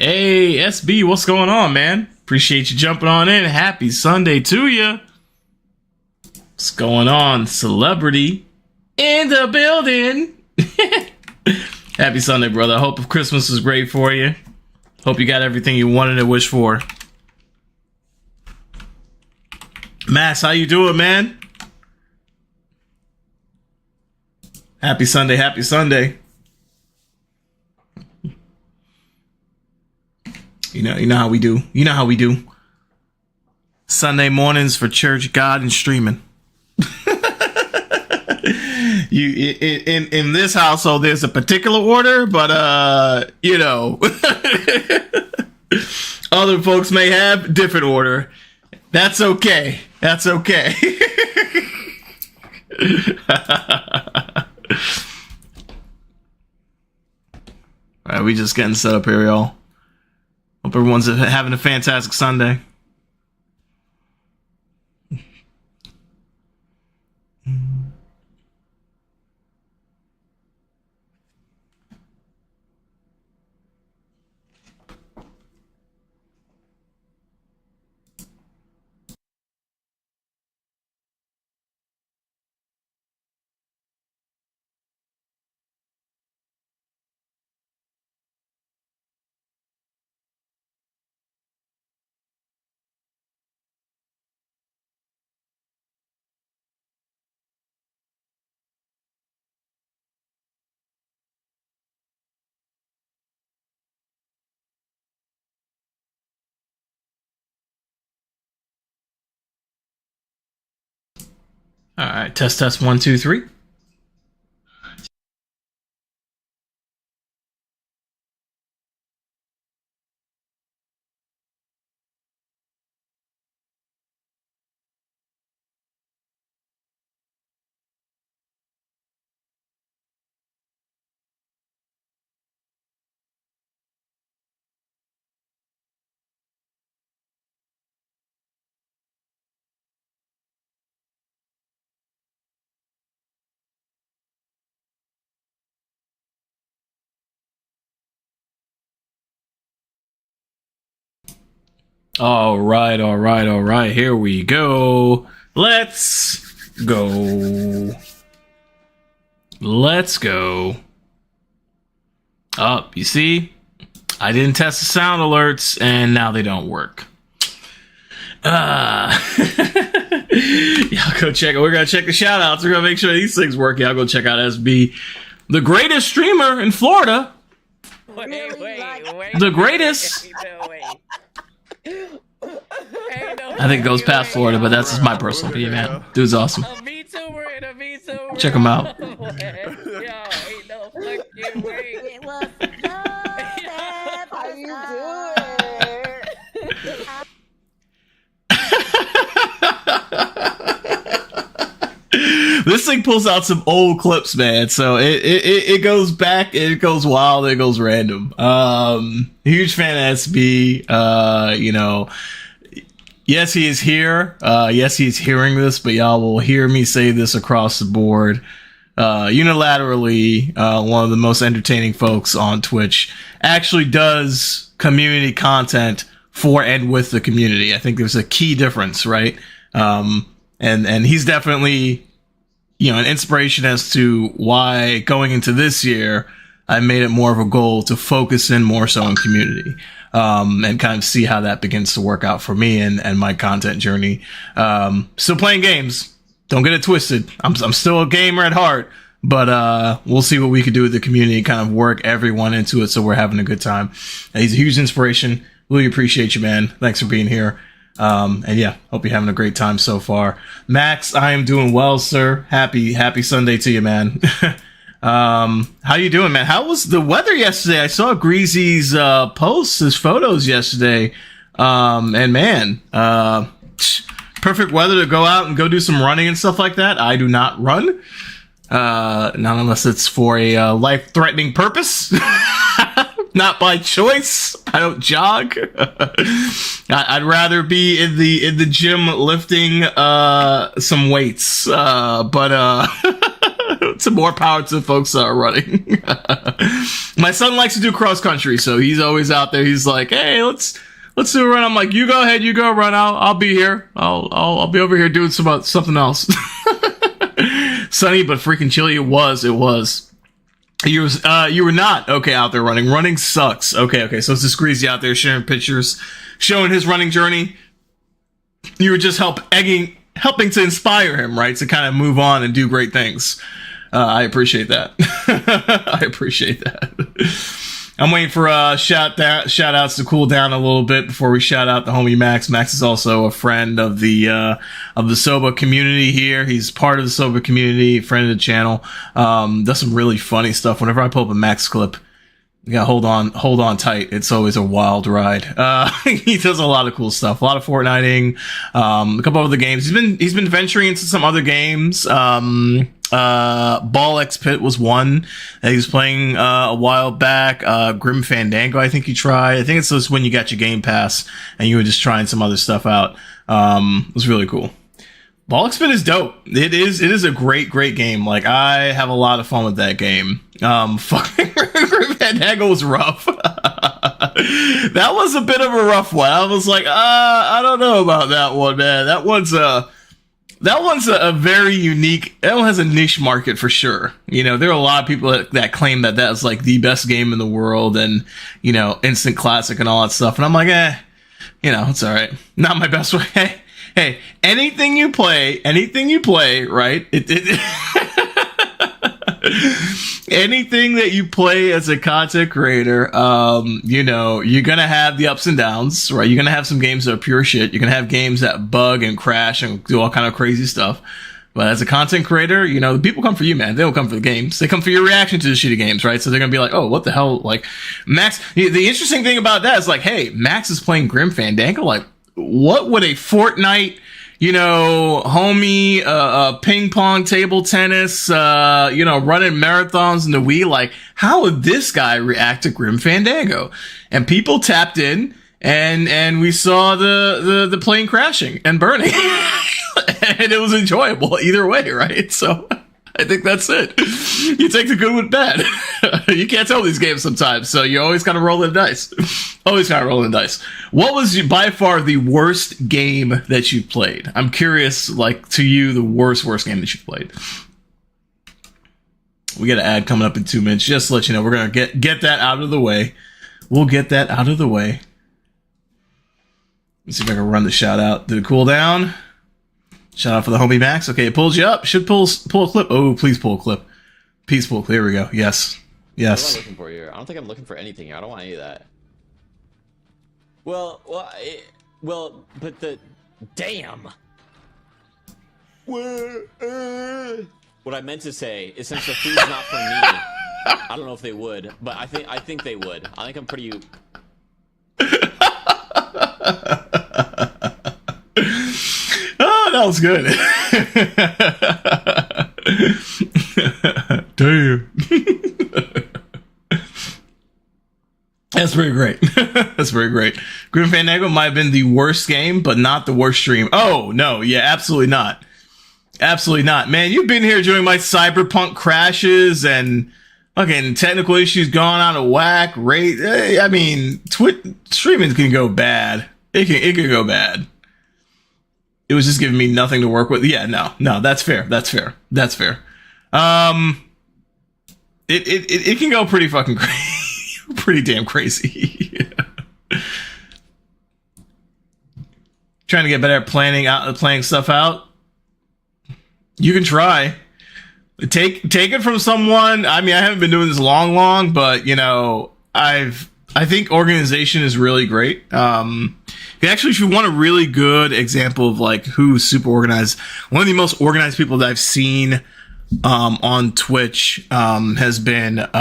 Hey, SB, what's going on, man? Appreciate you jumping on in. Happy Sunday to you. What's going on, celebrity in the building? Happy Sunday, brother. I hope Christmas was great for you. Hope you got everything you wanted to wish for. Max, how you doing, man? Happy Sunday, happy Sunday. You know how we do. You know how we do. Sunday mornings for church, God, and streaming. In this household, there's a particular order, but other folks may have different order. That's okay. That's okay. All right, we just getting set up here, y'all. Hope everyone's having a fantastic Sunday. All right, test 1 2 3. All right. Here we go. Let's go. Up, you see? I didn't test the sound alerts, and now they don't work. Yeah, I'll go check it. We're going to check the shout outs. We're going to make sure these things work. Yeah, I'll go check out SB, the greatest streamer in Florida. Wait. The greatest. I think it goes past Florida, but that's just my personal opinion, man. Dude's awesome. Check him out. How you doing? This thing pulls out some old clips, man. So it goes back, it goes wild, it goes random. Huge fan of SB. Yes, he is here. Yes, he's hearing this, but y'all will hear me say this across the board. Unilaterally, one of the most entertaining folks on Twitch actually does community content for and with the community. I think there's a key difference, right? And he's definitely, an inspiration as to why going into this year, I made it more of a goal to focus in more so on community, and kind of see how that begins to work out for me and my content journey. Still playing games. Don't get it twisted. I'm still a gamer at heart, but we'll see what we could do with the community, kind of work everyone into it so we're having a good time. And he's a huge inspiration. Really appreciate you, man. Thanks for being here. And yeah, hope you're having a great time so far. Max, I am doing well, sir. Happy Sunday to you, man. How you doing, man? How was the weather yesterday? I saw Greasy's posts, his photos yesterday. And man, perfect weather to go out and go do some running and stuff like that. I do not run. Not unless it's for a life-threatening purpose. Not by choice. I don't jog. I'd rather be in the gym lifting some weights. But Some more power to the folks that are running. My son likes to do cross country, so he's always out there. He's like, "Hey, let's do a run." I'm like, "You go ahead, you go run. I'll be here. I'll be over here doing something else." Sunny but freaking chilly. It was. You were not okay out there running. Running sucks. Okay. So it's just Greasy out there sharing pictures, showing his running journey. You were just helping to inspire him, right? To kind of move on and do great things. I appreciate that. I appreciate that. I'm waiting for shout outs to cool down a little bit before we shout out the homie Max. Max is also a friend of the Soba community here. He's part of the Soba community, friend of the channel. Does some really funny stuff. Whenever I pull up a Max clip, you gotta hold on tight. It's always a wild ride. He does a lot of cool stuff, a lot of Fortniting, a couple of other games. He's been venturing into some other games. Ball X Pit was one that he was playing a while back. Grim Fandango, I think he tried. I think it's just when you got your Game Pass and you were just trying some other stuff out. It was really cool. Ball X Pit is dope. It is a great game. Like, I have a lot of fun with that game. Fucking Grim Fandango was rough. That was a bit of a rough one. I was like, I don't know about that one, man. That one's a very unique. That one has a niche market for sure. You know, there are a lot of people that claim that is like the best game in the world and, you know, instant classic and all that stuff. And I'm like, you know, it's all right. Not my best way. Hey, anything you play, right? Anything that you play as a content creator, you know, you're gonna have the ups and downs, right? You're gonna have some games that are pure shit. You're gonna have games that bug and crash and do all kind of crazy stuff. But as a content creator, you know, the people come for you, man. They don't come for the games. They come for your reaction to the shitty games, right? So they're gonna be like, "Oh, what the hell?" Like, Max. The interesting thing about that is like, hey, Max is playing Grim Fandango. Like, what would a Fortnite, you know, homie, ping pong, table tennis, you know, running marathons in the Wii, like, how would this guy react to Grim Fandango? And people tapped in, and we saw the plane crashing and burning. And it was enjoyable either way, right? So I think that's it. You take the good with bad. You can't tell these games sometimes, so you always gotta roll the dice. Always gotta roll the dice. What was by far the worst game that you played? I'm curious, like, to you, the worst game that you played. We got an ad coming up in 2 minutes. Just to let you know, we're gonna get that out of the way. We'll get that out of the way. Let's see if I can run the shout out. Did it cool down? Shout out for the homie Max. Okay, it pulls you up. Should pull a clip. Oh, please pull a clip. Please pull. Here we go. Yes. What am I looking for here? I don't think I'm looking for anything here. I don't want any of that. Well, but the damn. What I meant to say is, since the food's not for me, I don't know if they would, but I think they would. I think I'm pretty. Oh, that was good. Damn. That's very great. That's very great. Grim Fandango might have been the worst game, but not the worst stream. Oh, no. Yeah, absolutely not. Absolutely not. Man, you've been here during my Cyberpunk crashes and fucking technical issues gone out of whack. Rate. I mean, streaming can go bad. It can go bad. It was just giving me nothing to work with. Yeah, no, that's fair. It can go pretty fucking crazy, pretty damn crazy. Trying to get better at planning stuff out. You can try. Take it from someone. I mean, I haven't been doing this long, but you know, I think organization is really great. Actually, if you want a really good example of like who's super organized, one of the most organized people that I've seen on Twitch has been hold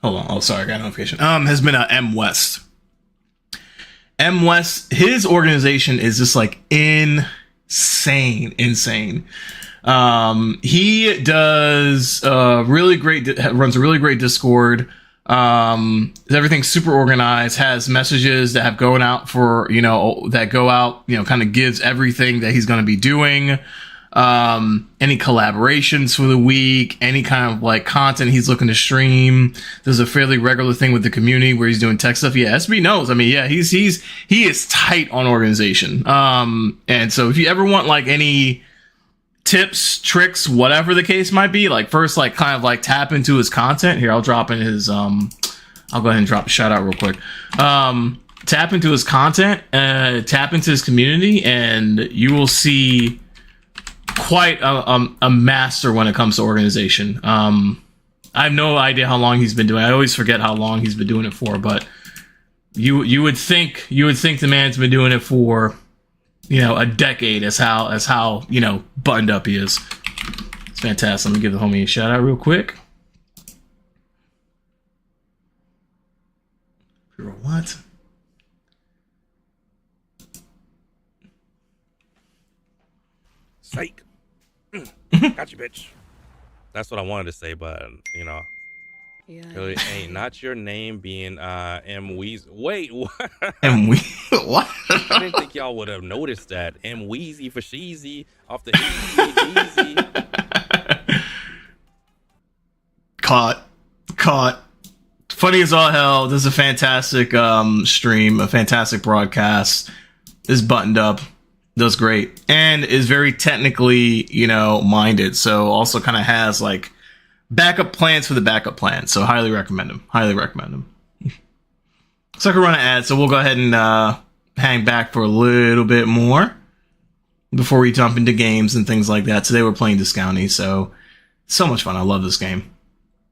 on. Oh, sorry, I got a notification. Has been M West. M West, his organization is just like insane. He does runs a really great Discord. Everything's super organized, has messages that have going out for, that go out, kind of gives everything that he's going to be doing. Any collaborations for the week, any kind of like content he's looking to stream. There's a fairly regular thing with the community where he's doing tech stuff. Yeah, SB knows. I mean, yeah, he is tight on organization. And so if you ever want like any tips, tricks, whatever the case might be, like first, like kind of like tap into his content. Here, I'll drop in his, I'll go ahead and drop a shout out real quick. Tap into his content, tap into his community, and you will see quite a master when it comes to organization. I have no idea how long he's been doing it. I always forget how long he's been doing it for, but you would think the man's been doing it for, a decade as how buttoned up he is. It's fantastic. Let me give the homie a shout out real quick. What? Psych. Got you, bitch. That's what I wanted to say, but Yeah. really ain't not your name being M Weezy. Wait, what? What? I didn't think y'all would have noticed that. M Weezy for Sheezy off the Easy. Caught. Funny as all hell. This is a fantastic stream, a fantastic broadcast. Is buttoned up. Does great and is very technically, minded. So also kind of has like backup plans for the backup plan. So highly recommend him. So I can run an ad. So we'll go ahead and hang back for a little bit more before we jump into games and things like that. Today we're playing Discounty. So much fun. I love this game.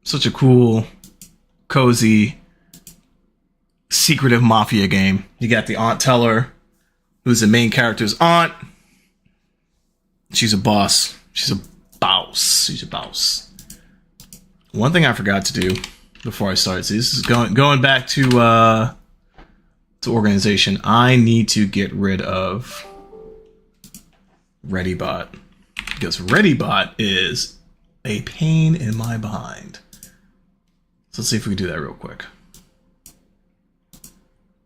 Such a cool, cozy, secretive Mafia game. You got the Aunt Teller, who's the main character's aunt. She's a boss. She's a boss. One thing I forgot to do before I start, see, this is going back to organization. I need to get rid of ReadyBot, because ReadyBot is a pain in my behind. So let's see if we can do that real quick.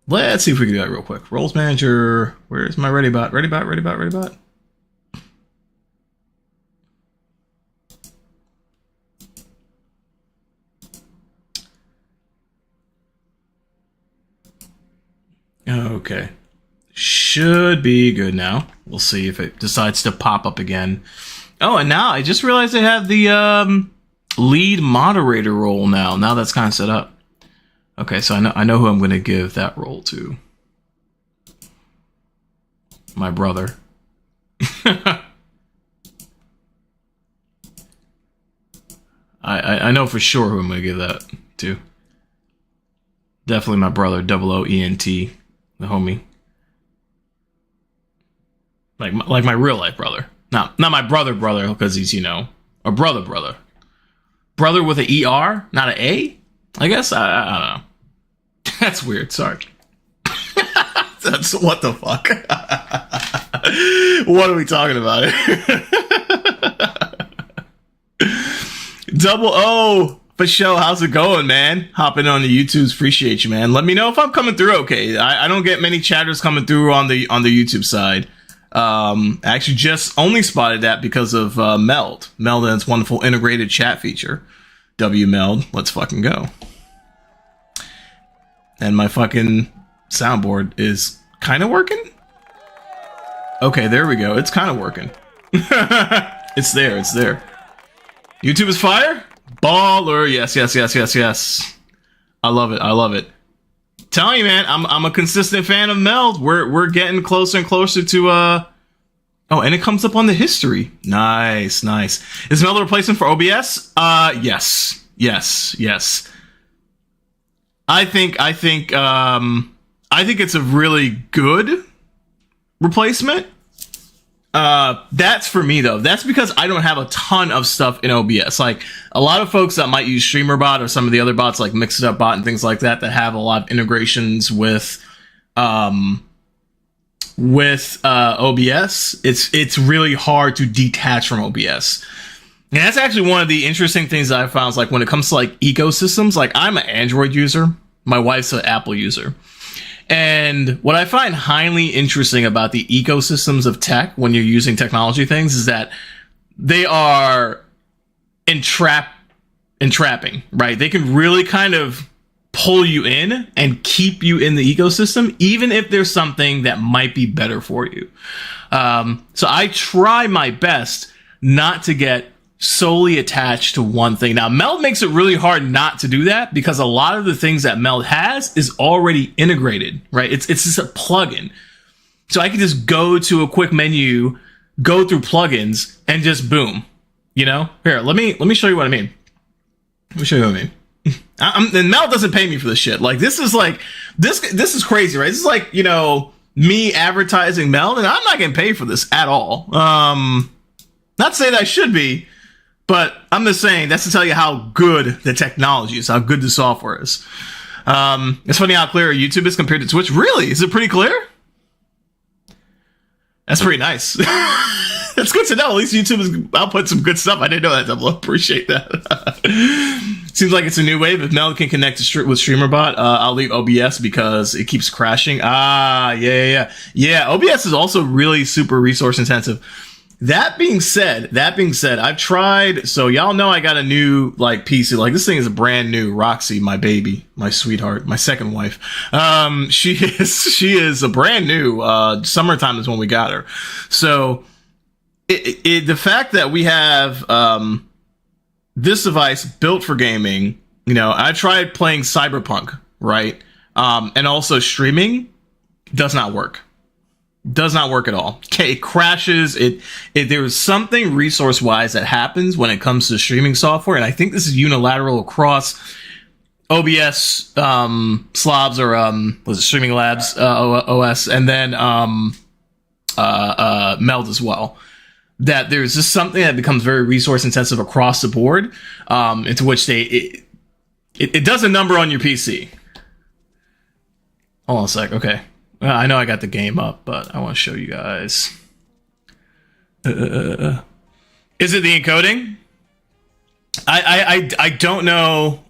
Let's see if we can do that real quick. Roles manager. Where's my ReadyBot? ReadyBot. Okay. Should be good now. We'll see if it decides to pop up again. Oh, and now I just realized I have the lead moderator role now. Now that's kind of set up. Okay, so I know who I'm going to give that role to. My brother. I know for sure who I'm going to give that to. Definitely my brother, OOENT, the homie. Like my real life brother. Not my brother because he's, a brother. Brother with an ER, not an A? I guess I don't know. That's weird. Sorry. That's what the fuck. What are we talking about here? Double O for show. How's it going, man? Hopping on the YouTubes. Appreciate you, man. Let me know if I'm coming through okay. I don't get many chatters coming through on the YouTube side. I actually just only spotted that because of Meld and its wonderful integrated chat feature. WMeld. Let's fucking go. And my fucking soundboard is kind of working. Okay, there we go. It's kind of working. It's there. YouTube is fire. Baller. Yes. I love it. Telling you, man, I'm a consistent fan of Meld. We're getting closer and closer to oh, and it comes up on the history. Nice. Is Meld a replacement for OBS? Yes. I think it's a really good replacement. That's for me though. That's because I don't have a ton of stuff in OBS. Like a lot of folks that might use StreamerBot or some of the other bots like MixitUpBot and things like that have a lot of integrations with OBS. It's really hard to detach from OBS. And that's actually one of the interesting things that I found is like when it comes to like ecosystems, like I'm an Android user, my wife's an Apple user. And what I find highly interesting about the ecosystems of tech when you're using technology things is that they are entrapping, right? They can really kind of pull you in and keep you in the ecosystem, even if there's something that might be better for you. So I try my best not to get solely attached to one thing. Now, Meld makes it really hard not to do that because a lot of the things that Meld has is already integrated, right? It's just a plugin. So I can just go to a quick menu, go through plugins, and just boom. You know? Here, let me show you what I mean. Let me show you what I mean. And Meld doesn't pay me for this shit. Like, this is like, this is crazy, right? This is like, you know, me advertising Meld, and I'm not getting paid for this at all. Not to say that I should be, but I'm just saying that's to tell you how good the technology is, how good the software is. It's funny how clear YouTube is compared to Twitch. Really? Is it pretty clear? That's pretty nice. That's good to know. At least YouTube is output some good stuff. I didn't know that, Double. Appreciate that. Seems like it's a new wave. If Meld can connect to with StreamerBot, I'll leave OBS because it keeps crashing. Yeah. OBS is also really super resource intensive. That being said, I've tried. So y'all know I got a new like PC. Like this thing is a brand new. Roxy, my baby, my sweetheart, my second wife. She is a brand new. Summertime is when we got her. So the fact that we have this device built for gaming, you know, I tried playing Cyberpunk, right, and also streaming, does not work. Does not work at all. Okay, it crashes. There's something resource wise that happens when it comes to streaming software, and I think this is unilateral across OBS, Slobs, or was it Streaming Labs OS, and then Meld as well. That there's just something that becomes very resource intensive across the board, into which it does a number on your PC. Hold on a sec. Okay. I know I got the game up, but I want to show you guys. Is it the encoding? I don't know.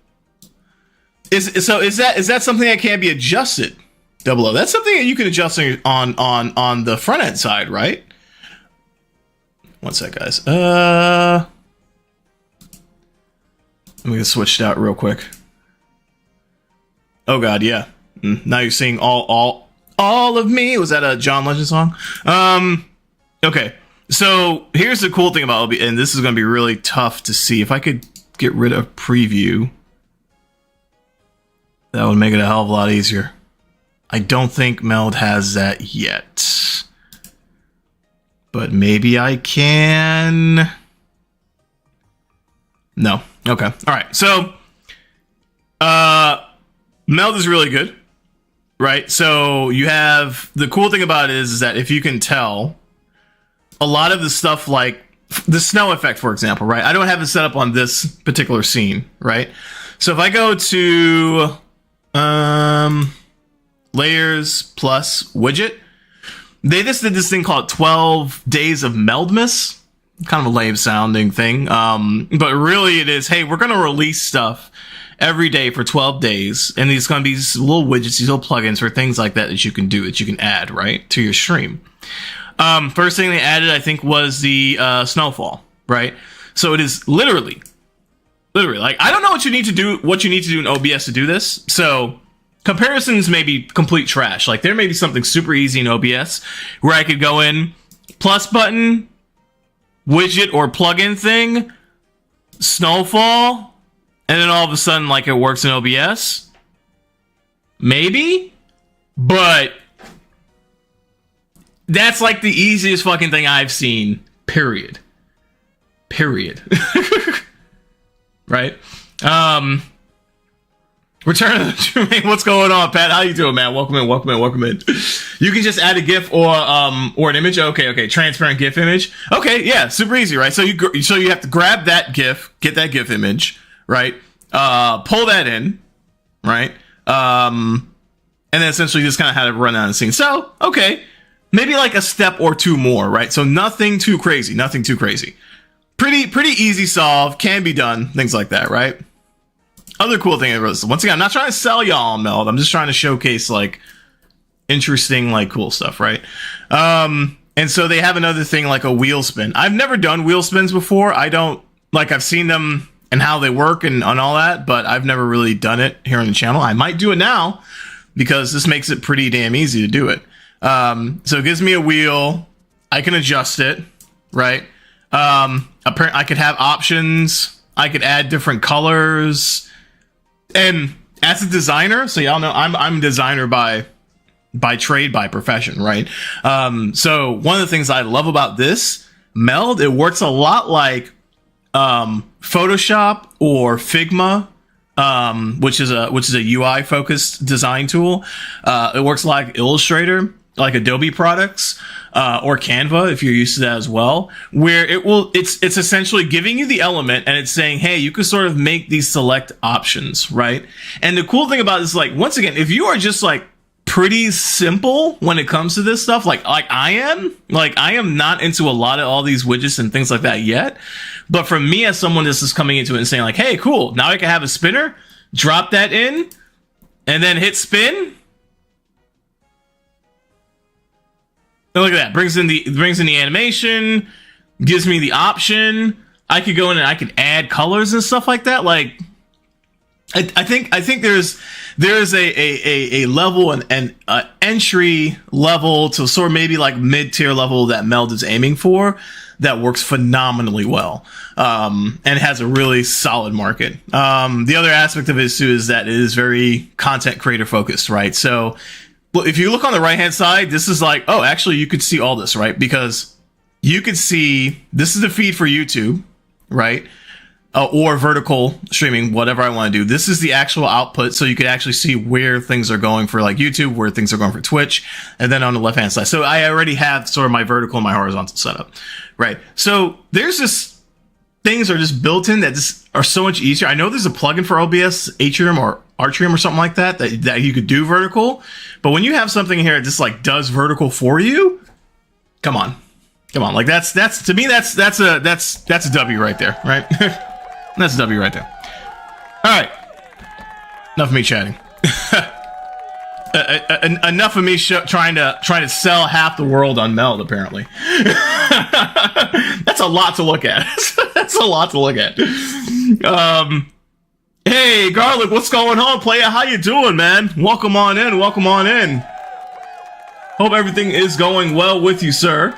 Is that something that can be adjusted? Double O. That's something that you can adjust on the front end side, right? One sec, guys. Let me get switched out real quick. Oh God, yeah. Now you're seeing all of me. Was that a John Legend song? Okay. So here's the cool thing about OBS, and this is going to be really tough to see. If I could get rid of preview, that would make it a hell of a lot easier. I don't think Meld has that yet, but maybe I can. No. Okay. All right. So, Meld is really good. Right, so you have the cool thing about it is that if you can tell, a lot of the stuff like the snow effect, for example, right? I don't have it set up on this particular scene, right? So if I go to layers plus widget, they just did this thing called 12 days of Meldmas, kind of a lame sounding thing, but really it is, hey, we're going to release stuff every day for 12 days, and these going to be these little widgets, these little plugins for things like that that you can do, that you can add, right, to your stream. First thing they added, I think, was the snowfall, right? So it is literally, like, I don't know what you need to do in OBS to do this. So comparisons may be complete trash. Like, there may be something super easy in OBS where I could go in, plus button, widget or plugin thing, snowfall, and then all of a sudden, like, it works in OBS. Maybe. But that's like the easiest fucking thing I've seen. Period. Right? Return of the True. What's going on, Pat? How you doing, man? Welcome in. You can just add a GIF or an image. Okay. Transparent GIF image. Okay, yeah, super easy, right? So you have to grab that GIF, get that GIF image, right? Pull that in, right? And then essentially just kind of had it run down the scene. So, okay, maybe like a step or two more, right? So nothing too crazy. pretty easy solve, can be done, things like that, right? Other cool thing is, once again, I'm not trying to sell y'all on Meld. I'm just trying to showcase like interesting, like cool stuff, right? And so they have another thing like a wheel spin. I've never done wheel spins before. I don't like, I've seen them and how they work and all that, but I've never really done it here on the channel. I might do it now because this makes it pretty damn easy to do it. So it gives me a wheel. I can adjust it, right? I could have options. I could add different colors. And as a designer, so y'all know I'm a designer by trade, by profession, right? So one of the things I love about this Meld, it works a lot like Photoshop or Figma, which is a UI focused design tool. It works like Illustrator, like Adobe products, or Canva if you're used to that as well, where it's essentially giving you the element and it's saying, hey, you can sort of make these select options, right? And the cool thing about this, like, once again, if you are just like pretty simple when it comes to this stuff, like I am not into a lot of all these widgets and things like that yet. But for me, as someone that's just coming into it and saying like, hey, cool, now I can have a spinner, drop that in, and then hit spin. And look at that, brings in the animation, gives me the option. I could go in and I could add colors and stuff like that. Like, I think there's a level and entry level to sort of maybe like mid-tier level that Meld is aiming for that works phenomenally well, and has a really solid market. The other aspect of it too is that it is very content creator focused, right? So well, if you look on the right hand side, this is like, oh, actually you could see all this, right? Because you could see this is the feed for YouTube, right? Or vertical streaming, whatever I want to do. This is the actual output, so you could actually see where things are going for like YouTube, where things are going for Twitch, and then on the left-hand side. So I already have sort of my vertical and my horizontal setup, right? So there's just things are just built in that just are so much easier. I know there's a plugin for OBS, Atrium or Artrium or something like that you could do vertical, but when you have something here that just like does vertical for you, come on, like that's to me that's a W right there, right? That's a W right there. All right. Enough of me chatting. Enough of me trying to sell half the world on Meld, apparently. That's a lot to look at. That's a lot to look at. Hey, Garlic, what's going on, player? How you doing, man? Welcome on in. Welcome on in. Hope everything is going well with you, sir.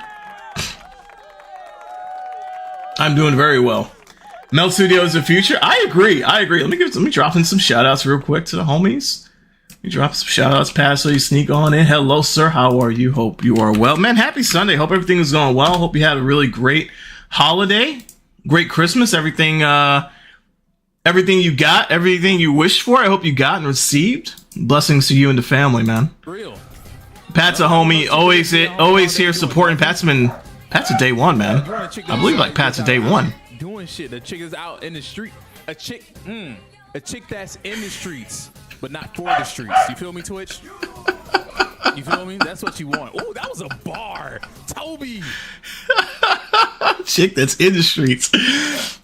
I'm doing very well. Meld Studio is the future. I agree. Let me drop in some shout outs real quick to the homies. Let me drop some shout outs past so you sneak on in. Hello, sir. How are you? Hope you are well. Man, happy Sunday. Hope everything is going well. Hope you had a really great holiday. Great Christmas. Everything you got, everything you wished for, I hope you got and received. Blessings to you and the family, man. Real. Pat's a homie. Always here supporting. Pat's a day one, man. I believe like Pat's a day one. Doing shit. The chick is out in the street. A chick that's in the streets, but not for the streets. You feel me, Twitch? You feel me? That's what you want. Oh, that was a bar, Toby. Chick that's in the streets.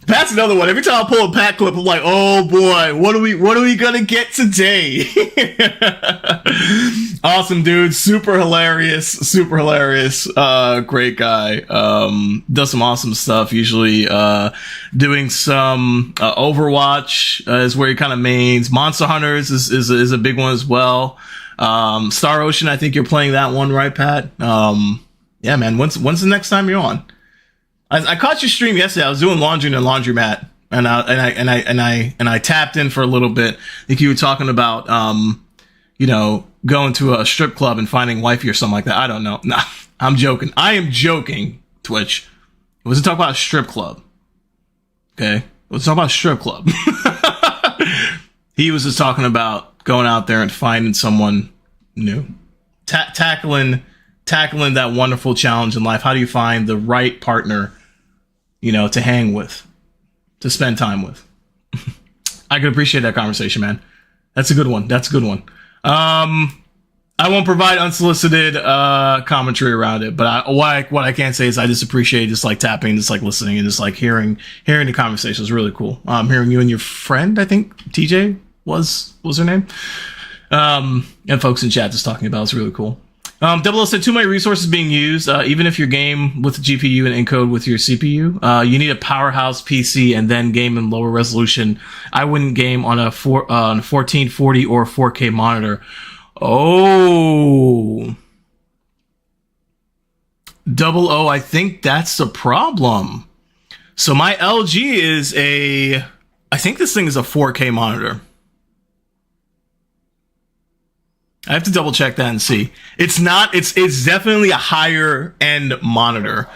Pat's another one. Every time I pull a Pat clip, I'm like, oh boy, what are we gonna get today? Awesome, dude. Super hilarious. Great guy. Does some awesome stuff. Usually doing some Overwatch is where he kind of mains. Monster Hunters is a big one as well. Star Ocean, I think you're playing that one, right, Pat? Yeah, man. When's the next time you're on? I caught your stream yesterday. I was doing laundry in a laundromat, and I tapped in for a little bit. I think you were talking about going to a strip club and finding wifey or something like that. I don't know. Nah, I'm joking. I am joking, Twitch. It wasn't talking about a strip club. Okay? It was talking about a strip club. He was just talking about going out there and finding someone new. Tackling that wonderful challenge in life. How do you find the right partner, to hang with, to spend time with? I could appreciate that conversation, man. That's a good one. I I won't provide unsolicited commentary around it, but what I can say is I just appreciate just like tapping, just like listening, and just like hearing the conversation is really cool. Hearing you and your friend, I think TJ was her name, and folks in chat just talking about it's really cool. Double O said too many resources being used. Even if your game with the GPU and encode with your CPU, you need a powerhouse PC and then game in lower resolution. I wouldn't game on a 1440 or 4K monitor. Oh, Double O, I think that's the problem. So my LG is I think this thing is a 4K monitor. I have to double check that and see. It's not, it's definitely a higher end monitor.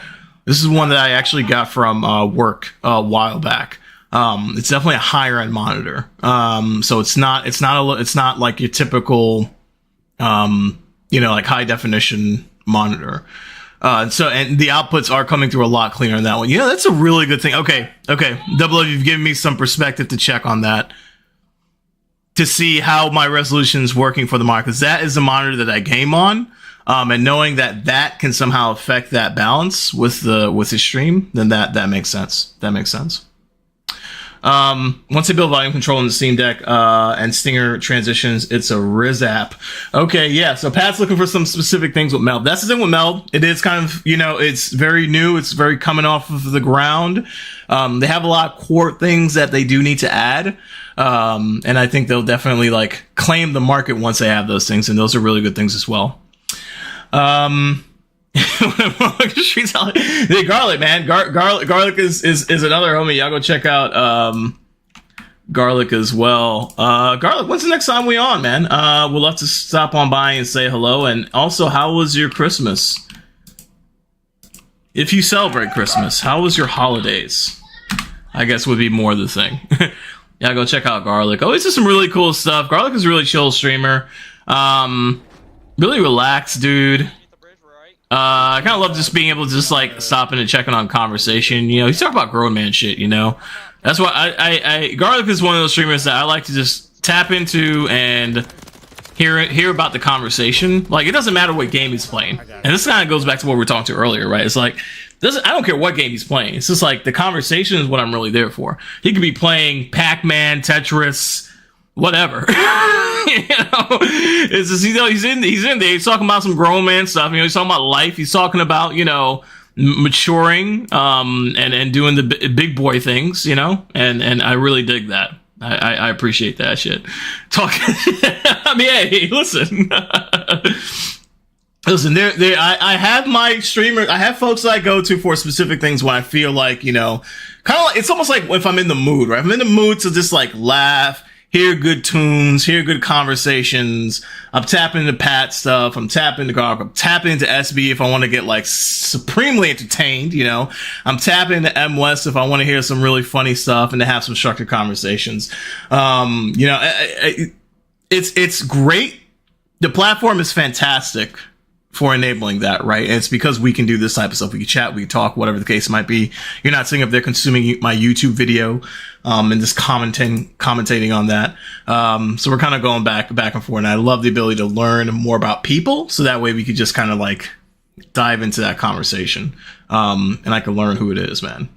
This is one that I actually got from work a while back. It's definitely a higher end monitor. So it's not like your typical like high definition monitor. And the outputs are coming through a lot cleaner than that one. Yeah, that's a really good thing. Okay. Double O, you've given me some perspective to check on that, to see how my resolution is working for the monitor, because that is the monitor that I game on. And knowing that can somehow affect that balance with the stream, then that makes sense. That makes sense. Once they build volume control in the Steam Deck and Stinger transitions, it's a Riz app. Okay, yeah. So Pat's looking for some specific things with Meld. That's the thing with Meld. It is kind of, it's very new. It's very coming off of the ground. They have a lot of core things that they do need to add. And I think they'll definitely like claim the market once they have those things, and those are really good things as well. Hey, Garlic, man. Garlic is another homie. Y'all go check out Garlic as well. Garlic, when's the next time we on, man? We'll love to stop on by and say hello. And also, how was your Christmas? If you celebrate Christmas, how was your holidays? I guess would be more the thing. Yeah, go check out Garlic. Oh, this is some really cool stuff. Garlic is a really chill streamer. Really relaxed, dude. I kind of love just being able to just like stop in and checking on conversation. He's talking about grown man shit. That's why I Garlic is one of those streamers that I like to just tap into and hear about the conversation. Like, it doesn't matter what game he's playing, and this kind of goes back to what we were talking to earlier, right? It's like, I don't care what game he's playing. It's just like the conversation is what I'm really there for. He could be playing Pac-Man, Tetris, whatever. It's just, he's in there. He's talking about some grown man stuff. He's talking about life. He's talking about maturing, and doing the big boy things. And I really dig that. I appreciate that shit. I mean, hey, listen. Listen, I have my streamer. I have folks that I go to for specific things when I feel like, kind of like, it's almost like if I'm in the mood, right? I'm in the mood to just like laugh, hear good tunes, hear good conversations. I'm tapping into Pat stuff. I'm tapping into Garlic. I'm tapping into SB if I want to get like supremely entertained. I'm tapping into M West if I want to hear some really funny stuff and to have some structured conversations. It's great. The platform is fantastic for enabling that, right? And it's because we can do this type of stuff. We can chat, we can talk, whatever the case might be. You're not sitting up there consuming my YouTube video and just commentating on that. So we're kind of going back and forth. And I love the ability to learn more about people, so that way we could just kind of like dive into that conversation. And I can learn who it is, man.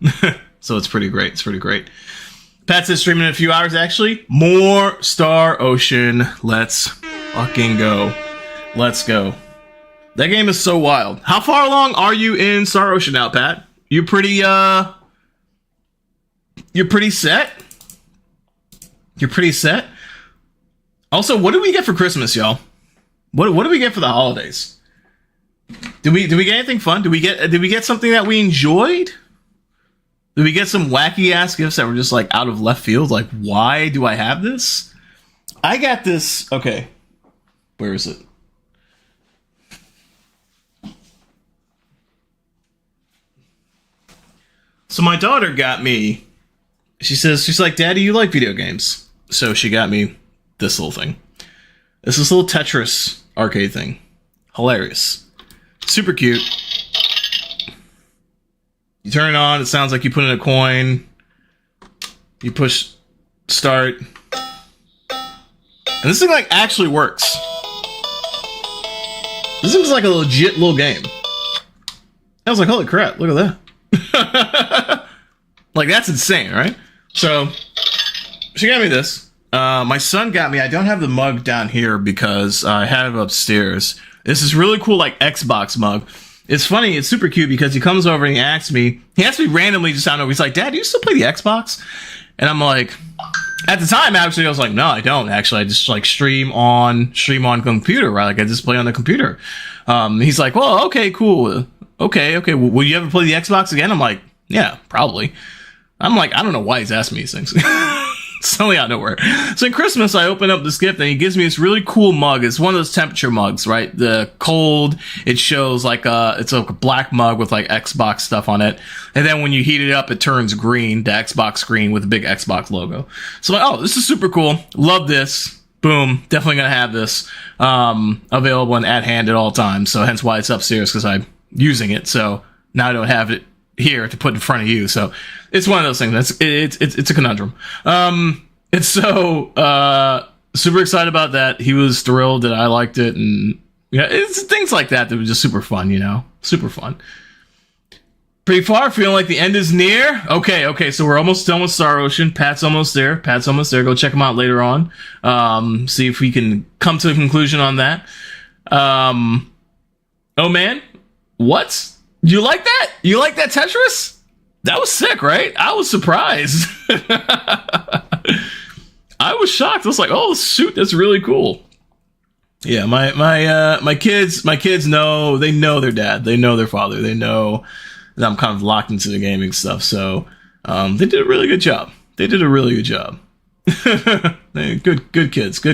So it's pretty great. It's pretty great. Pat says streaming in a few hours, actually. More Star Ocean. Let's fucking go. Let's go. That game is so wild. How far along are you in Star Ocean now, Pat? You're pretty set? You're pretty set? Also, what did we get for Christmas, y'all? What did we get for the holidays? Did we get anything fun? Did we get something that we enjoyed? Did we get some wacky ass gifts that were just like out of left field? Like, why do I have this? I got this. Okay. Where is it? So my daughter got me, she's like, Daddy, you like video games. So she got me this little thing. It's this little Tetris arcade thing. Hilarious. Super cute. You turn it on, it sounds like you put in a coin. You push start. And this thing like actually works. This seems like a legit little game. I was like, holy crap, look at that. Like, that's insane, right? So, she got me this. My son got me, I don't have the mug down here because I have it upstairs. This is really cool, like, Xbox mug. It's funny, it's super cute because he comes over and he asks me randomly just out of, he's like, Dad, do you still play the Xbox? And I'm like, at the time, actually, I was like, no, I don't, actually. I just, like, stream on computer, right? Like, I just play on the computer. He's like, well, okay, cool. Okay. Will you ever play the Xbox again? I'm like, yeah, probably. I'm like, I don't know why he's asking me these things. Suddenly out of nowhere. So in Christmas, I open up this gift and he gives me this really cool mug. It's one of those temperature mugs, right? The cold, it shows like it's a black mug with like Xbox stuff on it. And then when you heat it up, it turns green, the Xbox screen with a big Xbox logo. So I'm like, oh, this is super cool. Love this. Boom. Definitely going to have this available and at hand at all times. So hence why it's upstairs, because I'm using it. So now I don't have it here to put in front of you. So it's one of those things. It's a conundrum. And so super excited about that. He was thrilled that I liked it, and yeah, it's things like that was just super fun, you know, super fun. Pretty far, feeling like the end is near. Okay, so we're almost done with Star Ocean. Pat's almost there. Go check him out later on. See if we can come to a conclusion on that. Oh man, what? You like that? You like that Tetris? That was sick, right? I was surprised. I was shocked. I was like, "Oh, shoot, that's really cool." Yeah, my kids know their dad. They know their father. They know that I'm kind of locked into the gaming stuff. So they did a really good job. Good kids.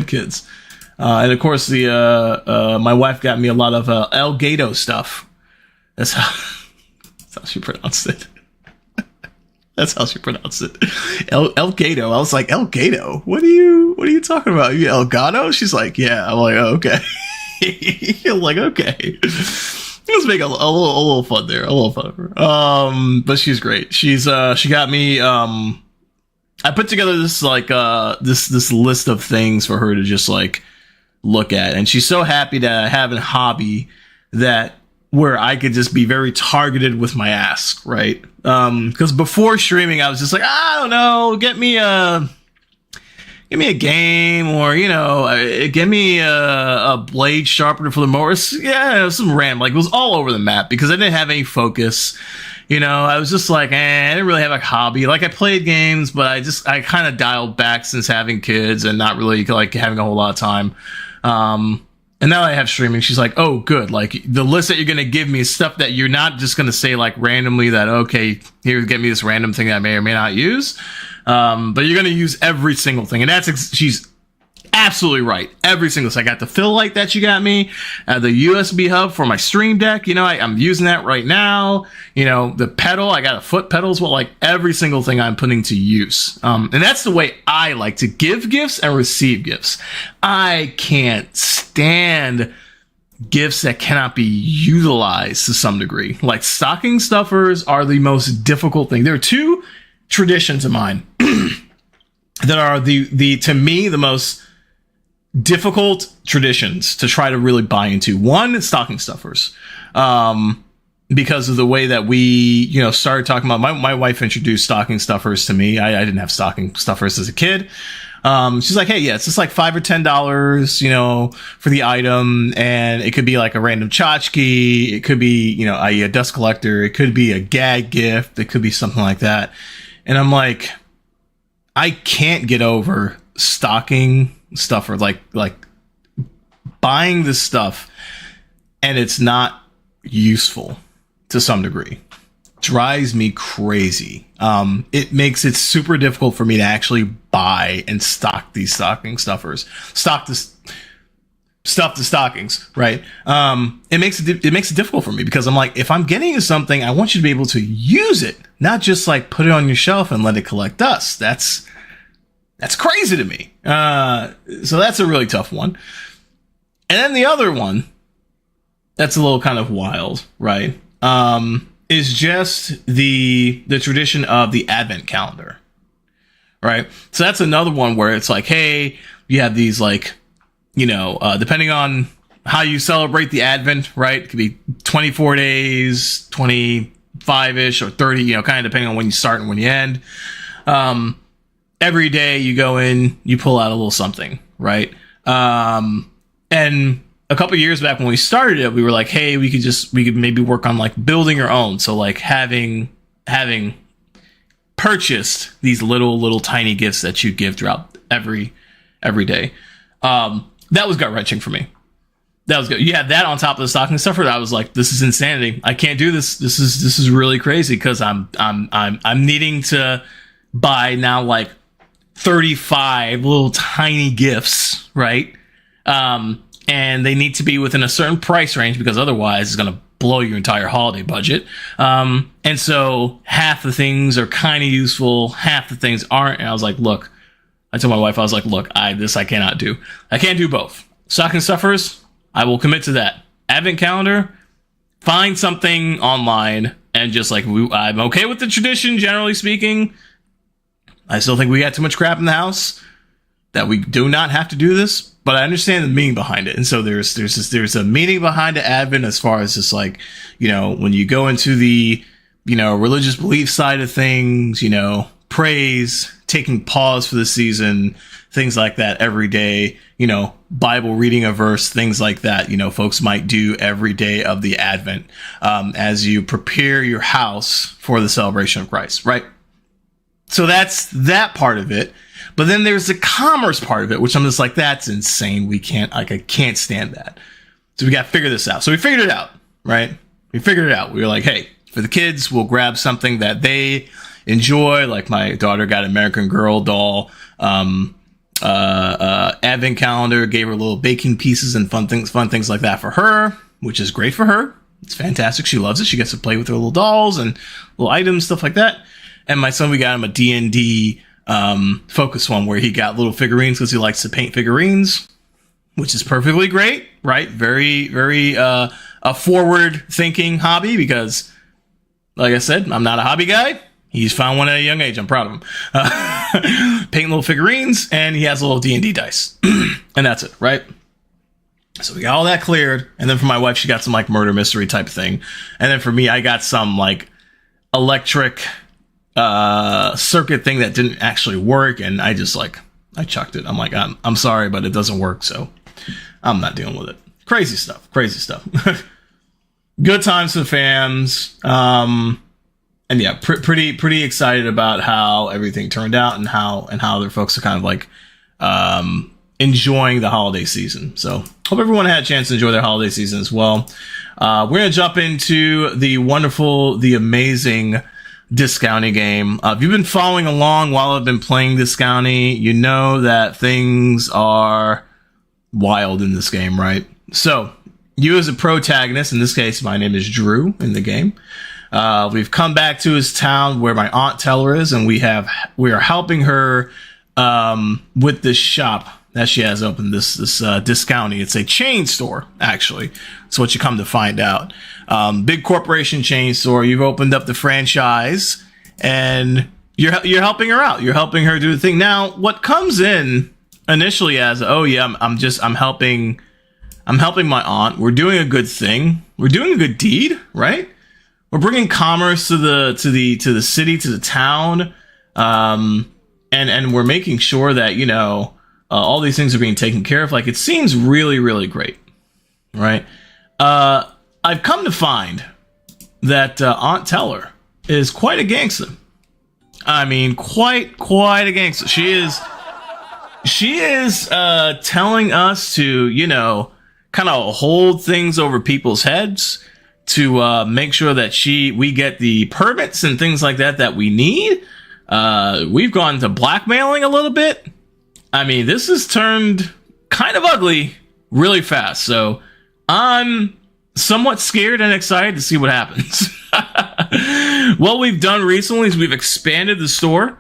And of course, my wife got me a lot of Elgato stuff. That's how she pronounced it. Elgato. I was like, Elgato? What are you talking about? You Elgato? She's like, yeah. I'm like, oh, okay. I'm like, okay. Let's make a little fun there. A little fun. But she's great. She got me, I put together this, like, this list of things for her to just, like, look at. And she's so happy to have a hobby where I could just be very targeted with my ask, right? Because before streaming, I was just like, I don't know, get me a game, or, you know, give me a blade sharpener for the mower. Yeah, some random, like, it was all over the map because I didn't have any focus. You know, I was just like, I didn't really have a hobby. Like, I played games, but I kind of dialed back since having kids and not really, like, having a whole lot of time. And now I have streaming. She's like, oh, good. Like, the list that you're going to give me is stuff that you're not just going to say, like, randomly that, okay, here, get me this random thing that I may or may not use. But you're going to use every single thing. And she's absolutely right. Every single thing. I got the fill light that you got me, the USB hub for my stream deck. You know, I'm using that right now. You know, the pedal, I got a foot pedal as well. Like, every single thing I'm putting to use. And that's the way I like to give gifts and receive gifts. I can't stand gifts that cannot be utilized to some degree. Like, stocking stuffers are the most difficult thing. There are two traditions of mine that are to me, the most difficult traditions to try to really buy into. One is stocking stuffers. Because of the way that we, you know, started talking about, my wife introduced stocking stuffers to me. I didn't have stocking stuffers as a kid. She's like, hey, yeah, it's just like $5 or $10, you know, for the item. And it could be like a random tchotchke. It could be, you know, a dust collector. It could be a gag gift. It could be something like that. And I'm like, I can't get over stocking stuffer, like buying this stuff and it's not useful to some degree. Drives me crazy. It makes it super difficult for me to actually buy and stock these stocking stuffers. Stuff the stockings, right? It makes it difficult for me because I'm like, if I'm getting you something, I want you to be able to use it, not just like put it on your shelf and let it collect dust. That's crazy to me. So that's a really tough one. And then the other one that's a little kind of wild, right? Is just the tradition of the advent calendar, right? So that's another one where it's like, hey, you have these, like, you know, depending on how you celebrate the Advent, right? It could be 24 days, 25-ish, or 30, kind of depending on when you start and when you end. Every day you go in, you pull out a little something, right? And a couple years back when we started it, we were like, hey, we could maybe work on like building our own. So like having purchased these little tiny gifts that you give throughout every day. That was gut wrenching for me. That was good. You had that on top of the stocking stuffer. I was like, this is insanity. I can't do this. This is really crazy because I'm needing to buy now like 35 little tiny gifts, right? And they need to be within a certain price range because otherwise it's going to blow your entire holiday budget. And so half the things are kind of useful, half the things aren't. And I was like, look, I told my wife, I was like, look, I cannot do. I can't do both. Stocking stuffers, I will commit to that. Advent calendar, find something online and just like, I'm okay with the tradition, generally speaking. I still think we got too much crap in the house that we do not have to do this, but I understand the meaning behind it. And so there's a meaning behind the Advent as far as just like, when you go into the, religious belief side of things, praise, taking pause for the season, things like that every day, Bible reading a verse, things like that, folks might do every day of the Advent, as you prepare your house for the celebration of Christ, right? So that's that part of it. But then there's the commerce part of it, which I'm just like, that's insane. I can't stand that. So we got to figure this out. So we figured it out, right? We figured it out. We were like, hey, for the kids, we'll grab something that they enjoy. Like my daughter got an American Girl doll, advent calendar, gave her little baking pieces and fun things like that for her, which is great for her. It's fantastic. She loves it. She gets to play with her little dolls and little items, stuff like that. And my son, we got him a D&D focus one where he got little figurines because he likes to paint figurines, which is perfectly great, right? Very, very a forward thinking hobby because, like I said, I'm not a hobby guy. He's found one at a young age. I'm proud of him. Painting little figurines, and he has a little D&D dice, and that's it, right? So we got all that cleared, and then for my wife, she got some like murder mystery type thing, and then for me, I got some like electric circuit thing that didn't actually work, and I chucked it. I'm like, I'm sorry, but it doesn't work, so I'm not dealing with it. Crazy stuff. Good times for fans. And yeah, pretty excited about how everything turned out and how other folks are kind of like enjoying the holiday season. So hope everyone had a chance to enjoy their holiday season as well. We're gonna jump into the wonderful, the amazing Discounty game. If you've been following along while I've been playing Discounty, you know that things are wild in this game, right? So you as a protagonist, in this case, my name is Drew in the game. We've come back to his town where my Aunt Teller is, and we are helping her with this shop that she has opened, this Discounty. It's a chain store, actually. That's what you come to find out. Big corporation chain store. You've opened up the franchise, and you're helping her out. You're helping her do the thing. Now, what comes in initially as, oh yeah, I'm helping my aunt. We're doing a good thing. We're doing a good deed, right? We're bringing commerce to the city, to the town, and we're making sure that all these things are being taken care of. Like, it seems really, really great, right? I've come to find that Aunt Teller is quite a gangster. I mean, quite a gangster. She is telling us to kind of hold things over people's heads, to make sure that we get the permits and things like that we need. We've gone to blackmailing a little bit. I mean, this has turned kind of ugly really fast. So I'm somewhat scared and excited to see what happens. What we've done recently is we've expanded the store,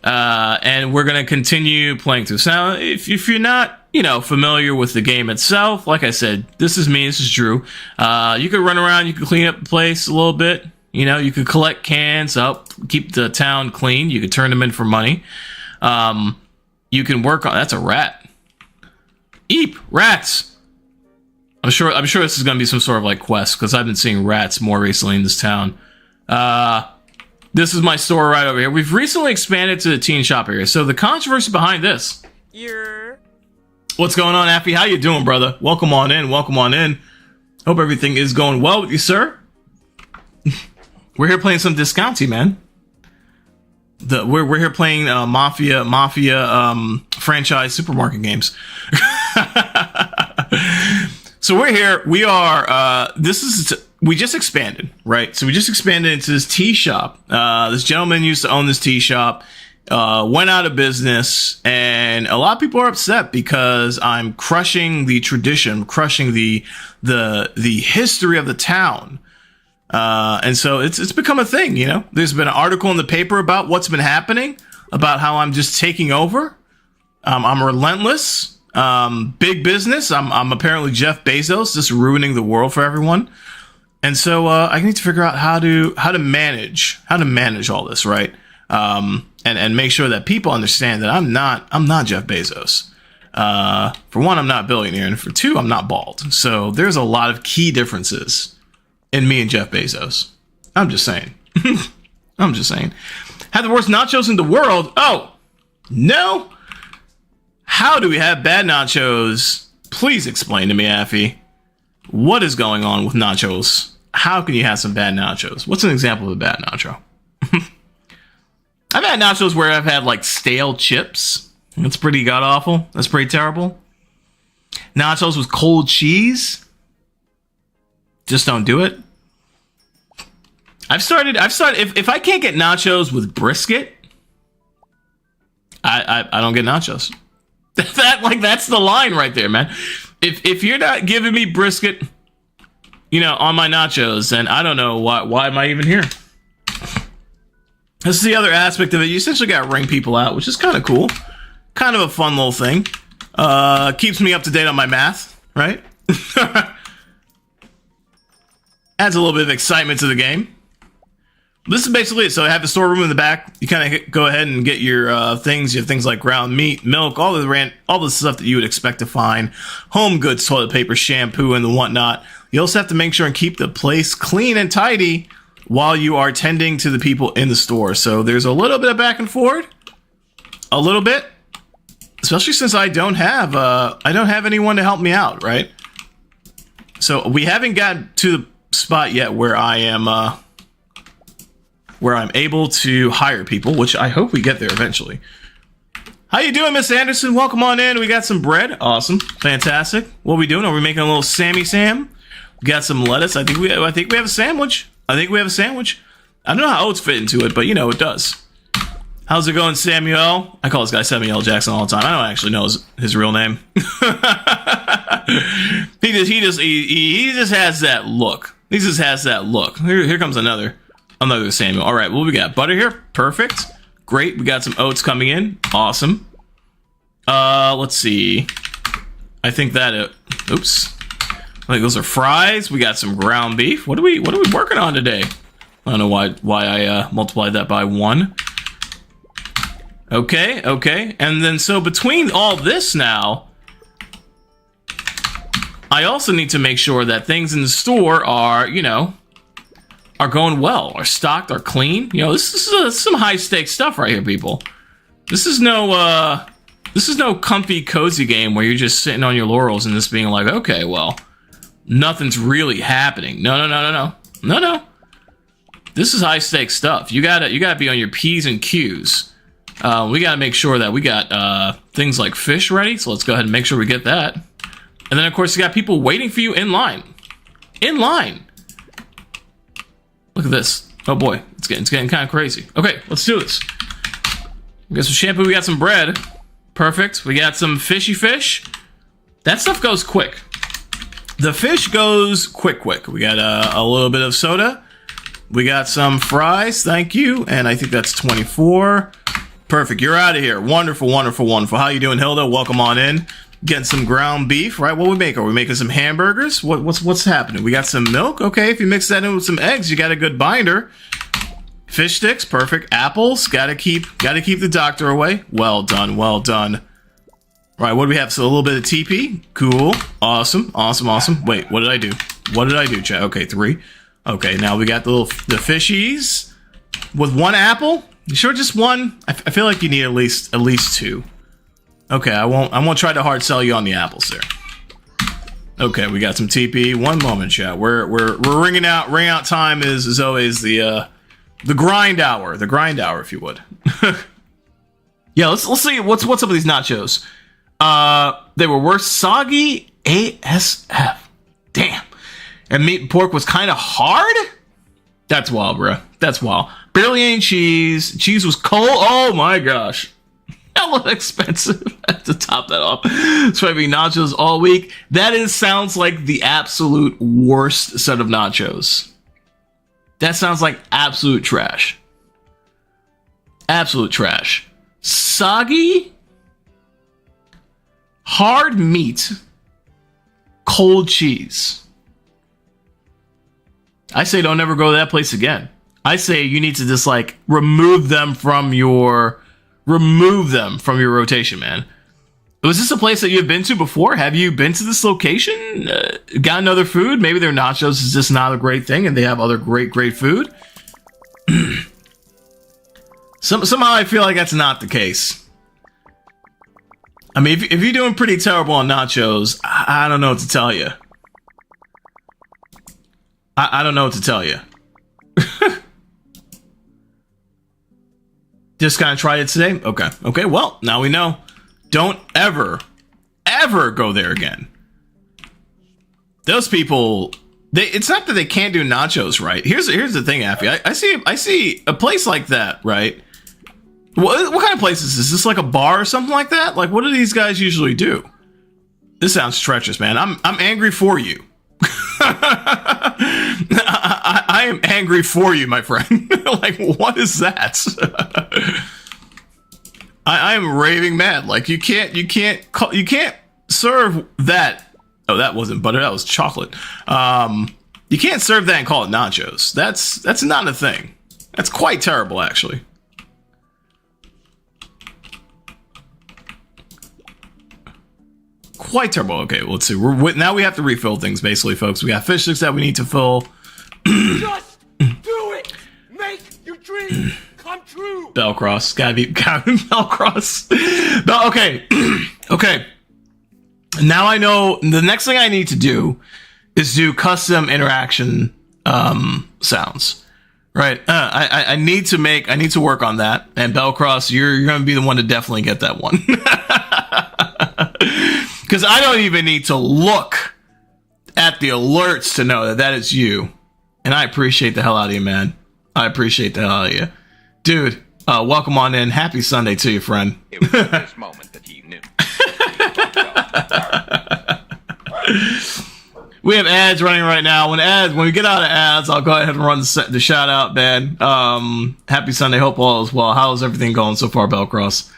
and we're going to continue playing through. So now, if you're not familiar with the game itself, like I said, this is me, this is Drew. You could run around, you could clean up the place a little bit. You could collect cans up, keep the town clean. You could turn them in for money. You can work on, that's a rat. Eep, rats. I'm sure this is going to be some sort of like quest because I've been seeing rats more recently in this town. This is my store right over here. We've recently expanded to the teen shop area. So the controversy behind this. Yeah. What's going on, Affy? How you doing, brother? Welcome on in. Welcome on in. Hope everything is going well with you, sir. We're here playing some Discounty, man. We're here playing Mafia franchise supermarket games. So we're here. We are. We just expanded, right? So we just expanded into this tea shop. This gentleman used to own this tea shop. Went out of business, and a lot of people are upset because I'm crushing the tradition, crushing the history of the town. And so it's become a thing, you know. There's been an article in the paper about what's been happening, about how I'm just taking over. I'm relentless. Big business. I'm apparently Jeff Bezos, just ruining the world for everyone. And so I need to figure out how to manage all this, right? And make sure that people understand that I'm not Jeff Bezos. For one, I'm not a billionaire, and for two, I'm not bald. So there's a lot of key differences in me and Jeff Bezos. I'm just saying. I'm just saying. Had the worst nachos in the world? Oh, no. How do we have bad nachos? Please explain to me, Affy. What is going on with nachos? How can you have some bad nachos? What's an example of a bad nacho? I've had nachos where I've had like stale chips. That's pretty god awful. That's pretty terrible. Nachos with cold cheese. Just don't do it. I've started. If I can't get nachos with brisket, I don't get nachos. That's the line right there, man. If you're not giving me brisket, you know, on my nachos, then I don't know why am I even here. This is the other aspect of it. You essentially got to ring people out, which is kind of cool. Kind of a fun little thing. Keeps me up to date on my math, right? Adds a little bit of excitement to the game. This is basically it. So I have the storeroom in the back. You kind of go ahead and get your things. You have things like ground meat, milk, all the stuff that you would expect to find. Home goods, toilet paper, shampoo, and the whatnot. You also have to make sure and keep the place clean and tidy while you are tending to the people in the store. So there's a little bit of back and forth. A little bit. Especially since I don't have anyone to help me out, right? So we haven't gotten to the spot yet where I'm able to hire people, which I hope we get there eventually. How you doing, Miss Anderson? Welcome on in. We got some bread. Awesome. Fantastic. What are we doing? Are we making a little Sammy Sam? We got some lettuce. I think we have a sandwich. I don't know how oats fit into it, but you know it does. How's it going, Samuel? I call this guy Samuel Jackson all the time. I don't actually know his real name. He just has that look. He just has that look. Here comes another Samuel. All right, what we got? Butter here. Perfect. Great. We got some oats coming in. Awesome. Let's see. I think that oops. I think those are fries. We got some ground beef. What are we working on today? I don't know why I multiplied that by 1. Okay. And then so between all this now, I also need to make sure that things in the store are going well, are stocked, are clean. You know, this is some high stakes stuff right here, people. This is no comfy, cozy game where you're just sitting on your laurels and just being like, okay, well, nothing's really happening. No. This is high stakes stuff. You gotta be on your P's and Q's. We gotta make sure that we got things like fish ready. So let's go ahead and make sure we get that. And then of course you got people waiting for you in line. Look at this. Oh boy, it's getting kind of crazy. Okay, let's do this. We got some shampoo. We got some bread. Perfect. We got some fishy fish. That stuff goes quick. The fish goes quick. We got a little bit of soda. We got some fries. Thank you. And I think that's 24. Perfect. You're out of here. Wonderful. How you doing, Hilda? Welcome on in. Getting some ground beef, right? What we make? Are we making some hamburgers? What's happening? We got some milk. Okay, if you mix that in with some eggs, you got a good binder. Fish sticks, perfect. Apples, gotta keep the doctor away. Well done. Right, what do we have? So a little bit of TP. Cool. Awesome. Wait, what did I do? Chat? Okay, 3. Okay, now we got the fishies with 1 apple. You sure just 1? I feel like you need at least 2. Okay, I won't try to hard sell you on the apples there. Okay, we got some TP. 1 moment, chat. We're ringing out. Ring out time is always the grind hour. The grind hour, if you would. Yeah, let's see what's up with these nachos. They were worse. Soggy ASF. Damn. And meat and pork was kind of hard? That's wild, bro. That's wild. Barely any cheese. Cheese was cold. Oh my gosh. Hella expensive. I have to top that off. It's probably nachos all week. Sounds like the absolute worst set of nachos. That sounds like absolute trash. Absolute trash. Soggy, hard meat, cold cheese. I say don't ever go to that place again. I say you need to just like remove them from your rotation, man. Was this a place that you've been to before? Have you been to this location? Gotten other food? Maybe their nachos is just not a great thing and they have other great food. Somehow I feel like that's not the case. I mean, if you're doing pretty terrible on nachos, I don't know what to tell you. I don't know what to tell you. Just kind of tried it today? Okay, well, now we know. Don't ever go there again. Those people... it's not that they can't do nachos right. Here's the thing, Affy. I see a place like that, right? What kind of place is this? Is this like a bar or something like that? Like, what do these guys usually do? This sounds treacherous, man. I'm angry for you. I am angry for you, my friend. Like, what is that? I am raving mad. Like, you can't serve that. Oh, that wasn't butter. That was chocolate. You can't serve that and call it nachos. That's not a thing. That's quite terrible, actually. Quite terrible. Okay, well, let's see. Now we have to refill things, basically, folks. We got fish sticks that we need to fill. Just do it. Make your dreams come true. Bellcross. Gotta be Bellcross. Okay. Okay. Now I know the next thing I need to do is do custom interaction sounds. Right. I need to work on that. And Bellcross, you're going to be the one to definitely get that one. Because I don't even need to look at the alerts to know that is you. And I appreciate the hell out of you, man. I appreciate the hell out of you. Dude, welcome on in. Happy Sunday to you, friend. It was at this moment that he knew. We have ads running right now. When we get out of ads, I'll go ahead and run the shout out, man. Happy Sunday. Hope all is well. How's everything going so far, Bellcross?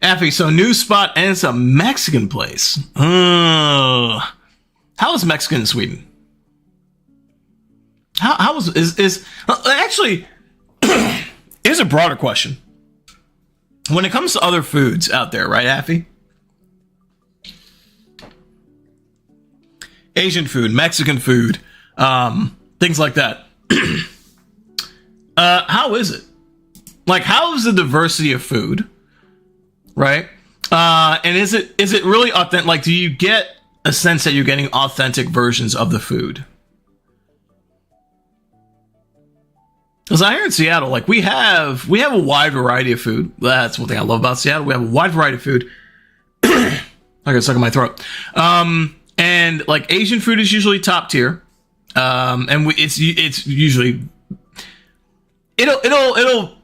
Affy, so new spot and it's a Mexican place. How is Mexican in Sweden? How is actually? Here's a broader question. When it comes to other foods out there, right, Affy? Asian food, Mexican food, things like that. How is it? Like, how is the diversity of food? Right? And is it really authentic? Like, do you get a sense that you're getting authentic versions of the food? Because I here in Seattle, like we have a wide variety of food. That's one thing I love about Seattle. We have a wide variety of food. I got stuck in my throat. And like Asian food is usually top tier. And it's usually it'll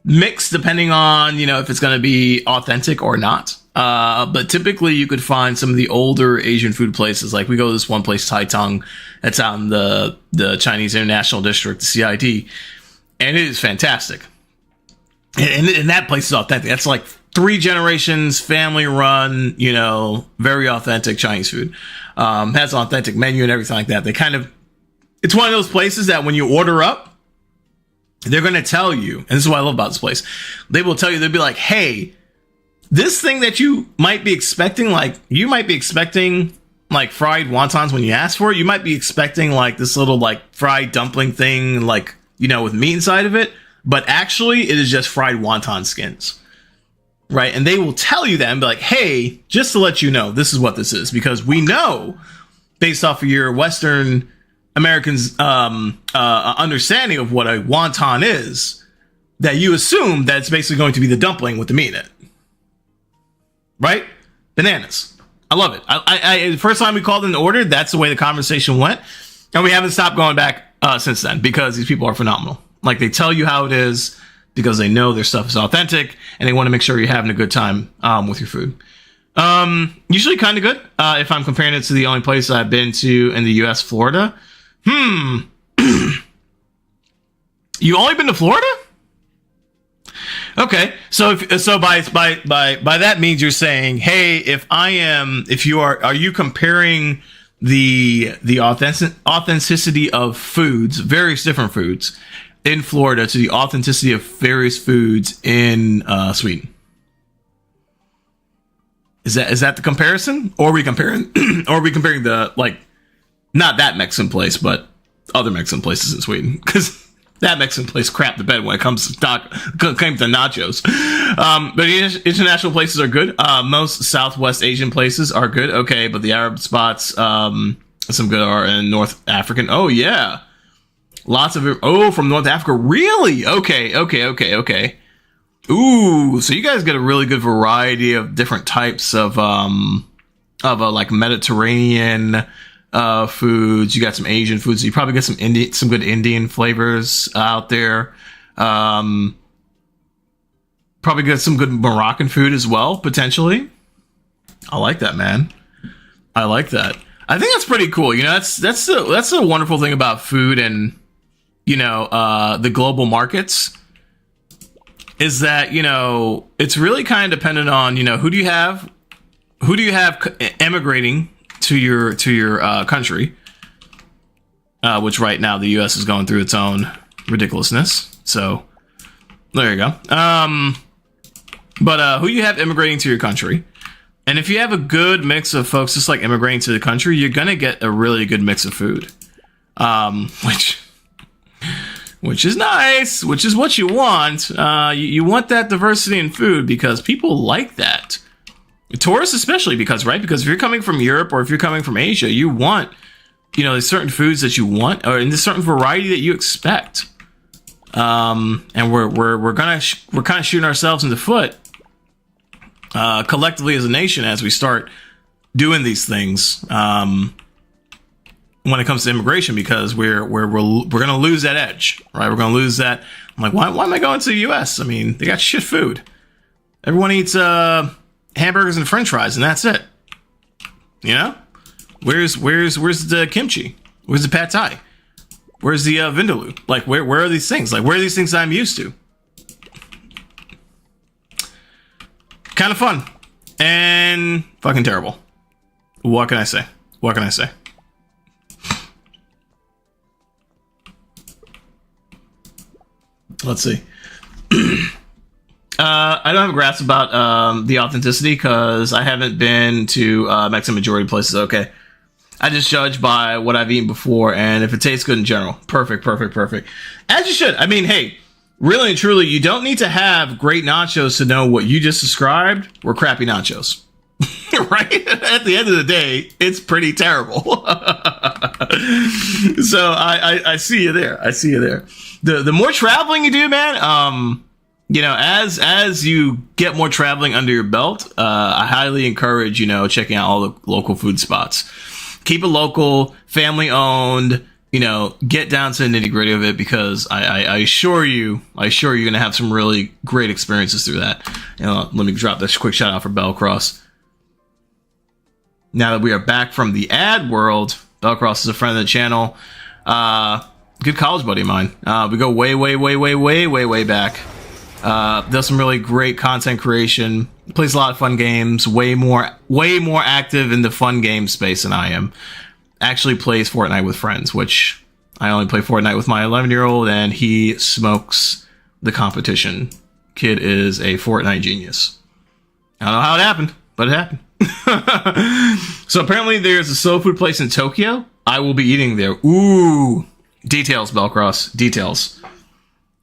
mix depending on, if it's going to be authentic or not. But typically you could find some of the older Asian food places. Like we go to this one place, Tai Tung, that's out in the Chinese International District, the CID. And it is fantastic. And that place is authentic. That's like 3 generations, family run, very authentic Chinese food. Has an authentic menu and everything like that. It's one of those places that when you order up, they're going to tell you, and this is what I love about this place. They will tell you, they'll be like, hey, this thing that you might be expecting, like you might be expecting like fried wontons when you ask for it. You might be expecting like this little like fried dumpling thing, like, you know, with meat inside of it. But actually, it is just fried wonton skins. Right? And they will tell you that and be like, hey, just to let you know, this is what this is. Because we know, based off of your Western Americans' understanding of what a wonton is, that you assume that it's basically going to be the dumpling with the meat in it. Right? Bananas. I love it. I the first time we called in the order, that's the way the conversation went. And we haven't stopped going back since then because these people are phenomenal. Like, they tell you how it is because they know their stuff is authentic and they want to make sure you're having a good time with your food. Usually kind of good. If I'm comparing it to the only place I've been to in the U.S., Florida. You only been to Florida? Okay, so by that means you're saying, hey, are you comparing the authenticity of foods, various different foods in Florida, to the authenticity of various foods in Sweden? Is that the comparison, or are we comparing the, like, not that Mexican place, but other Mexican places in Sweden? Because that Mexican place crapped the bed when it comes to nachos. But international places are good. Most Southwest Asian places are good. Okay, but the Arab spots, some good are in North African. Oh, yeah. Lots of it. Oh, from North Africa. Really? Okay. Ooh, so you guys get a really good variety of different types of like Mediterranean foods. You got some Asian foods. You probably get some good Indian flavors out there. Probably get some good Moroccan food as well, potentially. I like that, man. I like that. I think that's pretty cool. You know, that's the wonderful thing about food and, you know, the global markets, is that, you know, it's really kind of dependent on, you know, who do you have emigrating to your country, which right now the U.S. is going through its own ridiculousness. So there you go. But who you have immigrating to your country, and if you have a good mix of folks just like immigrating to the country, you're gonna get a really good mix of food, which is nice, which is what you want. You want that diversity in food because people like that. Tourists especially, because if you're coming from Europe or if you're coming from Asia, you want, you know, there's certain foods that you want, or in a certain variety that you expect. And we're kind of shooting ourselves in the foot collectively as a nation as we start doing these things when it comes to immigration, because we're going to lose that edge, right? We're going to lose that. I'm like, why am I going to the U.S.? I mean, they got shit food. Everyone eats hamburgers and French fries, and that's it. You know, where's the kimchi? Where's the pad thai? Where's the vindaloo? Like, where are these things? Like, where are these things I'm used to? Kind of fun and fucking terrible. What can I say? Let's see. I don't have a grasp about the authenticity because I haven't been to Mexican majority places. Okay, I just judge by what I've eaten before, and if it tastes good in general, perfect. As you should. I mean, hey, really and truly, you don't need to have great nachos to know what you just described were crappy nachos. Right? At the end of the day, it's pretty terrible. So I see you there. The more traveling you do, man, you know, as you get more traveling under your belt, I highly encourage, you know, checking out all the local food spots. Keep it local, family owned, you know, get down to the nitty gritty of it, because I assure you you're going to have some really great experiences through that. You know, let me drop this quick shout out for Bellcross. Now that we are back from the ad world, Bellcross is a friend of the channel. Good college buddy of mine. We go way back. Does some really great content creation. Plays a lot of fun games. Way more active in the fun game space than I am. Actually plays Fortnite with friends, which I only play Fortnite with my 11-year-old, and he smokes the competition. Kid is a Fortnite genius. I don't know how it happened, but it happened. So apparently there's a soul food place in Tokyo. I will be eating there. Ooh. Details, Bellcross. Details.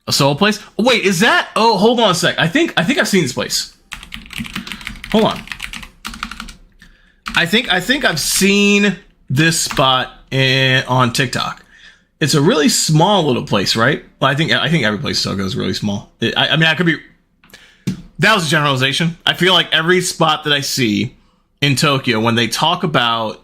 A soul place? Wait, is that... Oh, hold on a sec. I think I've seen this place. Hold on. I think I've seen this spot on TikTok. It's a really small little place, right? Well, I think every place in Tokyo is really small. I mean, I could be... That was a generalization. I feel like every spot that I see in Tokyo, when they talk about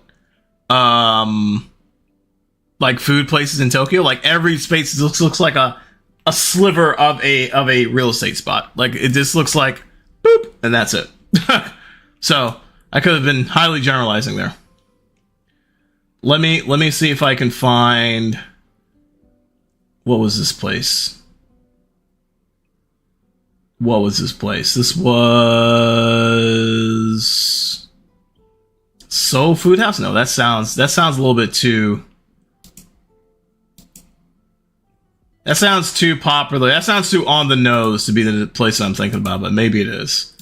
like food places in Tokyo, like every space looks like a sliver of a real estate spot. Like it just looks like boop, and that's it. So I could have been highly generalizing there. Let me see if I can find... What was this place? What was this place? This was Soul Food House? No, that sounds a little bit too... That sounds too popular. That sounds too on the nose to be the place I'm thinking about, but maybe it is.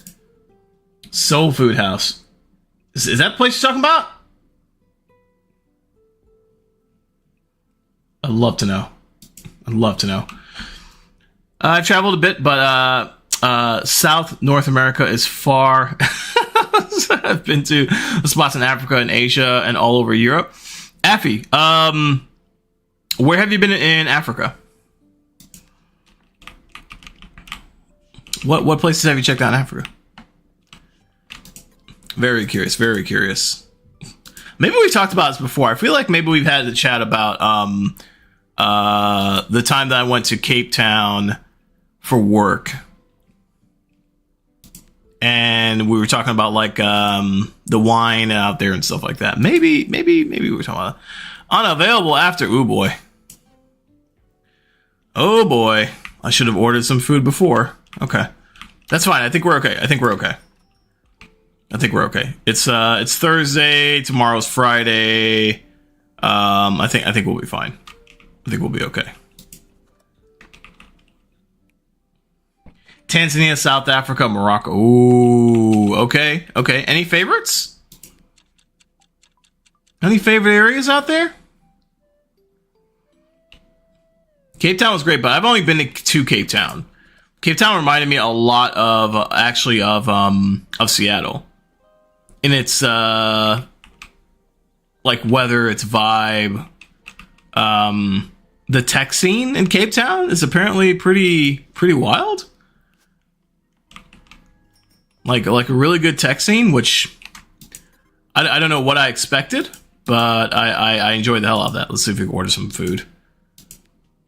Soul Food House. Is that the place you're talking about? I'd love to know. I'd love to know. I traveled a bit, but South North America is far. I've been to spots in Africa and Asia and all over Europe. Affy, where have you been in Africa? What places have you checked out in Africa? Very curious, very curious. Maybe we talked about this before. I feel like maybe we've had the chat about the time that I went to Cape Town for work. And we were talking about like the wine out there and stuff like that. Maybe we were talking about that. Unavailable after. Ooh boy. Oh boy. I should have ordered some food before. Okay. That's fine. I think we're okay. It's Thursday. Tomorrow's Friday. I think we'll be fine. I think we'll be okay. Tanzania, South Africa, Morocco. Ooh, okay. Any favorites? Any favorite areas out there? Cape Town was great, but I've only been to Cape Town. Cape Town reminded me a lot of Seattle. In its like weather, its vibe. The tech scene in Cape Town is apparently pretty wild. Like a really good tech scene, which I don't know what I expected, but I enjoyed the hell out of that. Let's see if we can order some food.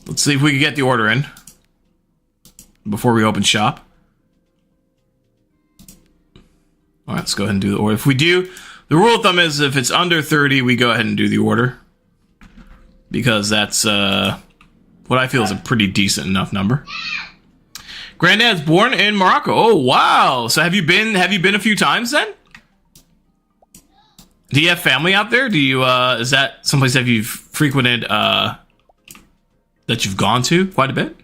Let's see if we can get the order in before we open shop. All right, let's go ahead and do the order. If we do, the rule of thumb is if it's under 30, we go ahead and do the order, because that's what I feel is a pretty decent enough number. Granddad's born in Morocco. Oh wow! So have you been a few times then? Do you have family out there? Do you is that someplace that you've frequented that you've gone to quite a bit?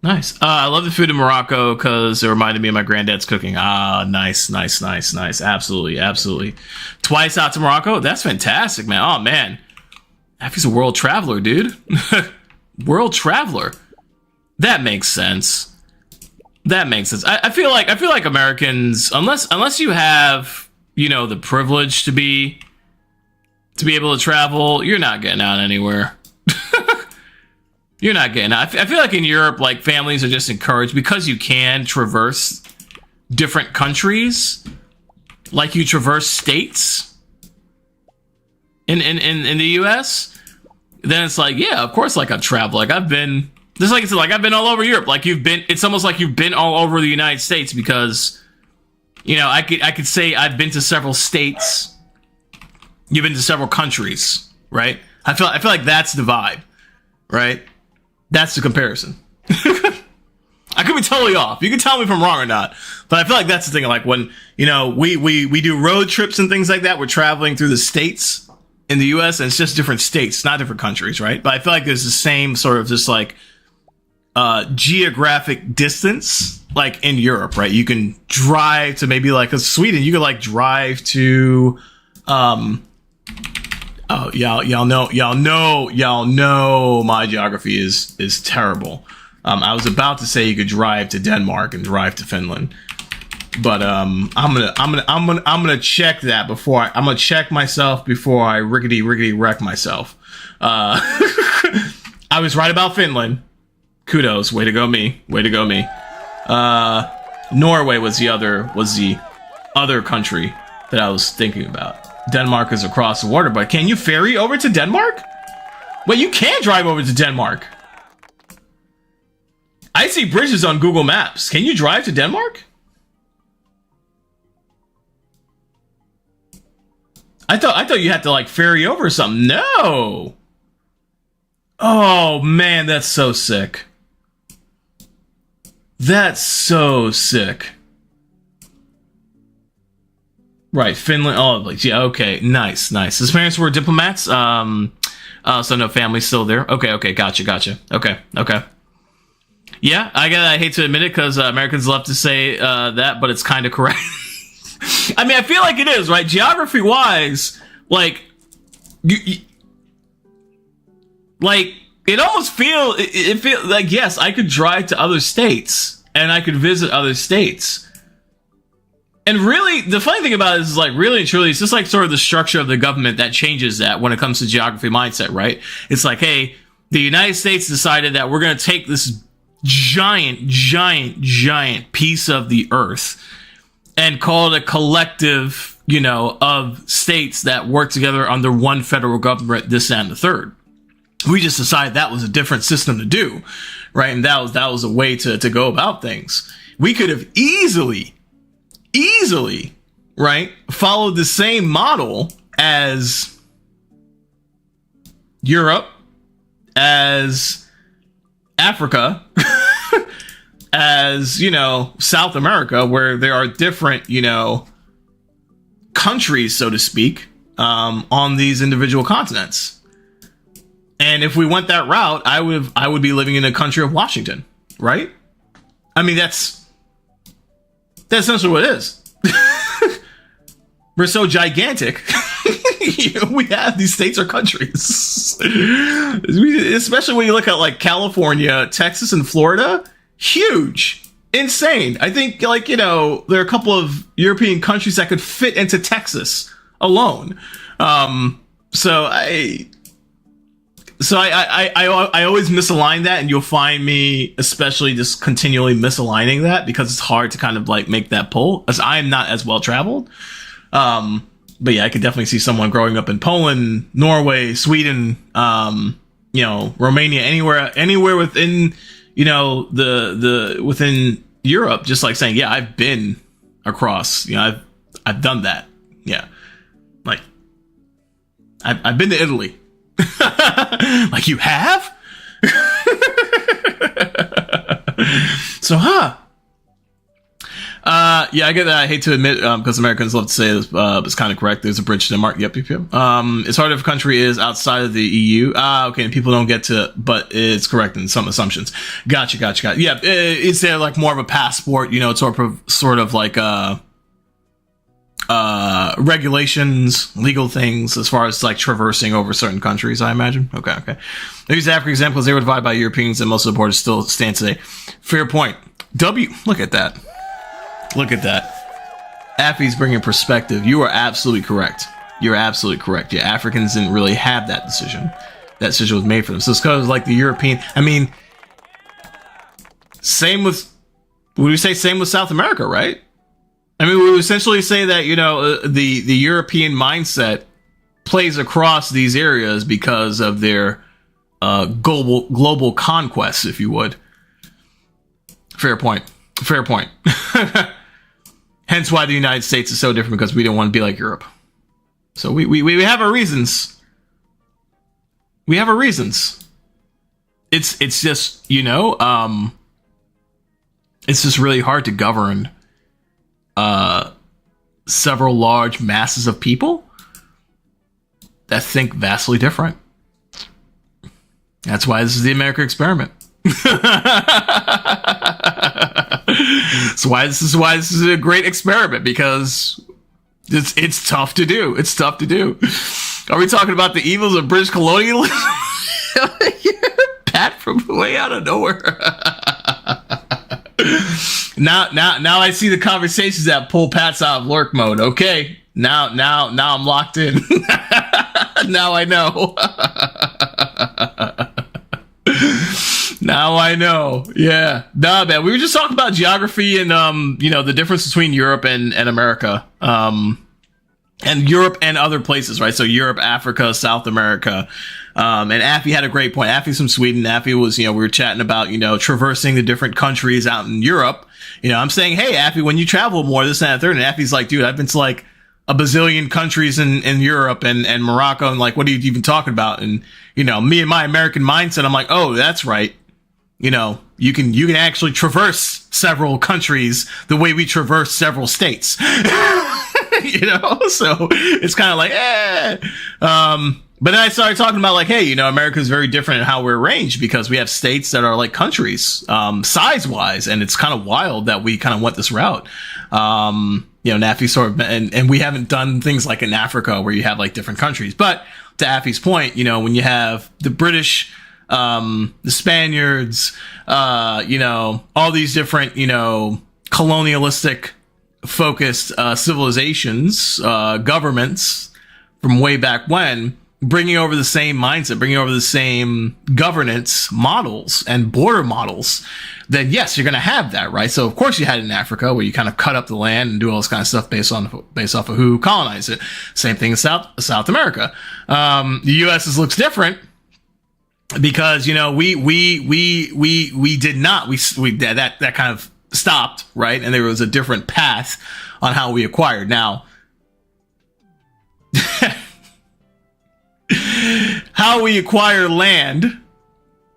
Nice. I love the food in Morocco because it reminded me of my granddad's cooking. Ah, nice. Absolutely. Twice out to Morocco. That's fantastic, man. Oh man, Affy's a world traveler, dude. World traveler. That makes sense. I feel like Americans, unless you have, the privilege to be able to travel, you're not getting out anywhere. You're not getting out. I feel like in Europe, like families are just encouraged because you can traverse different countries, like you traverse states in the US. Then it's like, yeah, of course, like I've traveled. Like I've been. Just like I said, like I've been all over Europe. Like it's almost like you've been all over the United States because, I could say I've been to several states. You've been to several countries, right? I feel like that's the vibe, right? That's the comparison. I could be totally off. You can tell me if I'm wrong or not, but I feel like that's the thing. Like when we do road trips and things like that, we're traveling through the states in the U.S. and it's just different states, not different countries, right? But I feel like there's the same sort of just like geographic distance like in Europe, right? You can drive to maybe like Sweden. You could like drive to, oh, y'all know my geography is terrible. I was about to say you could drive to Denmark and drive to Finland, but I'm gonna check that I'm gonna check myself before I rickety wreck myself. I was right about Finland. Kudos, way to go me. Norway was the other country that I was thinking about. Denmark is across the water, but can you ferry over to Denmark? Wait, you can drive over to Denmark. I see bridges on Google Maps. Can you drive to Denmark? I thought you had to like ferry over or something. No. Oh man, that's so sick. That's so sick. Right, Finland. Oh, like, yeah, okay, nice. His parents were diplomats. So no family's still there. Okay, gotcha. Okay. Yeah, I hate to admit it because Americans love to say that, but it's kind of correct. I mean, I feel like it is, right? Geography wise, like like it almost feels like, yes, I could drive to other states and I could visit other states. And really, the funny thing about it is like, really and truly, it's just like sort of the structure of the government that changes that when it comes to geography mindset, right? It's like, hey, the United States decided that we're going to take this giant piece of the earth and call it a collective, of states that work together under one federal government, this, that, and the third. We just decided that was a different system to do, right? And that was a way to go about things. We could have easily, right, followed the same model as Europe, as Africa, as, South America, where there are different, countries, so to speak, on these individual continents. And if we went that route, I would be living in the country of Washington, right? I mean, that's essentially what it is. We're so gigantic. We have these states or countries. Especially when you look at like California, Texas, and Florida. Huge. Insane. I think there are a couple of European countries that could fit into Texas alone. So I always misalign that, and you'll find me especially just continually misaligning that because it's hard to kind of like make that pull, as I am not as well traveled. But yeah, I could definitely see someone growing up in Poland, Norway, Sweden, Romania, anywhere within, within Europe, just like saying, yeah, I've been across, I've done that. Yeah. Like I've been to Italy. Like, you have? So, yeah, I get that. I hate to admit, because Americans love to say this, it's kind of correct. There's a bridge to Denmark. Yep. It's hard if a country is outside of the EU. Okay, and people don't get to, but it's correct in some assumptions. Gotcha. Yeah, is there like more of a passport? It's sort of like regulations, legal things as far as like traversing over certain countries, I imagine. Okay. These African examples, they were divided by Europeans, and most of the borders still stand today. Fair point. Look at that. Affy's bringing perspective. You are absolutely correct. Yeah, Africans didn't really have that decision. That decision was made for them. So it's kind of like the European. I mean, would we say same with South America, right? I mean, we would essentially say that, the European mindset plays across these areas because of their global conquests, if you would. Fair point. Hence why the United States is so different, because we don't want to be like Europe. So we have our reasons. It's just, it's just really hard to govern several large masses of people that think vastly different. That's why this is the American experiment. So this is a great experiment, because it's tough to do. It's tough to do. Are we talking about the evils of British colonialism? Pat from way out of nowhere. Now I see the conversations that pull Pat's out of lurk mode. Okay, now I'm locked in. Now I know. Now I know. Yeah. Nah, man. We were just talking about geography and the difference between Europe and America. And Europe and other places, right? So Europe, Africa, South America. And Affy had a great point. Affy's from Sweden. Affy was, we were chatting about, traversing the different countries out in Europe. I'm saying, hey, Affy, when you travel more, this and that, third. And Affy's like, dude, I've been to like a bazillion countries in Europe and Morocco. And like, what are you even talking about? And, me and my American mindset, I'm like, oh, that's right. You can actually traverse several countries the way we traverse several states. So it's kind of like, but then I started talking about like, hey, America is very different in how we're arranged, because we have states that are like countries, size wise. And it's kind of wild that we kind of went this route. Naffy sort of, and we haven't done things like in Africa where you have like different countries. But to Affy's point, when you have the British, the Spaniards, all these different, colonialistic focused civilizations, governments from way back when, bringing over the same mindset, bringing over the same governance models and border models, then yes, you're going to have that, right? So of course you had it in Africa, where you kind of cut up the land and do all this kind of stuff based off of who colonized it. Same thing in South America. The U.S. looks different, because we did not, that kind of stopped, right? And there was a different path on how we acquired. Now, how we acquire land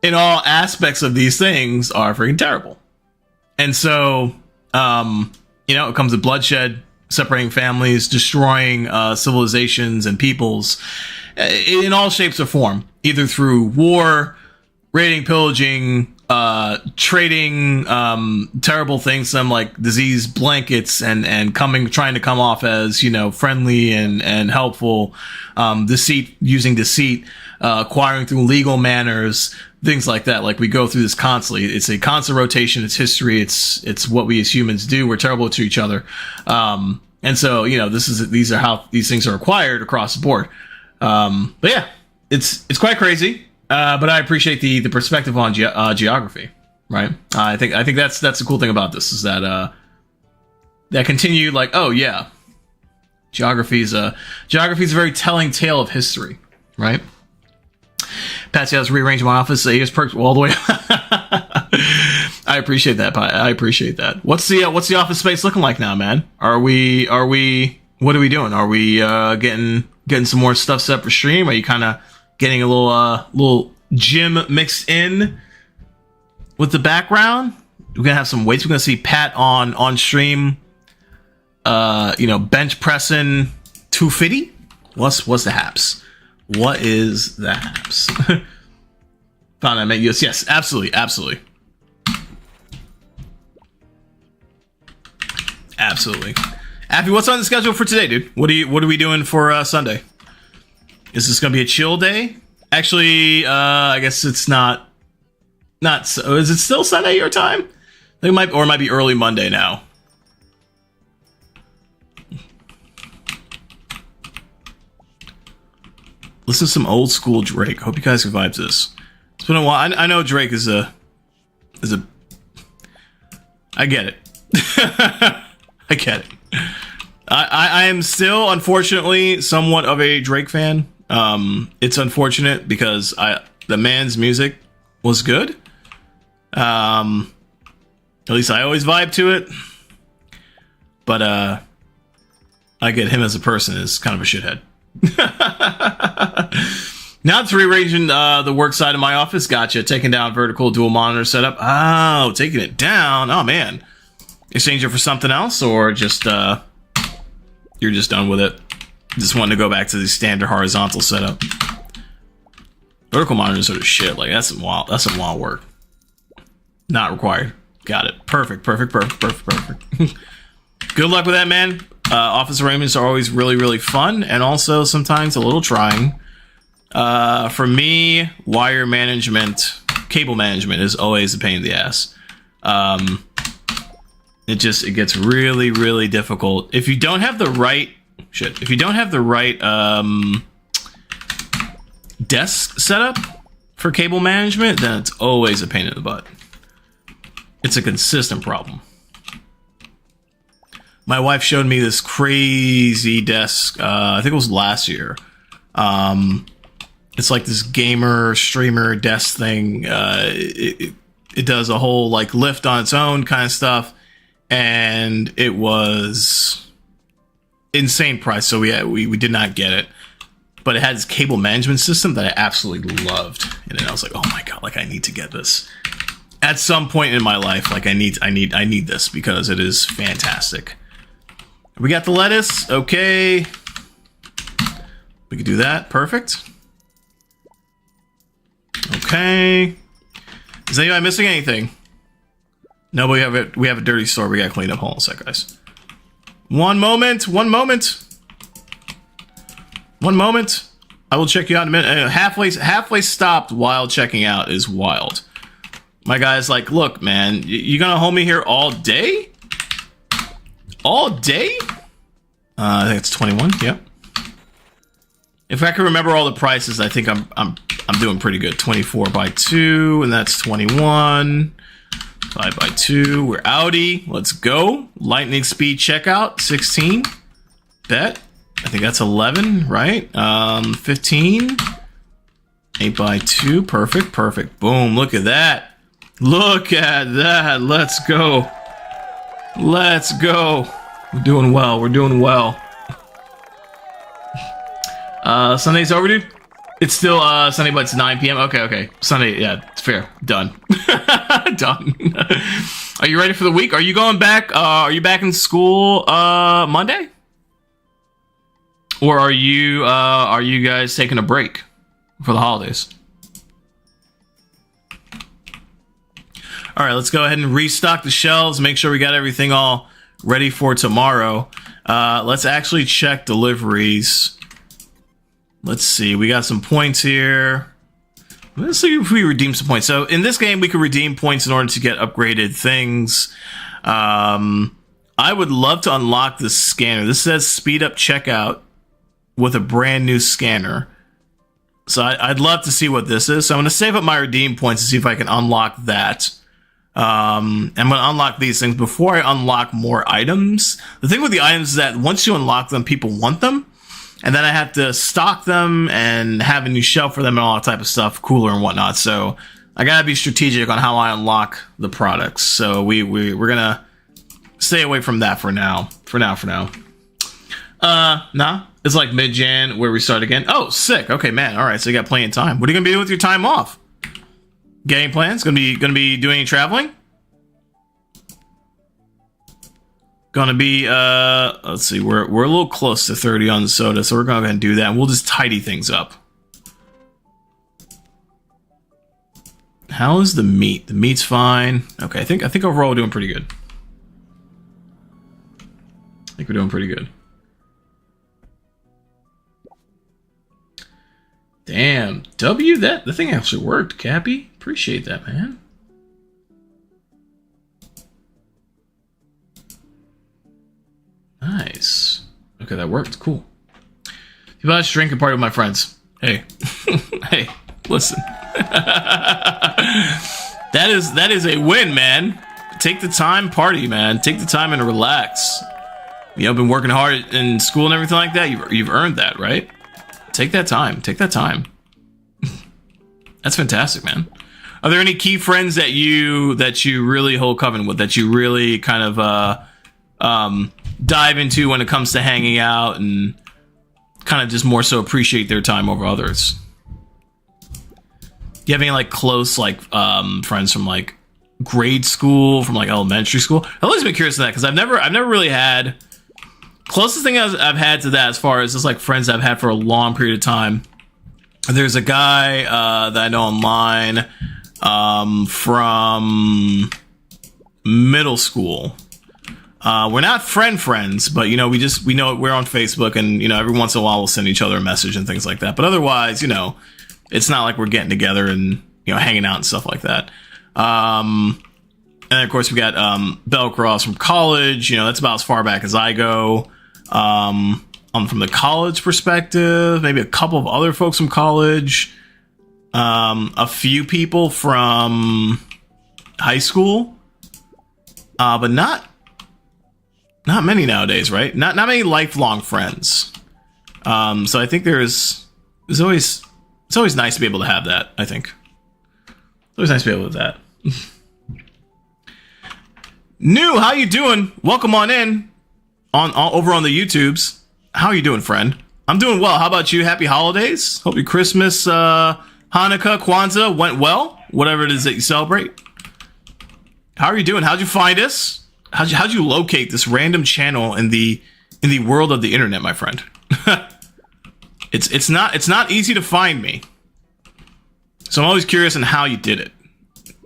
in all aspects of these things are freaking terrible. And so, it comes to bloodshed, separating families, destroying civilizations and peoples in all shapes or form, either through war, raiding, pillaging, trading terrible things, some like disease blankets, and trying to come off as friendly and helpful, using deceit, acquiring through legal manners, things like that. Like, we go through this constantly. It's a constant rotation. It's history. It's what we as humans do. We're terrible to each other, and so these are how these things are acquired across the board. But yeah, it's quite crazy. But I appreciate the perspective on geography, right? I think that's the cool thing about this, is that continued, like, oh yeah, geography's a very telling tale of history, right? Patsy, I was rearranging my office. He just perked all the way. I appreciate that, Pat. I appreciate that. What's the office space looking like now, man? Are we what are we doing? Are we getting some more stuff set for stream? Are you kind of getting a little gym mixed in with the background? We're gonna have some weights. We're gonna see Pat on stream. Bench pressing 250. What's the haps? What is the haps? Found I meant yes, absolutely. Affy, what's on the schedule for today, dude? What are we doing for Sunday? Is this gonna be a chill day? Actually, I guess it's not. So is it still Sunday your time? I think it might be early Monday now. Listen to some old school Drake. Hope you guys can vibe to this. It's been a while. I know Drake is a. I get it. I get it. I am still, unfortunately, somewhat of a Drake fan. It's unfortunate because the man's music was good. At least I always vibe to it. But I get him as a person is kind of a shithead. Now it's rearranging the work side of my office. Gotcha. Taking down vertical dual monitor setup. Oh, taking it down. Oh man. Exchange it for something else, or just you're just done with it? Just wanting to go back to the standard horizontal setup. Vertical monitors are the shit. Like, that's some wild work. Not required. Got it. Perfect. Good luck with that, man. Office arrangements are always really, really fun, and also sometimes a little trying. For me, wire management, cable management is always a pain in the ass. It gets really, really difficult. If you don't have the right desk setup for cable management, then it's always a pain in the butt. It's a consistent problem. My wife showed me this crazy desk, I think it was last year. It's like this gamer streamer desk thing. It does a whole like lift on its own kind of stuff, and it was insane price. So we did not get it, but it had this cable management system that I absolutely loved, and then I was like, oh my god, like I need to get this at some point in my life. Like I need this because it is fantastic. We got the lettuce. Okay. We could do that. Perfect. Okay. Is anybody missing anything? No, but we have a dirty store we gotta clean up. Hold on a sec, guys. One moment. I will check you out in a minute. Halfway stopped while checking out is wild. My guy's like, look, man, you gonna hold me here all day? All day? I think it's 21. Yep. If I can remember all the prices, I think I'm doing pretty good. 24 by 2, and that's 21. 5 by 2. We're outie. Let's go. Lightning speed checkout. 16. Bet. I think that's 11, right? 15. 8 by 2. Perfect. Boom. Look at that. Let's go. We're doing well. Sunday's over, dude? It's still Sunday, but it's 9 p.m. Okay. Sunday, yeah, it's fair. Done. Done. Are you ready for the week? Are you going back? Are you back in school Monday? Or are you guys taking a break for the holidays? All right, let's go ahead and restock the shelves. Make sure we got everything all ready for tomorrow. Let's actually check deliveries. Let's see. We got some points here. Let's see if we redeem some points. So in this game, we can redeem points in order to get upgraded things. I would love to unlock this scanner. This says speed up checkout with a brand new scanner. So I'd love to see what this is. So I'm going to save up my redeem points to see if I can unlock that. I'm going to unlock these things before I unlock more items. The thing with the items is that once you unlock them, people want them. And then I have to stock them and have a new shelf for them and all that type of stuff, cooler and whatnot. So I got to be strategic on how I unlock the products. So we're going to stay away from that for now. Nah. It's like mid-Jan where we start again. Oh, sick. Okay, man. All right, so you got plenty of time. What are you going to be doing with your time off? Got any plans? Gonna be doing any traveling? Gonna be let's see, we're a little close to 30 on the soda, so we're gonna go ahead and do that, and we'll just tidy things up. How is the meat? The meat's fine. Okay, I think overall we're doing pretty good. I think we're doing pretty good. Damn, the thing actually worked, Cappy. Appreciate that, man. Nice. Okay, that worked. Cool. If you want to drink and party with my friends, hey, hey, listen. That is a win, man. Take the time, party, man. Take the time and relax. You know, been working hard in school and everything like that. You've earned that, right? Take that time. That's fantastic, man. Are there any key friends that you really hold covenant with, that you really kind of dive into when it comes to hanging out and kind of just more so appreciate their time over others? Do you have any like close friends from like grade school, from like elementary school? I've always been curious to that because I've never really had closest thing I've had to that as far as just like friends I've had for a long period of time. There's a guy that I know online. from middle school. We're not friends, but we know we're on Facebook, and every once in a while we'll send each other a message and things like that. But otherwise, it's not like we're getting together and hanging out and stuff like that. And then of course we got Bellcross from college. That's about as far back as I go. From the college perspective, maybe a couple of other folks from college, a few people from high school, but not many nowadays, right? Not many lifelong friends. So I think it's always nice to be able to have that. I think it's always nice to be able to have that. New, how you doing? Welcome on in over on the YouTubes. How are you doing, friend? I'm doing well. How about you? Happy holidays. Hope your Christmas, Hanukkah, Kwanzaa went well. Whatever it is that you celebrate. How are you doing? How'd you find us? How'd you locate this random channel in the world of the internet, my friend? It's not easy to find me. So I'm always curious on how you did it.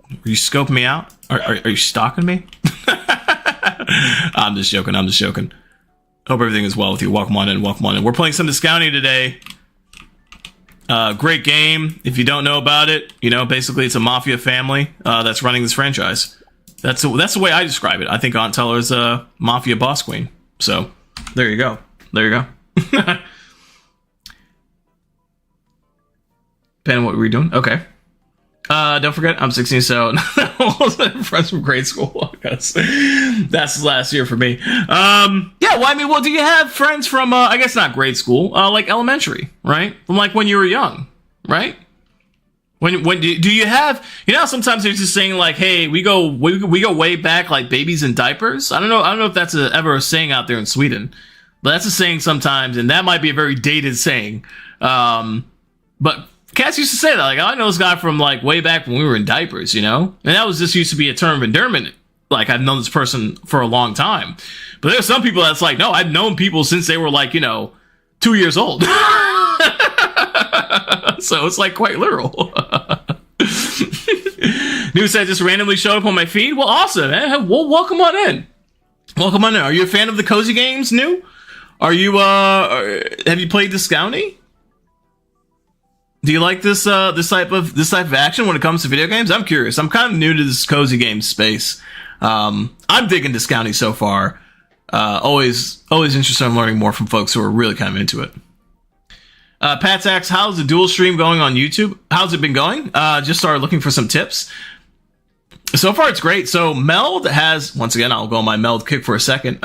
Were you scoping me out? Are you stalking me? I'm just joking. Hope everything is well with you. Welcome on in. We're playing some Discounty today. Great game. If you don't know about it, basically it's a Mafia family that's running this franchise. That's the way I describe it. I think Aunt Teller is a Mafia boss queen. So there you go. Pen, what were we doing? Okay. Don't forget, I'm 16, so friends from grade school. That's last year for me. Do you have friends from, I guess not grade school, like elementary, right? From like when you were young, right? When do you have, sometimes they're just saying like, hey, we go way back like babies in diapers. I don't know if that's ever a saying out there in Sweden, but that's a saying sometimes, and that might be a very dated saying. But cats used to say that, like, I know this guy from like way back when we were in diapers, and that was just used to be a term of endearment. Like, I've known this person for a long time. But there's some people that's like, no, I've known people since they were like, 2 years old. So it's like quite literal. News said just randomly showed up on my feed. Well, awesome, man. Well, welcome on in. Are you a fan of the cozy games, New? Are you, have you played Discounty? Do you like this type of action when it comes to video games? I'm curious. I'm kind of new to this cozy game space. I'm digging Discounty so far. Always interested in learning more from folks who are really kind of into it. Pat's asks, how's the dual stream going on YouTube? How's it been going? Just started looking for some tips. So far, it's great. So Meld has, once again, I'll go on my Meld kick for a second.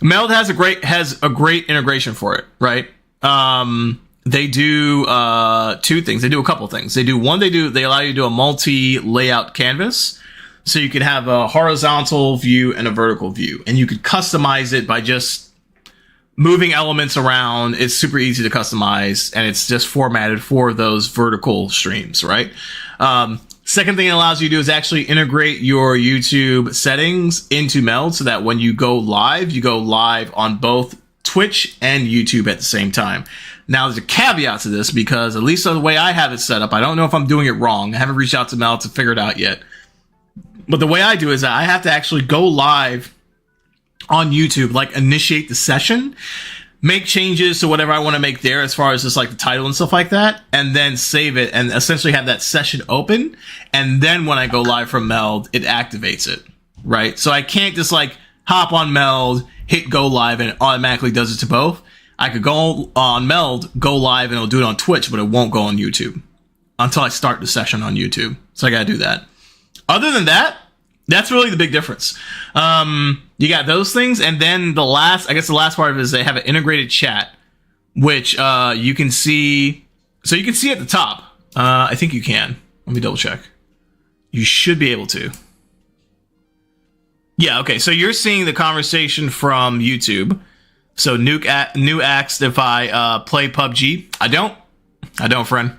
Meld has a great integration for it, right? They do two things. They do a couple things. They allow you to do a multi-layout canvas. So you can have a horizontal view and a vertical view. And you could customize it by just moving elements around. It's super easy to customize, and it's just formatted for those vertical streams, right? Second thing it allows you to do is actually integrate your YouTube settings into Meld so that when you go live on both Twitch and YouTube at the same time. Now, there's a caveat to this because, at least the way I have it set up, I don't know if I'm doing it wrong. I haven't reached out to Mel to figure it out yet. But the way I do is that I have to actually go live on YouTube, like initiate the session, make changes to whatever I want to make there as far as just like the title and stuff like that, and then save it and essentially have that session open. And then when I go live from Meld, it activates it, right? So I can't just like hop on Meld, hit go live, and it automatically does it to both. I could go on Meld, go live, and it'll do it on Twitch, but it won't go on YouTube until I start the session on YouTube. So I got to do that. Other than that, that's really the big difference. You got those things, and then the last part of it is they have an integrated chat, which you can see. So you can see at the top. I think you can. Let me double check. You should be able to. Yeah, okay. So you're seeing the conversation from YouTube. So New asked if I play PUBG. I don't, friend.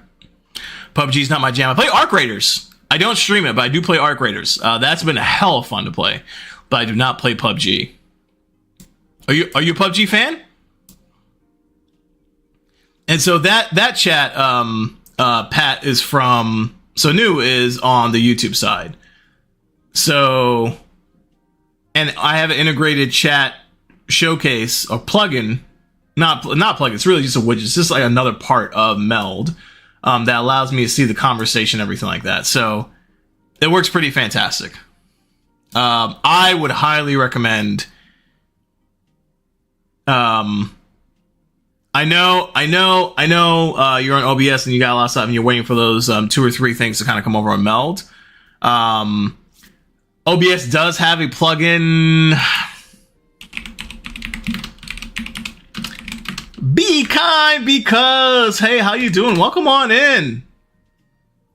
PUBG's not my jam. I play Arc Raiders. I don't stream it, but I do play Arc Raiders. That's been a hell of fun to play, but I do not play PUBG. Are you a PUBG fan? And so that chat, Pat, is from So new is on the YouTube side. So, and I have an integrated chat showcase or plugin, not plugin. It's really just a widget. It's just like another part of Meld that allows me to see the conversation, everything like that. So it works pretty fantastic. I would highly recommend. I know. You're on OBS and you got a lot of stuff, and you're waiting for those 2 or 3 things to kind of come over on Meld. OBS does have a plugin. Be kind, because hey, how you doing? Welcome on in.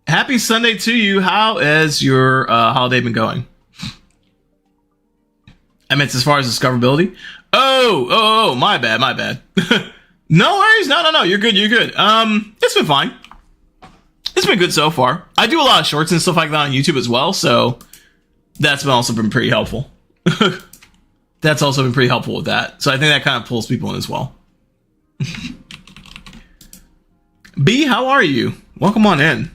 Happy Sunday to you. How has your holiday been going? I meant as far as discoverability. Oh, my bad. No worries. No. You're good. It's been fine. It's been good so far. I do a lot of shorts and stuff like that on YouTube as well, so that's also been pretty helpful. That's also been pretty helpful with that. So I think that kind of pulls people in as well. B, how are you? Welcome on in.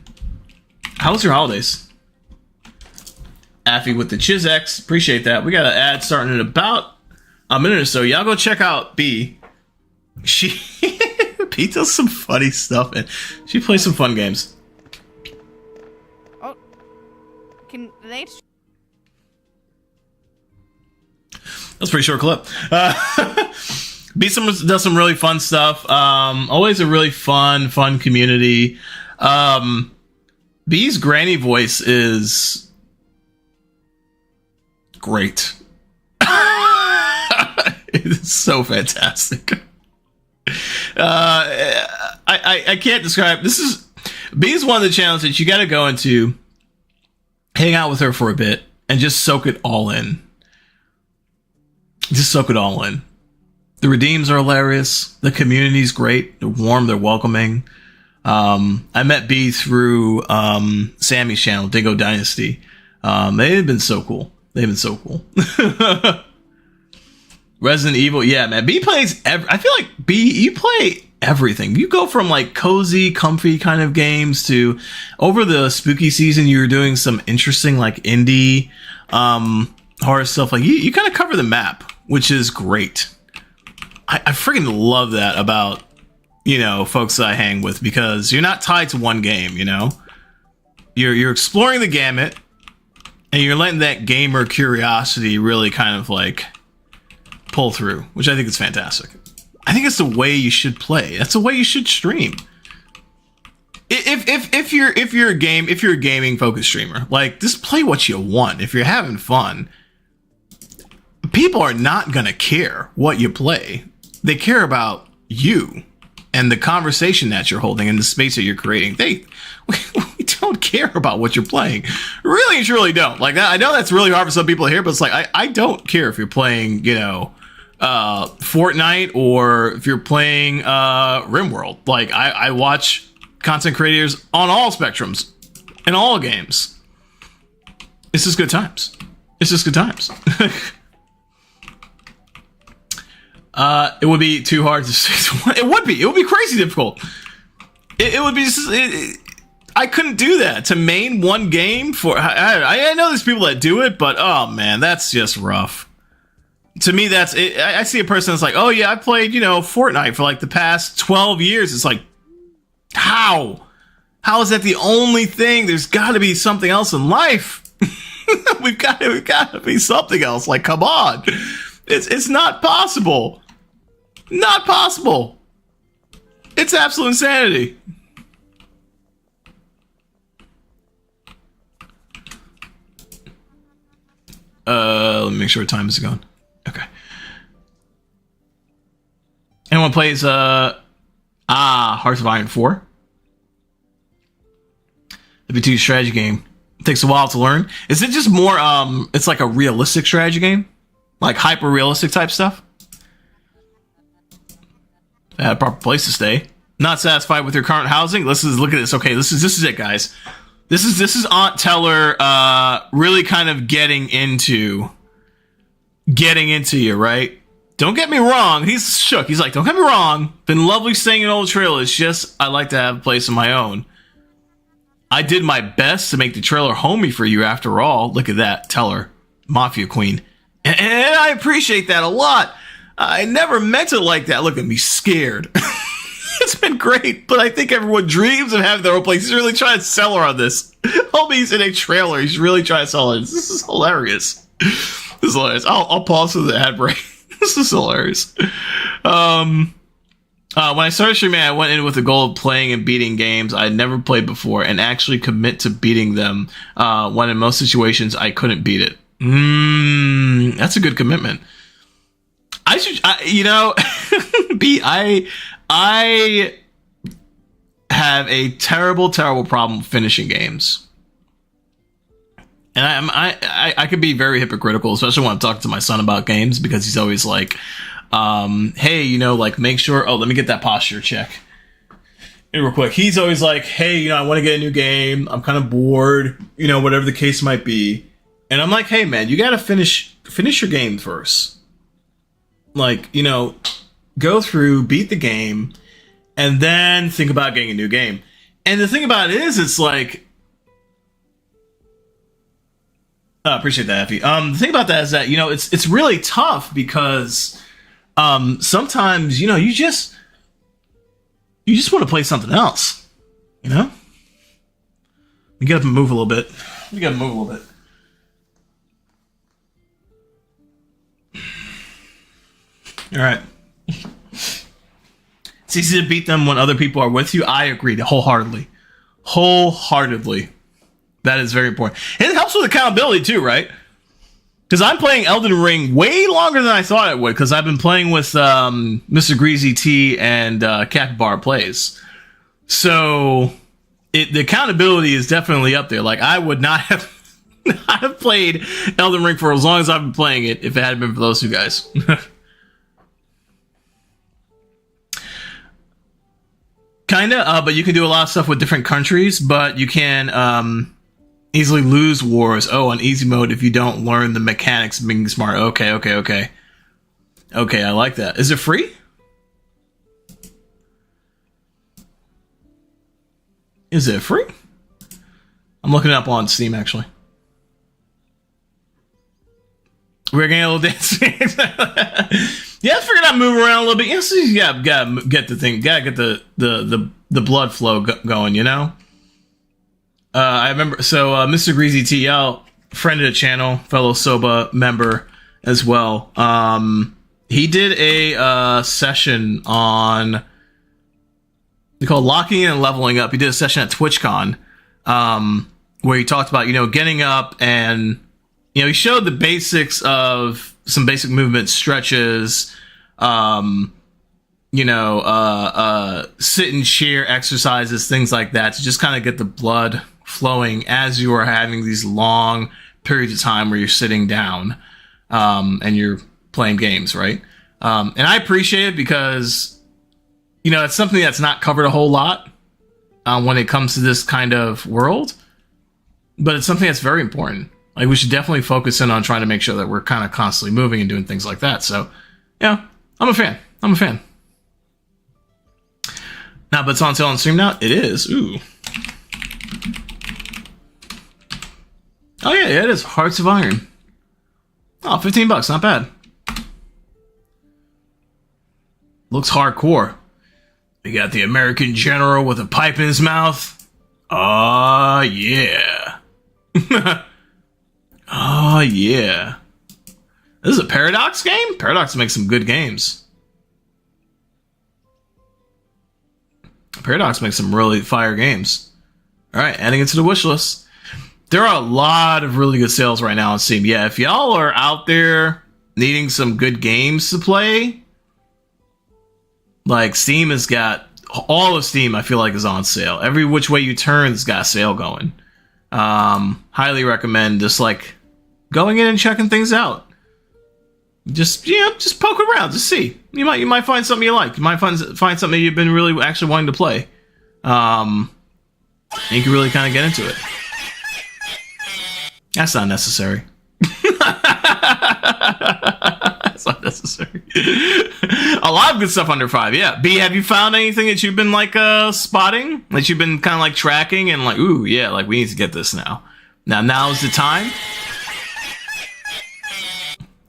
How was your holidays? Affy with the Chizex. Appreciate that. We got an ad starting in about a minute or so. Y'all go check out B. B does some funny stuff and she plays some fun games. Oh, can they? That's a pretty short clip. B does some really fun stuff. Always a really fun community. B's granny voice is great. It is so fantastic. I can't describe. B's one of the channels that you got to go into, hang out with her for a bit, and just soak it all in. Just soak it all in. The redeems are hilarious. The community's great. They're warm. They're welcoming. I met B through Sammy's channel, Dingo Dynasty. They've been so cool. Resident Evil, yeah, man. B plays. I feel like B, you play everything. You go from like cozy, comfy kind of games to over the spooky season. You're doing some interesting like indie horror stuff. Like you kind of cover the map, which is great. I freaking love that about folks that I hang with, because you're not tied to one game. You're exploring the gamut, and you're letting that gamer curiosity really kind of like pull through, which I think is fantastic. I think it's the way you should play. That's the way you should stream. If you're a gaming focused streamer, like just play what you want. If you're having fun, people are not gonna care what you play. They care about you and the conversation that you're holding and the space that you're creating. We don't care about what you're playing. Really and truly don't. Like that. I know that's really hard for some people to hear, but it's like I don't care if you're playing, Fortnite or if you're playing RimWorld. Like I watch content creators on all spectrums in all games. It's just good times. It would be too hard to say. It would be crazy difficult. It would be just, I couldn't do that to main one game for. I know there's people that do it, but oh man, that's just rough. To me, that's it. I see a person that's like, oh yeah, I played Fortnite for like the past 12 years. It's like, how is that the only thing? There's got to be something else in life. we've got to be something else. Like, come on, it's not possible. Not possible. It's absolute insanity. Let me make sure what time is going. Okay. Anyone plays Hearts of Iron 4? The B2 strategy game. It takes a while to learn. Is it just more it's like a realistic strategy game? Like hyper realistic type stuff? Had a proper place to stay. Not satisfied with your current housing? Look at this. Okay, this is it, guys. This is Aunt Teller really kind of getting into you, right? Don't get me wrong. He's shook. He's like, don't get me wrong. Been lovely staying in Old Trail. It's just I like to have a place of my own. I did my best to make the trailer homey for you after all. Look at that. Tell her. Mafia Queen. And I appreciate that a lot. I never meant it like that. Look at me, scared. It's been great, but I think everyone dreams of having their own place. He's really trying to sell her on this. Homie's in a trailer. He's really trying to sell it. This is hilarious. This is hilarious. I'll pause for the ad break. This is hilarious. When I started streaming, I went in with the goal of playing and beating games I had never played before and actually commit to beating them when in most situations I couldn't beat it. That's a good commitment. I have a terrible problem finishing games. And I could be very hypocritical, especially when I'm talking to my son about games, because he's always like, hey, like make sure, let me get that posture check. Hey, real quick. He's always like, hey, I want to get a new game. I'm kind of bored, whatever the case might be. And I'm like, hey man, you got to finish your game first. Like, go through, beat the game, and then think about getting a new game. And the thing about it is, it's like, appreciate that, Effie. The thing about that is that, it's really tough because sometimes, you just want to play something else, You get up and move a little bit. You got to move a little bit. All right. It's easy to beat them when other people are with you. I agree wholeheartedly. That is very important. And it helps with accountability too, right? Because I'm playing Elden Ring way longer than I thought it would, because I've been playing with Mr. Greasy T and Capybara Plays. So the accountability is definitely up there. Like, I would not have played Elden Ring for as long as I've been playing it if it hadn't been for those two guys. Kinda, but you can do a lot of stuff with different countries, but you can easily lose wars. On easy mode if you don't learn the mechanics of being smart. Okay, I like that. Is it free? Is it free? I'm looking it up on Steam, actually. We're getting a little dance. Yeah, let's figure out moving around a little bit. Yes, yeah, gotta get the thing, gotta get the blood flow going, I remember, so Mr. Greasy TL, friend of the channel, fellow Soba member as well. He did a session on, they call it locking in and leveling up. He did a session at TwitchCon where he talked about, getting up and, he showed the basics of some basic movement stretches, sit and chair exercises, things like that, to just kind of get the blood flowing as you are having these long periods of time where you're sitting down and you're playing games, right? And I appreciate it because, it's something that's not covered a whole lot when it comes to this kind of world, but it's something that's very important. Like, we should definitely focus in on trying to make sure that we're kind of constantly moving and doing things like that. So, yeah, I'm a fan. Now, but it's on sale on Steam now? It is. Ooh. Oh, yeah, it is. Hearts of Iron. Oh, $15. Not bad. Looks hardcore. We got the American general with a pipe in his mouth. Oh, yeah. Oh, yeah. This is a Paradox game? Paradox makes some good games. Paradox makes some really fire games. Alright, adding it to the wish list. There are a lot of really good sales right now on Steam. Yeah, if y'all are out there needing some good games to play, like, Steam has got... all of Steam, I feel like, is on sale. Every which way you turn, it's got a sale going. Highly recommend just going in and checking things out. Just poke around, just see. You might find something you like. You might find something you've been really actually wanting to play. And you can really kind of get into it. That's not necessary. That's unnecessary. A lot of good stuff under 5. Yeah. B, have you found anything that you've been like spotting? That you've been kind of like tracking and like, ooh, yeah, like we need to get this now. Now is the time.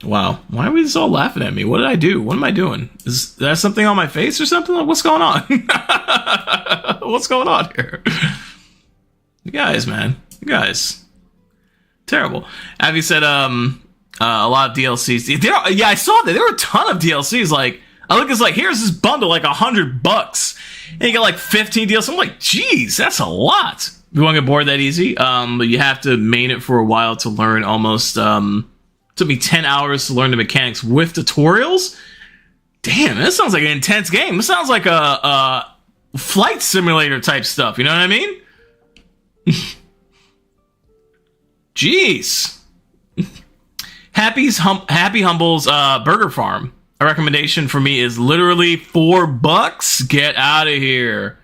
Wow. Why are we just all laughing at me? What did I do? What am I doing? Is there something on my face or something? Like, what's going on? What's going on here? You guys, man. You guys. Terrible. Abby said, a lot of DLCs. Yeah, I saw that. There were a ton of DLCs. Like, I look, it's like, here's this bundle, like $100. And you get like 15 DLCs. I'm like, geez, that's a lot. You won't get bored that easy. But you have to main it for a while to learn almost, took me 10 hours to learn the mechanics with tutorials. Damn, this sounds like an intense game. This sounds like a flight simulator type stuff. You know what I mean? Jeez. Happy Humble's Burger Farm. A recommendation for me is literally $4. Get out of here.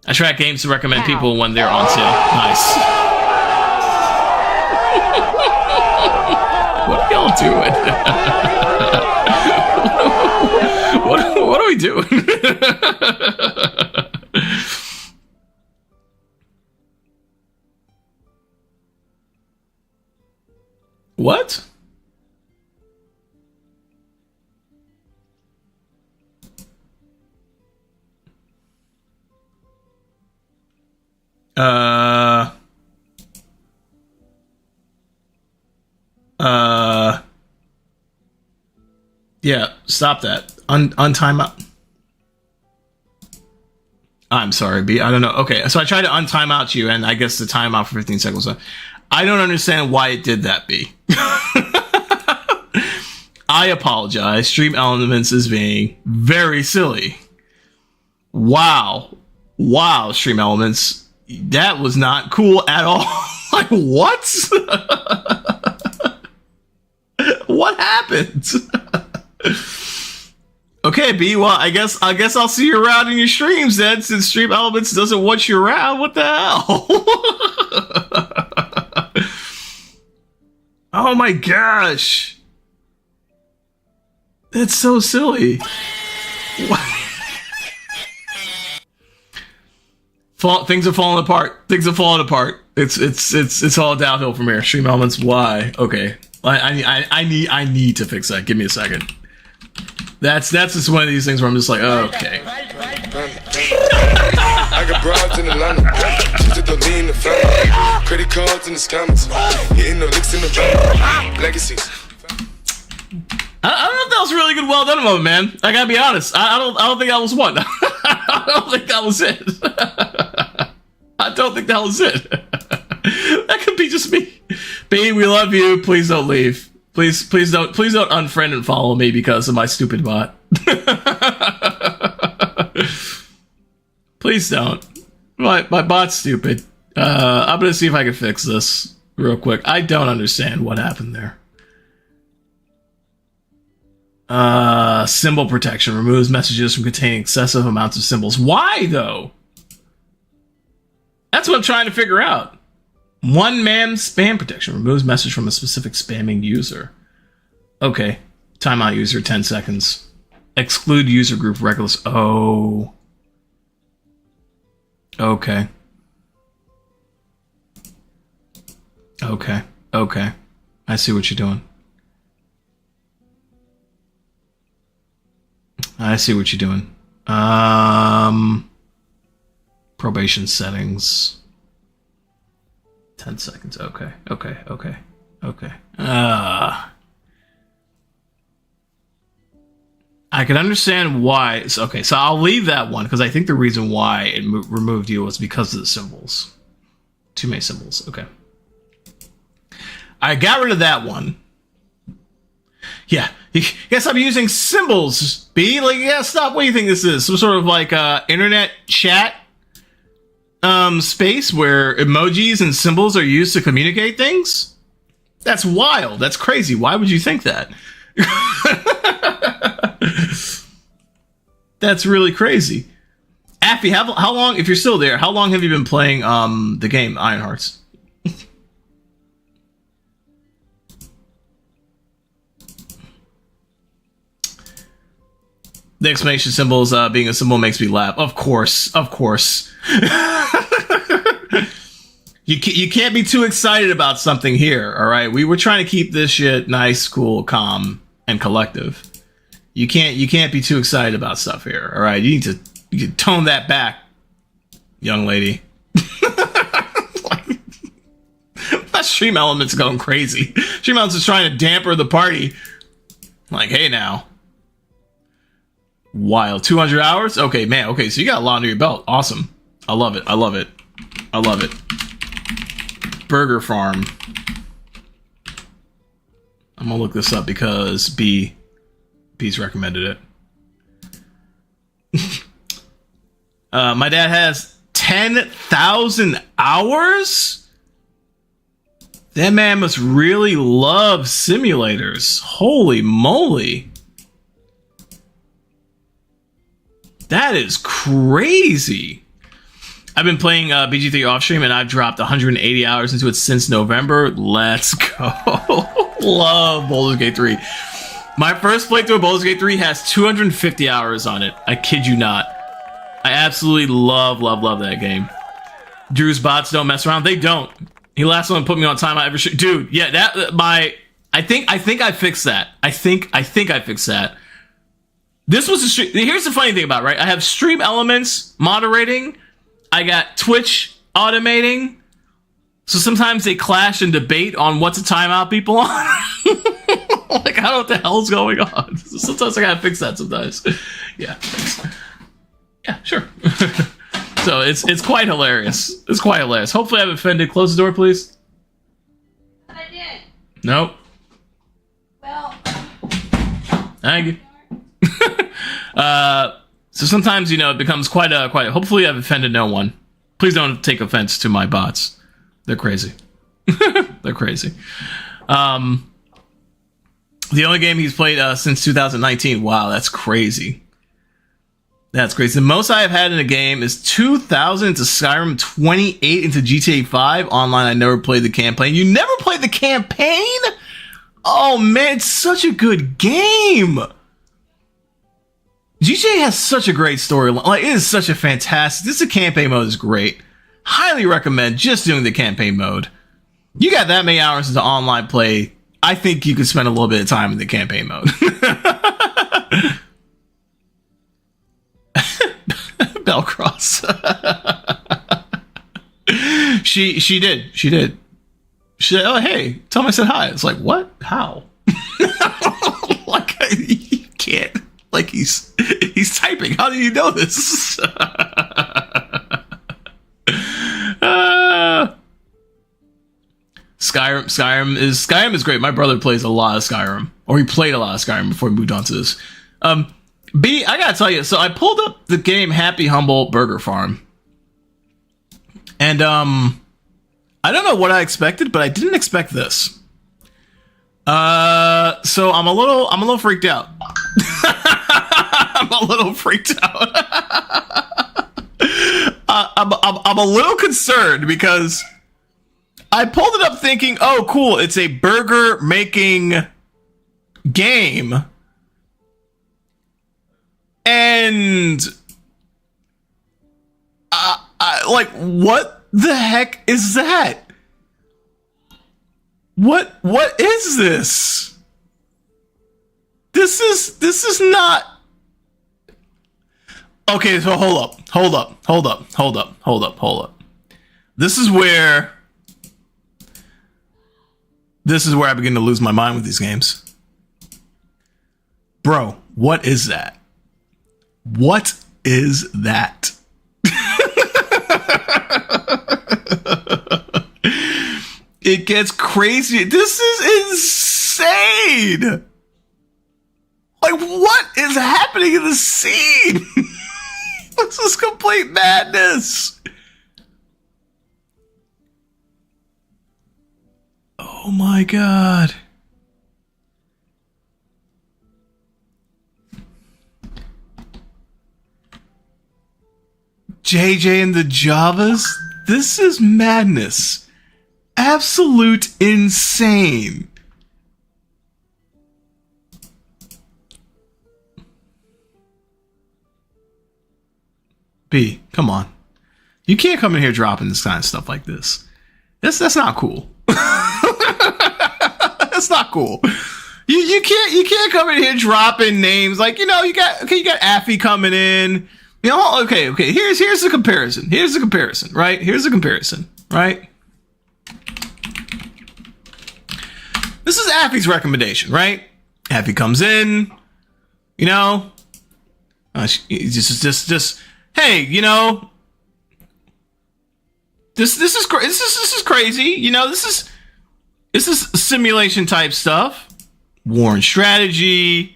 I track games to recommend people when they're on sale. Nice. What are y'all doing? what are we doing? What? Yeah, stop that. Untime out. I'm sorry, B. I don't know. Okay, so I tried to untime out you, and I guess the timeout for 15 seconds. I don't understand why it did that, B. I apologize. Stream Elements is being very silly. Wow, Stream Elements. That was not cool at all. Like, what? What happened? Okay, B. Well, I guess I'll see you around in your streams then, since Stream Elements doesn't want you around. What the hell? Oh my gosh. That's so silly. What? Things are falling apart. It's all downhill from here. Stream Elements, why? Okay. I need to fix that. Give me a second. That's just one of these things where I'm just like, oh, okay. I got broads in Atlanta. She took the lean in the family. Credit cards in the scammers. Hitting the licks in the van. Legacies. I don't know if that was really good, well done moment, man. I gotta be honest. I don't think that was one. I don't think that was it. I don't think that was it. That could be just me. B, we love you. Please don't leave. Please don't unfriend and follow me because of my stupid bot. Please don't. My bot's stupid. I'm gonna see if I can fix this real quick. I don't understand what happened there. Symbol protection removes messages from containing excessive amounts of symbols. Why though? That's what I'm trying to figure out. One-man spam protection removes message from a specific spamming user. Okay. Timeout user 10 seconds. Exclude user group reckless. Oh. Okay. Okay. I see what you're doing. Probation settings. 10 seconds. Okay. I can understand why. So I'll leave that one because I think the reason why it removed you was because of the symbols. Too many symbols. Okay. I got rid of that one. Yeah. You gotta stop using symbols, B. Like, you gotta stop. What do you think this is? Some sort of like internet chat space where emojis and symbols are used to communicate things? That's wild. That's crazy. Why would you think that? That's really crazy. Affy, how long, if you're still there, how long have you been playing the game Iron Hearts? The exclamation symbols being a symbol makes me laugh. Of course. You can't be too excited about something here, all right? We were trying to keep this shit nice, cool, calm, and collective. You can't be too excited about stuff here, all right? You can tone that back, young lady. That Stream Element's going crazy. Stream Element's is trying to damper the party. Like, hey now. Wild. 200 hours? Okay, man. Okay, so you got a lot under your belt. Awesome. I love it. Burger Farm. I'm gonna look this up because B's recommended it. My dad has 10,000 hours? That man must really love simulators. Holy moly. That is crazy. I've been playing BG3 off stream and I've dropped 180 hours into it since November. Let's go. Love Baldur's Gate 3. My first playthrough of Baldur's Gate 3 has 250 hours on it. I kid you not. I absolutely love that game. Drew's bots don't mess around. They don't. He last one put me on time I ever should. Dude, yeah, I think I fixed that. I think I fixed that. This was a stream. Here's the funny thing about it, right? I have Stream Elements moderating. I got Twitch automating. So sometimes they clash and debate on what to time out people on. Like, I don't know what the hell's going on. Sometimes I gotta fix that sometimes. Yeah. Yeah, sure. So it's quite hilarious. It's quite hilarious. Hopefully I've offended. Close the door, please. I did. Nope. Well. Thank you. So sometimes, it becomes quite hopefully I've offended no one. Please don't take offense to my bots. They're crazy. They're crazy. The only game he's played since 2019. Wow, that's crazy. That's crazy. The most I have had in a game is 2,000 into Skyrim, 28 into GTA 5. Online, I never played the campaign. You never played the campaign? Oh, man, it's such a good game. GTA has such a great storyline. Like, it is such a fantastic... This campaign mode is great. Highly recommend just doing the campaign mode. You got that many hours into online play. I think you could spend a little bit of time in the campaign mode. Bellcross. She did. She said, "Oh, hey, tell him I said hi." It's like, what? How? Like, you can't. Like, he's typing. How do you know this? Skyrim is great. My brother plays a lot of Skyrim, or he played a lot of Skyrim before he moved on to this. B, I gotta tell you, so I pulled up the game Happy Humble Burger Farm, and I don't know what I expected, but I didn't expect this. So I'm a little freaked out. I'm a little freaked out. I'm a little concerned because I pulled it up thinking, oh, cool, it's a burger making game. And like, what the heck is that? What is this? This is not. Okay, so hold up. This is where I begin to lose my mind with these games. Bro, what is that? What is that? It gets crazy. This is insane. Like, what is happening in the scene? This is complete madness. Oh my god. JJ and the Javas? This is madness. Absolute insane. B, come on. You can't come in here dropping this kind of stuff like this. That's not cool. That's not cool. You can't come in here dropping names like, you got Affy coming in. Okay. Here's the comparison. Right? Here's the comparison, right? This is Affy's recommendation, right? Affy comes in, just hey, this is crazy. This is simulation type stuff, war and strategy,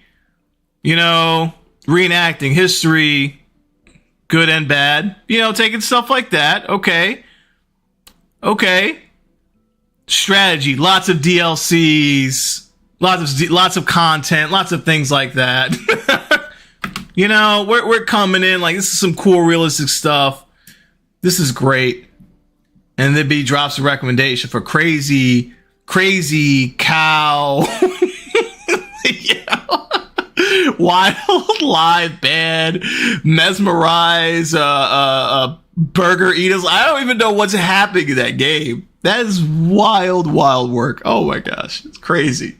reenacting history, good and bad, taking stuff like that. Okay. Strategy, lots of DLCs, lots of content, lots of things like that. We're coming in like this is some cool realistic stuff. This is great. And then B drops a recommendation for crazy cow. Wild, live, bad, mesmerize, burger eaters. I don't even know what's happening in that game. That is wild work. Oh my gosh. It's crazy.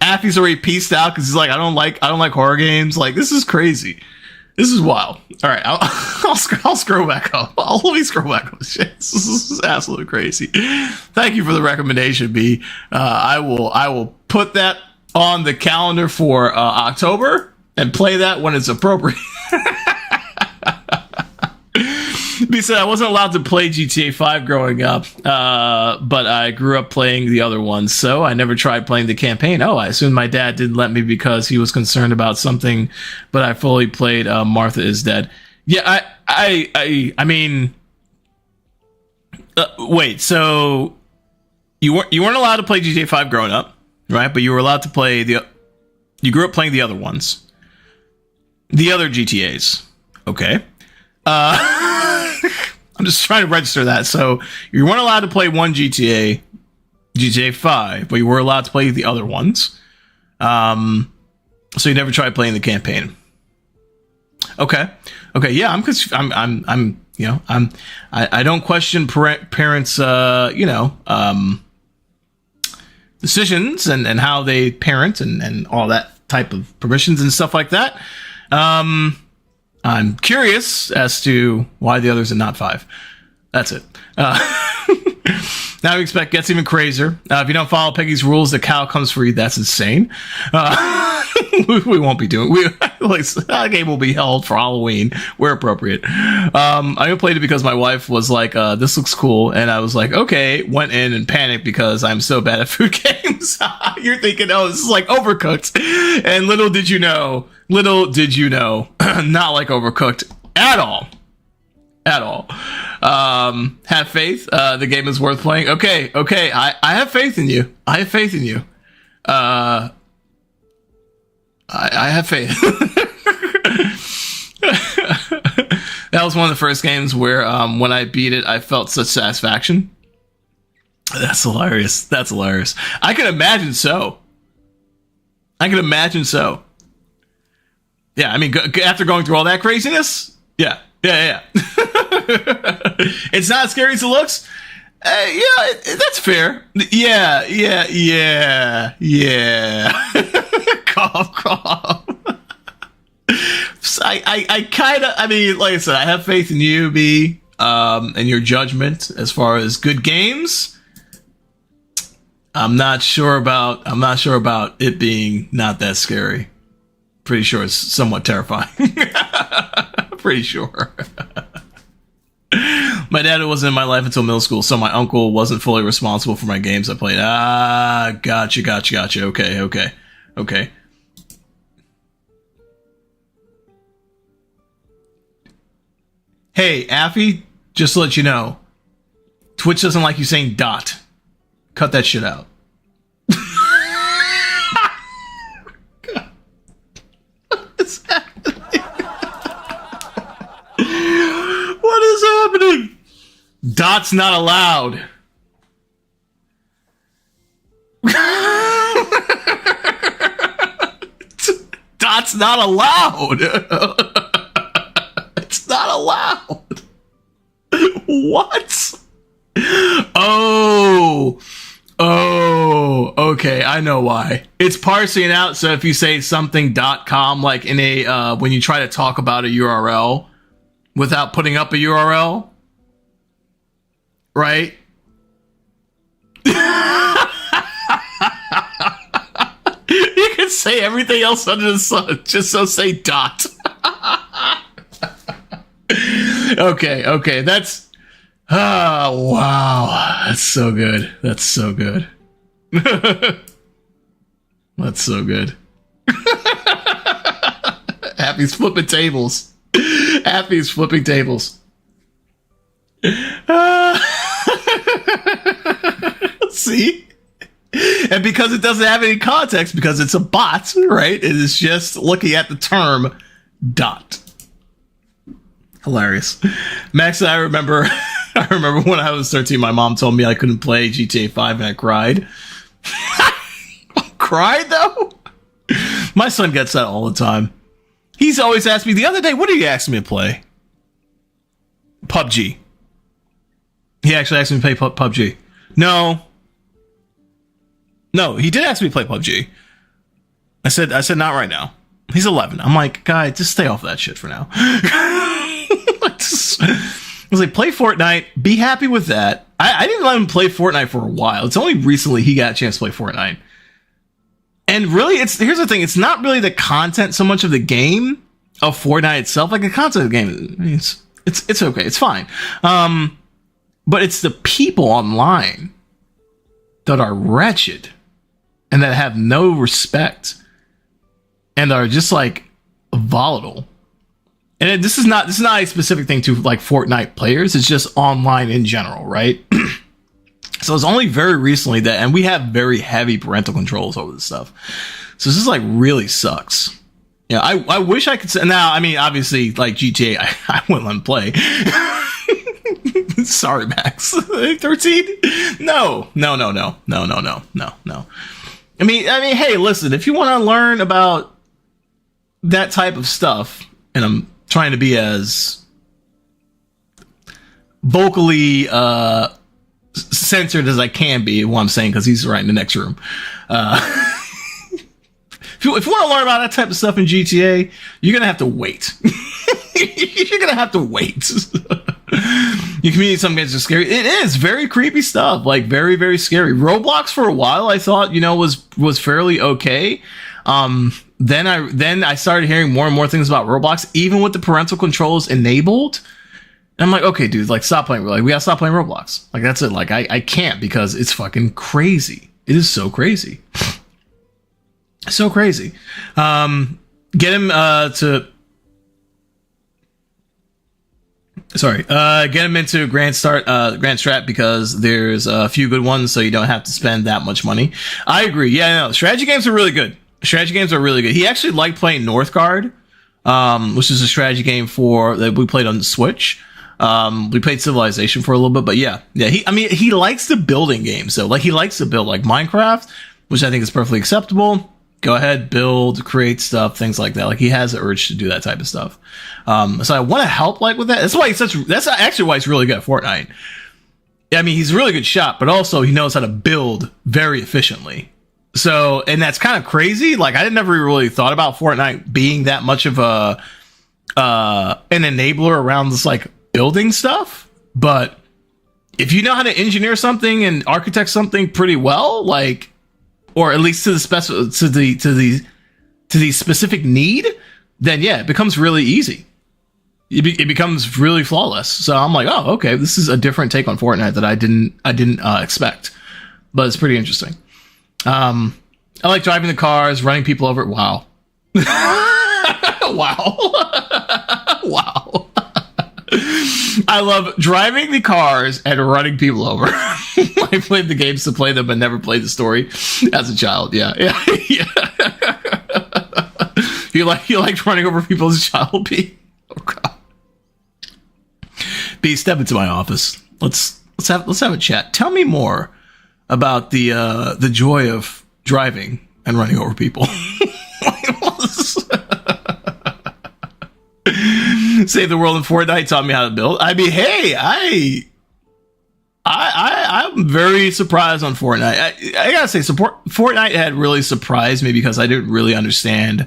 Affy's already pieced out because he's like, I don't like horror games. Like, this is crazy. This is wild. All right, I'll scroll back up. Let me scroll back up. Shit, this is absolutely crazy. Thank you for the recommendation, B. I will put that on the calendar for October and play that when it's appropriate. B said I wasn't allowed to play GTA 5 growing up, but I grew up playing the other ones, so I never tried playing the campaign. Oh, I assume my dad didn't let me because he was concerned about something, but I fully played Martha is Dead. Yeah, I mean, wait, so you weren't allowed to play GTA 5 growing up, right? But you were allowed to play you grew up playing the other ones, the other GTAs. Okay. I'm just trying to register that. So you weren't allowed to play one GTA 5, but you were allowed to play the other ones. So you never tried playing the campaign. Okay. Yeah, I don't question parents, decisions and how they parent and all that type of permissions and stuff like that. I'm curious as to why the others are not 5. That's it. Now we expect gets even crazier. If you don't follow Peggy's rules, the cow comes for you. That's insane. We won't be doing. That game will be held for Halloween where appropriate. I played it because my wife was like, "This looks cool," and I was like, "Okay." Went in and panicked because I'm so bad at food games. You're thinking, "Oh, this is like Overcooked," and little did you know, not like Overcooked at all. Have faith. The game is worth playing. Okay. I have faith in you. I have faith. That was one of the first games where when I beat it, I felt such satisfaction. That's hilarious. I can imagine so. Yeah, I mean, after going through all that craziness, yeah. It's not as scary as it looks. That's fair. Yeah. Cough. I kind of, like I said, I have faith in you, B, and your judgment as far as good games. I'm not sure about it being not that scary. Pretty sure it's somewhat terrifying. Pretty sure. My dad wasn't in my life until middle school, so my uncle wasn't fully responsible for my games I played. Gotcha. Okay. Hey, Affy, just to let you know, Twitch doesn't like you saying dot. Cut that shit out. What is happening? Dot's not allowed. Dot's That's not allowed. It's not allowed. What? Oh, okay. I know why. It's parsing out. So if you say something.com, like in a, when you try to talk about a URL without putting up a URL, right? You can say everything else under the sun. Just so say dot. Okay. That's, wow. That's so good. That's so good. That's so good. Happy's flipping tables. Happy's flipping tables. See? And because it doesn't have any context, because it's a bot, right? It is just looking at the term dot. Hilarious. Max and I remember when I was 13, my mom told me I couldn't play GTA 5 and I cried. Cried though? My son gets that all the time. He's always asked me the other day, what did he ask me to play? PUBG. He actually asked me to play PUBG. No, he did ask me to play PUBG. I said not right now. He's 11. I'm like, guy, just stay off that shit for now. I was like, play Fortnite. Be happy with that. I didn't let him play Fortnite for a while. It's only recently he got a chance to play Fortnite. And really, here's the thing. It's not really the content so much of the game of Fortnite itself. Like the content of the game, it's okay. It's fine. But it's the people online that are wretched and that have no respect and are just like volatile. And this is not a specific thing to like Fortnite players. It's just online in general, right? So it's only very recently that, and we have very heavy parental controls over this stuff. So this is like really sucks. Yeah, I wish I could say, now, I mean, obviously like GTA, I wouldn't let him play. Sorry, Max. 13? No. I mean, hey, listen, if you want to learn about that type of stuff, and I'm trying to be as vocally censored as I can be, what I'm saying, because he's right in the next room. If you want to learn about that type of stuff in GTA, you're gonna have to wait. You're gonna have to wait. Your community sometimes is scary. It is very creepy stuff, like very, very scary. Roblox for a while I thought, was fairly okay. Then I started hearing more and more things about Roblox, even with the parental controls enabled. And I'm like, okay, dude, like stop playing. Like we gotta stop playing Roblox. Like that's it. Like I can't, because it's fucking crazy. It is so crazy. So crazy. Get him get him into Grand Strat, because there's a few good ones, so you don't have to spend that much money. I agree. Yeah, no, strategy games are really good. He actually liked playing Northgard, which is a strategy game that we played on the Switch. We played Civilization for a little bit, but yeah. He likes the building games, though. Like he likes to build, like Minecraft, which I think is perfectly acceptable. Go ahead, build, create stuff, things like that. Like he has the urge to do that type of stuff. So I want to help like with that. That's actually why he's really good at Fortnite. I mean, he's a really good shot, but also he knows how to build very efficiently. So, and that's kind of crazy. Like I never really thought about Fortnite being that much of an enabler around this like building stuff. But if you know how to engineer something and architect something pretty well, like, or at least to the specific need, then yeah, it becomes really easy. It becomes really flawless. So I'm like, oh, okay, this is a different take on Fortnite that I didn't expect, but it's pretty interesting. I like driving the cars, running people over. Wow. Wow. I love driving the cars and running people over. I played the games to play them, but never played the story as a child. Yeah. You like running over people as a child, B? Oh God. B, step into my office. Let's have a chat. Tell me more about the joy of driving and running over people. Save the world in Fortnite taught me how to build. I mean, hey, I'm very surprised on Fortnite. I gotta say, Fortnite had really surprised me because I didn't really understand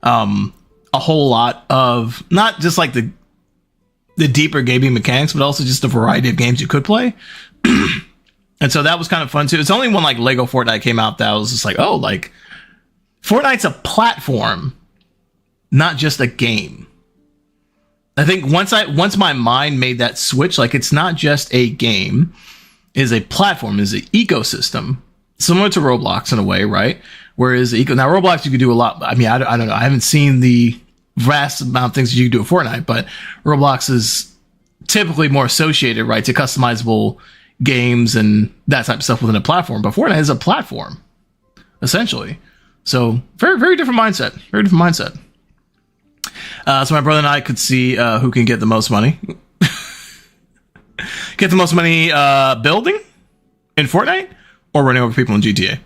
a whole lot of not just like the deeper gaming mechanics, but also just the variety of games you could play. And so that was kind of fun too. It's only when like Lego Fortnite came out that I was just like, oh, like Fortnite's a platform, not just a game. I think once my mind made that switch, like it's not just a game, it is a platform, it is an ecosystem, similar to Roblox in a way, right? Whereas now Roblox you could do a lot. I mean, I don't know. I haven't seen the vast amount of things that you can do with Fortnite, but Roblox is typically more associated, right, to customizable games and that type of stuff within a platform. But Fortnite is a platform, essentially. So very, very different mindset. Very different mindset. So my brother and I could see who can get the most money. Get the most money building in Fortnite or running over people in GTA.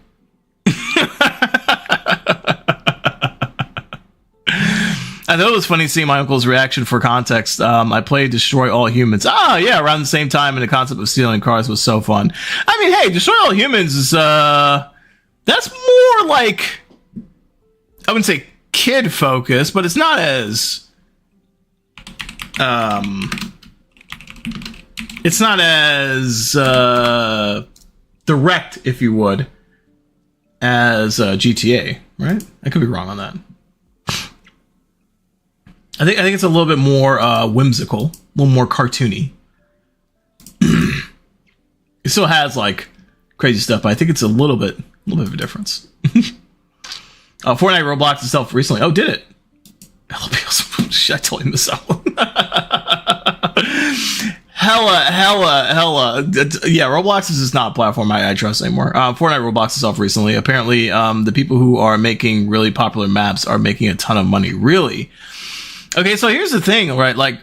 I thought it was funny seeing my uncle's reaction. For context, I played Destroy All Humans. Yeah, around the same time, and the concept of stealing cars was so fun. I mean, hey, Destroy All Humans is that's more like, I wouldn't say kid focused, but it's not as direct, if you would, as GTA, right? I could be wrong on that. I think it's a little bit more whimsical, a little more cartoony. It still has like crazy stuff, but I think it's a little bit of a difference. Fortnite Roblox itself recently. Oh, did it? Shit, I totally missed that one. hella. Yeah, Roblox is just not a platform I trust anymore. Fortnite Roblox itself recently. Apparently, the people who are making really popular maps are making a ton of money. Really? Okay, so here's the thing, right? Like,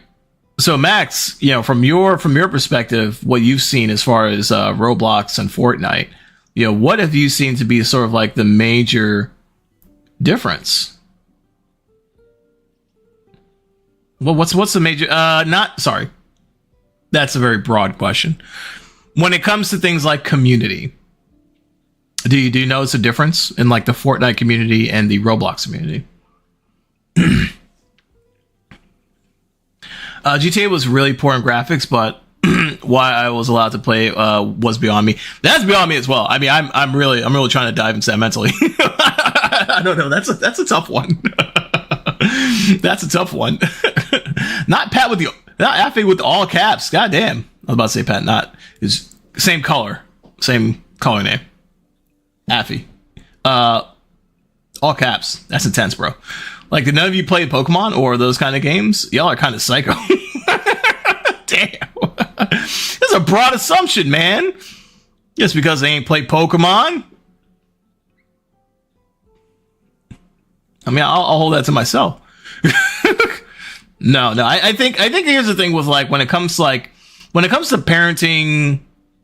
so Max, you know, from your perspective, what you've seen as far as Roblox and Fortnite, you know, what have you seen to be sort of like the major difference? Well, what's the major? Sorry, that's a very broad question. When it comes to things like community, do you notice a difference in like the Fortnite community and the Roblox community? GTA was really poor in graphics, but why I was allowed to play was beyond me. That's beyond me as well. I mean, I'm really trying to dive into that mentally. I don't know. That's a tough one. That's a tough one. Not Affy with all caps. God damn. I was about to say Pat. Not is same color name. Affy. All caps. That's intense, bro. Like, did none of you play Pokemon or those kind of games? Y'all are kind of psycho. Damn. That's a broad assumption, man. Just because they ain't played Pokemon. I mean, I'll hold that to myself. No. I think here's the thing with like when it comes to parenting,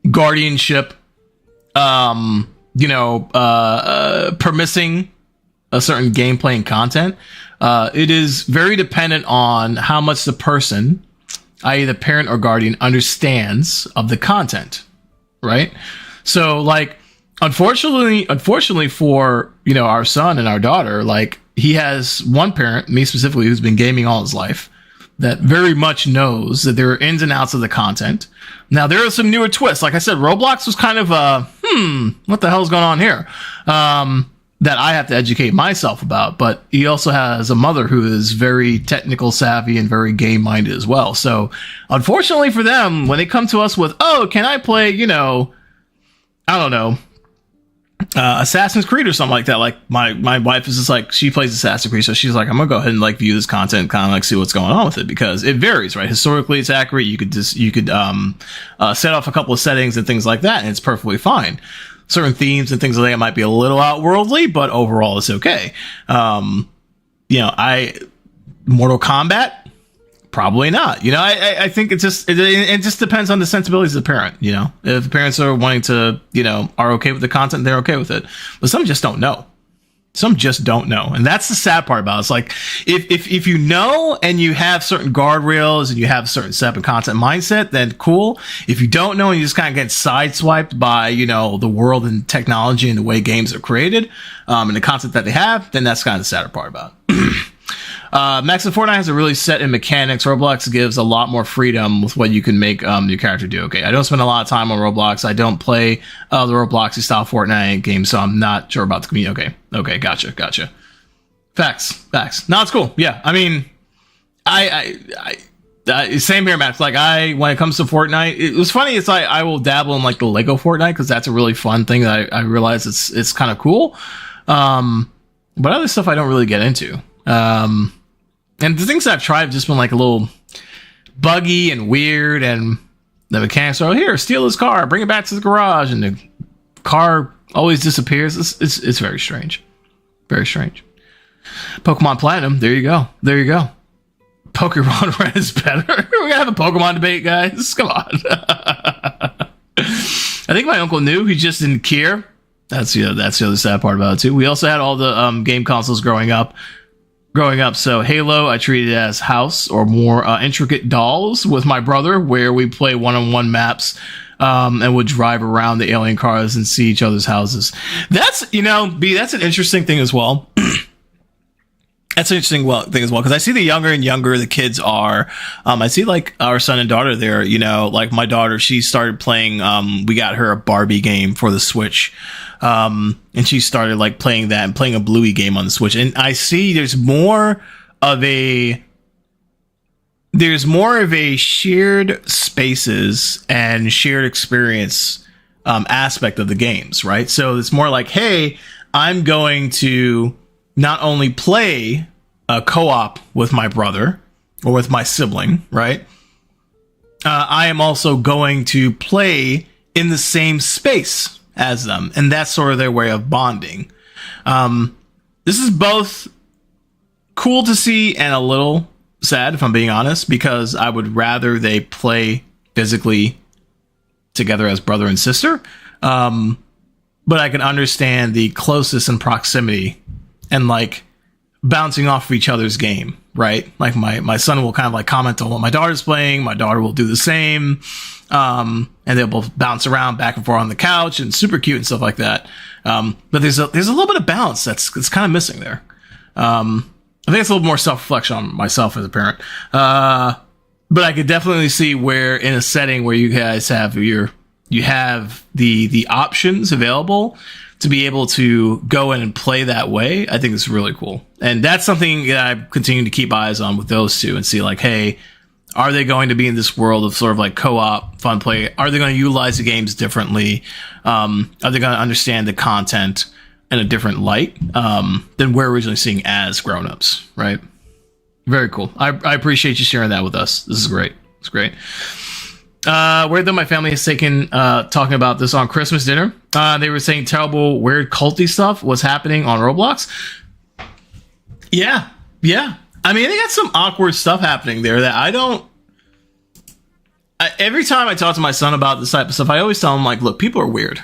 guardianship, permissing a certain gameplay and content, it is very dependent on how much the person, i.e. the parent or guardian, understands of the content, right? So like, unfortunately for, you know, our son and our daughter, like he has one parent, me specifically, who's been gaming all his life, that very much knows that there are ins and outs of the content. Now, there are some newer twists. Like I said, Roblox was kind of what the hell's going on here? That I have to educate myself about. But he also has a mother who is very technical savvy and very game minded as well. So unfortunately for them, when they come to us with, oh, can I play, you know, I don't know, Assassin's Creed or something like that. Like my wife is just like, she plays Assassin's Creed, so she's like, I'm gonna go ahead and like view this content and kind of like see what's going on with it, because it varies, right? Historically, it's accurate. You could set off a couple of settings and things like that, and it's perfectly fine. Certain themes and things like that might be a little outworldly, but overall it's okay. Mortal Kombat, probably not. You know, I think it just depends on the sensibilities of the parent. You know, if the parents are wanting to, you know, are okay with the content, they're okay with it. But some just don't know. Some just don't know. And that's the sad part about it. It's like, if you know and you have certain guardrails and you have certain setup and content mindset, then cool. If you don't know and you just kind of get sideswiped by, you know, the world and technology and the way games are created, and the content that they have, then that's kind of the sadder part about it. Max and Fortnite has a really set in mechanics. Roblox gives a lot more freedom with what you can make your character do. Okay, I don't spend a lot of time on Roblox. I don't play the Robloxy style Fortnite games, so I'm not sure about the community. Okay, gotcha. Facts. No, it's cool. Yeah, I mean, I same here, Max. Like, when it comes to Fortnite, it was funny. It's like I will dabble in like the Lego Fortnite because that's a really fun thing that I realize it's kind of cool. But other stuff I don't really get into. And the things that I've tried have just been like a little buggy and weird, and the mechanics are, here, steal his car, bring it back to the garage, and the car always disappears. It's very strange. Very strange. Pokemon Platinum, there you go. Pokemon Red is better. We're gonna have a Pokemon debate, guys. Come on. I think my uncle knew, he just didn't care. That's the other sad part about it too. We also had all the game consoles growing up. So Halo, I treated as house or more intricate dolls with my brother, where we play one-on-one maps and would drive around the alien cars and see each other's houses. That's, that's an interesting thing as well. That's an interesting thing as well, because I see the younger and younger the kids are. I see like our son and daughter there, like my daughter, she started playing, we got her a Barbie game for the Switch. And she started like playing that and playing a Bluey game on the Switch. And I see there's more of a shared spaces and shared experience aspect of the games, right? So it's more like, hey, I'm going to not only play a co-op with my brother or with my sibling, right? I am also going to play in the same space as them, and that's sort of their way of bonding. This is both cool to see and a little sad, if I'm being honest, because I would rather they play physically together as brother and sister. But I can understand the closeness and proximity and like bouncing off of each other's game, right? Like my son will kind of like comment on what my daughter's playing. My daughter will do the same. And they'll both bounce around back and forth on the couch, and super cute and stuff like that. But there's a little bit of balance that's kind of missing there. I think it's a little more self-reflection on myself as a parent. But I could definitely see where in a setting where you guys have you have the options available to be able to go in and play that way. I think it's really cool. And that's something that I continue to keep eyes on with those two and see like, hey, are they going to be in this world of sort of like co-op fun play? Are they going to utilize the games differently? Are they going to understand the content in a different light than we're originally seeing as grown-ups, right? Very cool. I appreciate you sharing that with us. This is great. It's great. Weird though, my family has taken talking about this on Christmas dinner. They were saying terrible, weird, culty stuff was happening on Roblox. Yeah. I mean, they got some awkward stuff happening there that I don't. Every time I talk to my son about this type of stuff, I always tell him like, look, people are weird.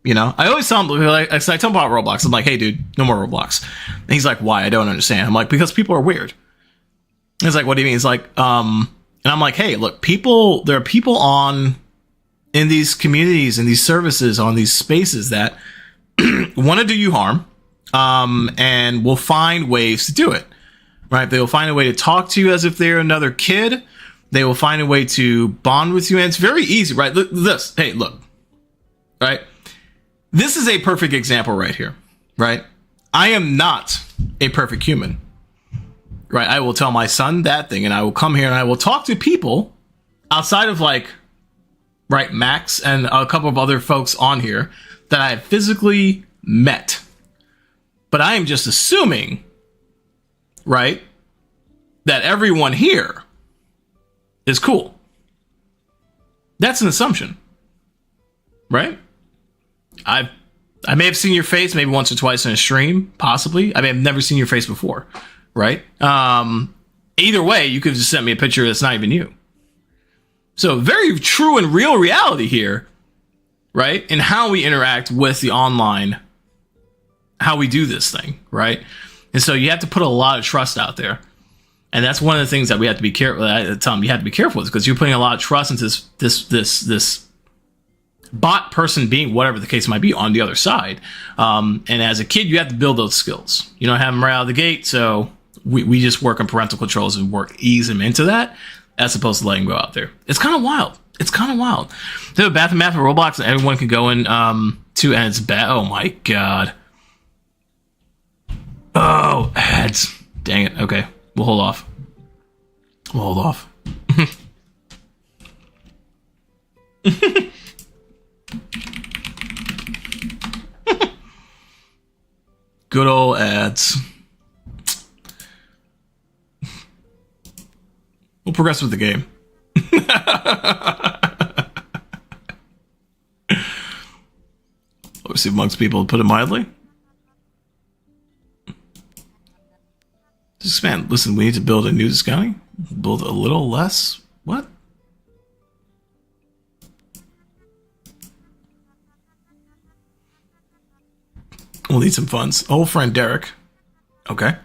I always tell him, like, I tell him about Roblox. I'm like, hey, dude, no more Roblox. And he's like, why? I don't understand. I'm like, because people are weird. He's like, what do you mean? He's like, and I'm like, hey, look, there are people in these communities and these services on these spaces that want to do you harm, and will find ways to do it, right? They will find a way to talk to you as if they're another kid. They will find a way to bond with you, and it's very easy, right? Look, right? This is a perfect example right here, right? I am not a perfect human. Right, I will tell my son that thing, and I will come here and I will talk to people outside of like, right, Max and a couple of other folks on here that I have physically met. But I am just assuming, right, that everyone here is cool. That's an assumption, right? I may have seen your face maybe once or twice in a stream, possibly. I may have never seen your face before. Right? Either way, you could have just sent me a picture that's not even you. So very true and real reality here, right? In how we interact with the online how we do this thing, right? And so you have to put a lot of trust out there. And that's one of the things that we have to be careful. Tom, you have to be careful with, because you're putting a lot of trust into this bot person being whatever the case might be on the other side. And as a kid, you have to build those skills. You don't have them right out of the gate, so we just work on parental controls and ease them into that, as opposed to letting them go out there. It's kind of wild. It's kind of wild. They have a bathroom map for Roblox that everyone can go in to, and it's bad. Oh my god. Oh, ads. Dang it. Okay. We'll hold off. Good old ads. We'll progress with the game. Obviously, amongst people, to put it mildly. Just, man, listen, we need to build a new discounting. Build a little less. What? We'll need some funds. Old friend Derek. Okay. How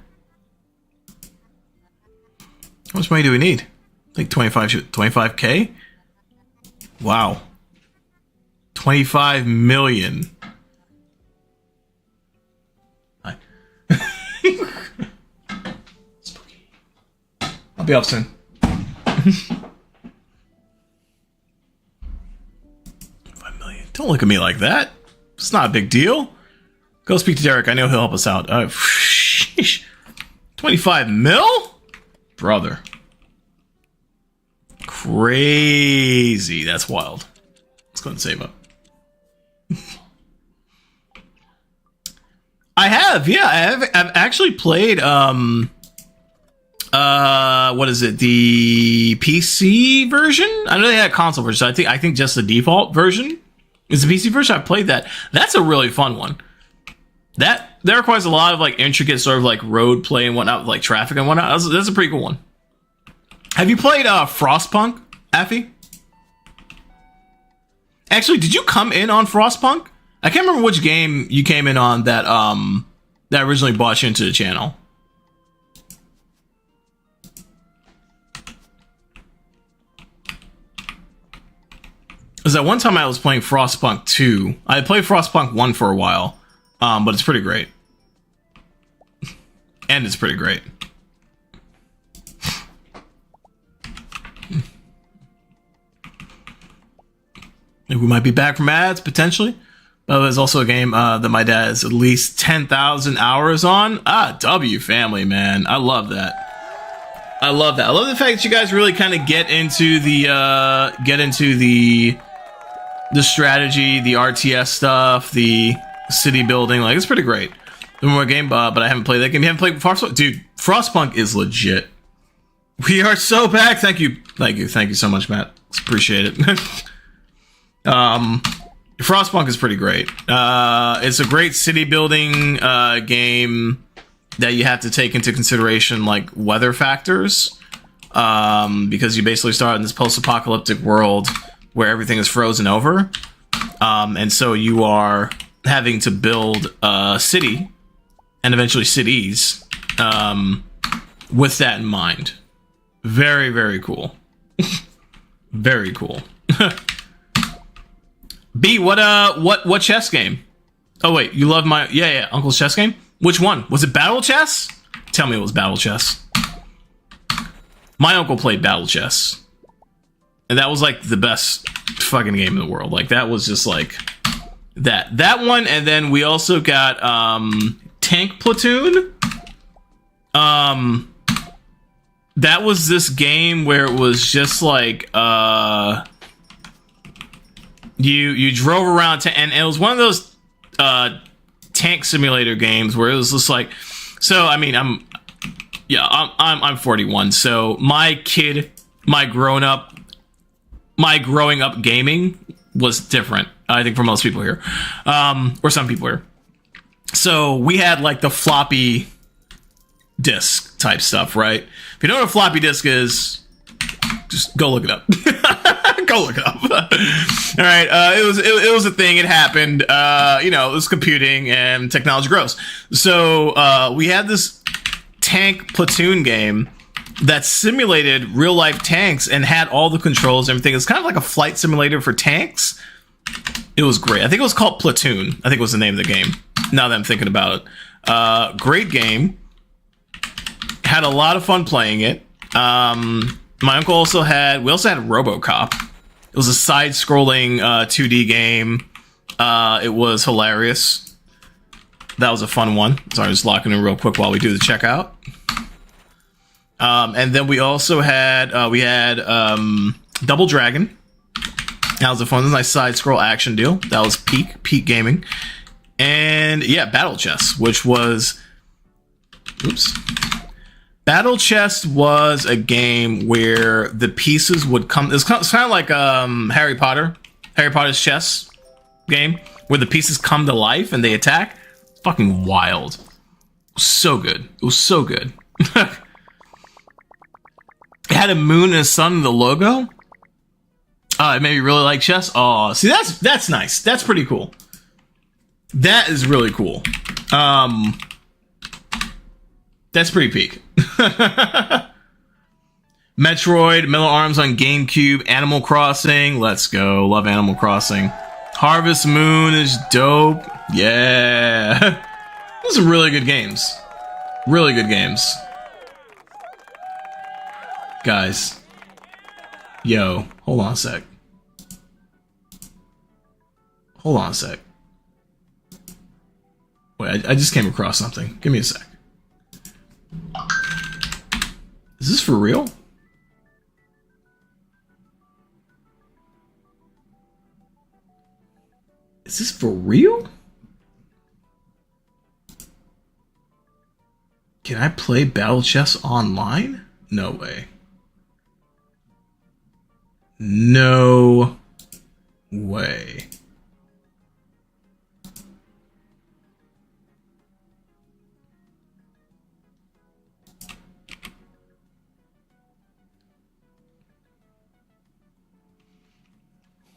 much money do we need? I think 25K? Wow. 25 million. Hi. Spooky. I'll be off soon. 5 million. Don't look at me like that. It's not a big deal. Go speak to Derek. I know he'll help us out. 25 mil? Brother. Crazy. That's wild. Let's go and save up. I have, yeah. I've actually played what is it? The PC version? I know they had a console version, so I think just the default version is the PC version. I've played that. That's a really fun one. That requires a lot of like intricate sort of like road play and whatnot, like traffic and whatnot. That's a pretty cool one. Have you played Frostpunk, Affy? Actually, did you come in on Frostpunk? I can't remember which game you came in on that that originally brought you into the channel. Because that one time I was playing Frostpunk 2. I played Frostpunk 1 for a while. But it's pretty great. And it's pretty great. We might be back from ads, potentially. But there's also a game that my dad has at least 10,000 hours on. W family, man. I love that. I love that. I love the fact that you guys really kind of get into the strategy, the RTS stuff, the city building. Like, it's pretty great. One more game, but I haven't played that game. You haven't played Frostpunk? Dude, Frostpunk is legit. We are so back. Thank you so much, Matt. Appreciate it. Frostpunk is pretty great. It's a great city building game that you have to take into consideration like weather factors, because you basically start in this post-apocalyptic world where everything is frozen over, and so you are having to build a city and eventually cities with that in mind. Very, very cool. Very cool. B, what chess game? Oh wait, you love my Uncle's chess game? Which one? Was it Battle Chess? Tell me it was Battle Chess. My uncle played Battle Chess. And that was like the best fucking game in the world. Like that was just like that one, and then we also got Tank Platoon. That was this game where it was just like you drove around and it was one of those tank simulator games where it was just like, so I mean I'm 41, so my growing up gaming was different, I think, for most people here, or some people here. So we had like the floppy disk type stuff, right? If you know what a floppy disk is, just go look it up. Go look it up. All right. It was a thing. It happened. You know, it was computing and technology grows. So we had this tank platoon game that simulated real life tanks and had all the controls and everything. It's kind of like a flight simulator for tanks. It was great. I think it was called Platoon. I think was the name of the game. Now that I'm thinking about it. Great game. Had a lot of fun playing it. My uncle also had RoboCop. It was a side-scrolling 2D game. It was hilarious. That was a fun one. Sorry, just locking in real quick while we do the checkout. And then we also had Double Dragon. That was a fun, nice side-scroll action deal. That was peak gaming. And yeah, Battle Chess, which was... Oops. Battle Chess was a game where the pieces would come... It's kind of like Harry Potter's chess game, where the pieces come to life and they attack. Fucking wild. So good. It was so good. It had a moon and a sun in the logo. It made me really like chess. Oh, see, that's nice. That's pretty cool. That is really cool. That's pretty peak. Metroid, Metal Arms on GameCube, Animal Crossing. Let's go. Love Animal Crossing. Harvest Moon is dope. Yeah. Those are really good games. Really good games. Guys. Yo, hold on a sec. Hold on a sec. Wait, I just came across something. Give me a sec. Is this for real? Is this for real? Can I play Battle Chess online? No way. No way.